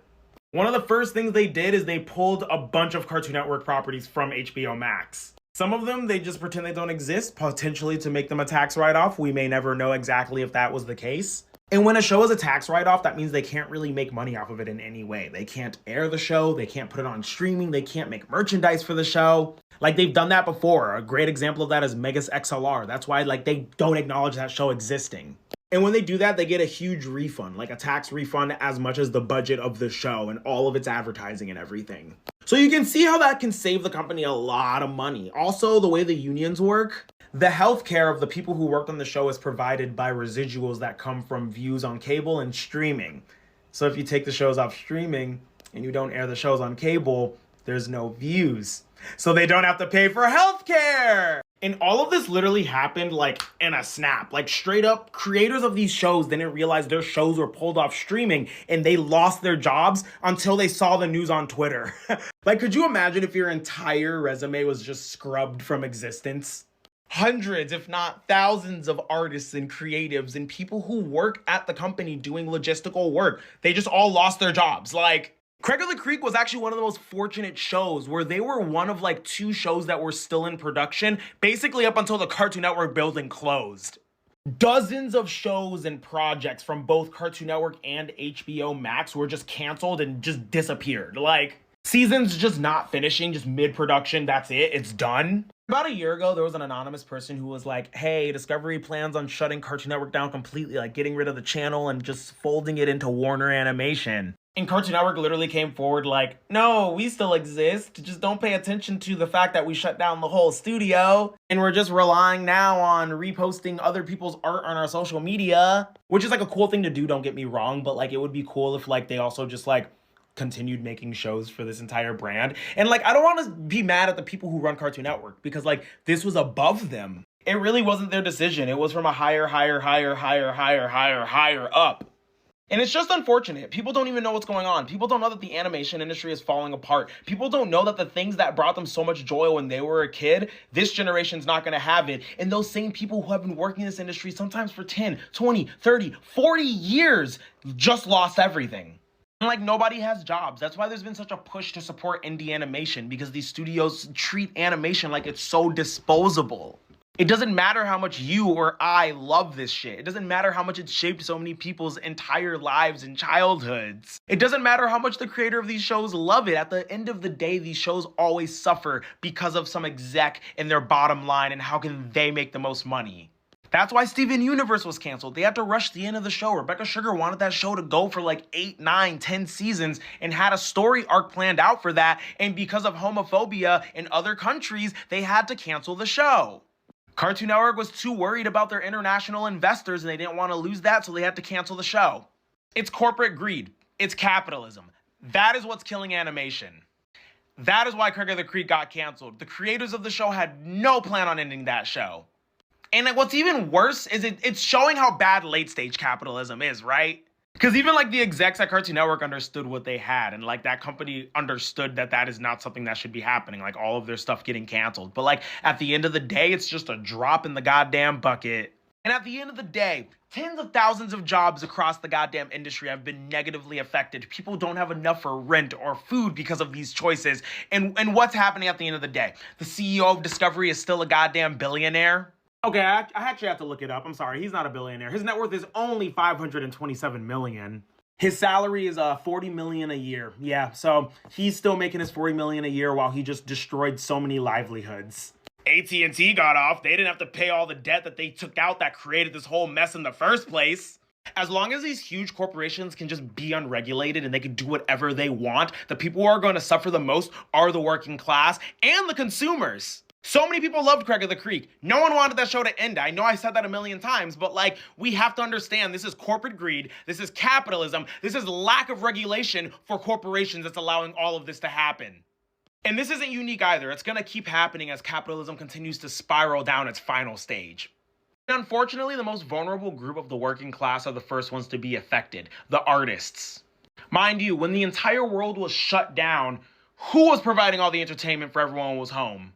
One of the first things they did is they pulled a bunch of Cartoon Network properties from HBO Max. Some of them, they just pretend they don't exist, potentially to make them a tax write-off. We may never know exactly if that was the case. And when a show is a tax write-off, that means they can't really make money off of it in any way. They can't air the show, they can't put it on streaming, they can't make merchandise for the show. Like, they've done that before. A great example of that is Megas XLR. That's why, like, they don't acknowledge that show existing. And when they do that, they get a huge refund, like a tax refund as much as the budget of the show and all of its advertising and everything. So you can see how that can save the company a lot of money. Also, the way the unions work, the healthcare of the people who worked on the show is provided by residuals that come from views on cable and streaming. So if you take the shows off streaming and you don't air the shows on cable, there's no views. So they don't have to pay for healthcare. And all of this literally happened like in a snap. Like straight up, creators of these shows didn't realize their shows were pulled off streaming and they lost their jobs until they saw the news on Twitter. Like, could you imagine if your entire resume was just scrubbed from existence? Hundreds, if not thousands of artists and creatives and people who work at the company doing logistical work, they just all lost their jobs. Like, Craig of the Creek was actually one of the most fortunate shows where they were one of like 2 shows that were still in production, basically up until the Cartoon Network building closed. Dozens of shows and projects from both Cartoon Network and HBO Max were just canceled and just disappeared. Like, seasons just not finishing, just mid-production, that's it, it's done. About a year ago, there was an anonymous person who was like, hey, Discovery plans on shutting Cartoon Network down completely, like getting rid of the channel and just folding it into Warner Animation. And Cartoon Network literally came forward like, no, we still exist. Just don't pay attention to the fact that we shut down the whole studio. And we're just relying now on reposting other people's art on our social media. Which is like a cool thing to do, don't get me wrong. But like, it would be cool if like they also just like continued making shows for this entire brand. And like, I don't want to be mad at the people who run Cartoon Network because like, this was above them. It really wasn't their decision. It was from a higher up. And it's just unfortunate. People don't even know what's going on. People don't know that the animation industry is falling apart. People don't know that the things that brought them so much joy when they were a kid, this generation's not going to have it. And those same people who have been working in this industry sometimes for 10, 20, 30, 40 years just lost everything. And like, nobody has jobs. That's why there's been such a push to support indie animation, because these studios treat animation like it's so disposable. It doesn't matter how much you or I love this shit. It doesn't matter how much it's shaped so many people's entire lives and childhoods. It doesn't matter how much the creator of these shows love it. At the end of the day, these shows always suffer because of some exec and their bottom line and how can they make the most money. That's why Steven Universe was canceled. They had to rush the end of the show. Rebecca Sugar wanted that show to go for like 8, 9, 10 seasons and had a story arc planned out for that. And because of homophobia in other countries, they had to cancel the show. Cartoon Network was too worried about their international investors and they didn't want to lose that, so they had to cancel the show. It's corporate greed. It's capitalism. That is what's killing animation. That is why Craig of the Creek got canceled. The creators of the show had no plan on ending that show. And like, what's even worse is it's showing how bad late stage capitalism is, right? Because even like the execs at Cartoon Network understood what they had, and like that company understood that that is not something that should be happening, like all of their stuff getting canceled. But like at the end of the day, it's just a drop in the goddamn bucket. And at the end of the day, tens of thousands of jobs across the goddamn industry have been negatively affected. People don't have enough for rent or food because of these choices. And what's happening at the end of the day? The CEO of Discovery is still a goddamn billionaire. Okay, I actually have to look it up. I'm sorry, he's not a billionaire. His net worth is only $527 million. His salary is $40 million a year. Yeah, so he's still making his $40 million a year while he just destroyed so many livelihoods. AT&T got off. They didn't have to pay all the debt that they took out that created this whole mess in the first place. As long as these huge corporations can just be unregulated and they can do whatever they want, the people who are going to suffer the most are the working class and the consumers. So many people loved Craig of the Creek. No one wanted that show to end. I know I said that a million times, but like, we have to understand this is corporate greed, this is capitalism, this is lack of regulation for corporations that's allowing all of this to happen. And this isn't unique either. It's gonna keep happening as capitalism continues to spiral down its final stage. Unfortunately, the most vulnerable group of the working class are the first ones to be affected, the artists. Mind you, when the entire world was shut down, who was providing all the entertainment for everyone who was home?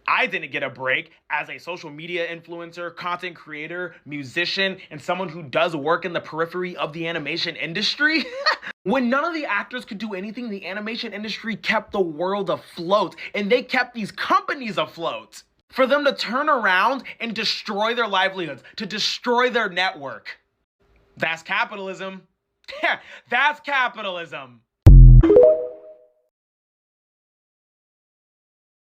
I didn't get a break as a social media influencer, content creator, musician, and someone who does work in the periphery of the animation industry. When none of the actors could do anything, the animation industry kept the world afloat, and they kept these companies afloat. For them to turn around and destroy their livelihoods, to destroy their network. That's capitalism. That's capitalism.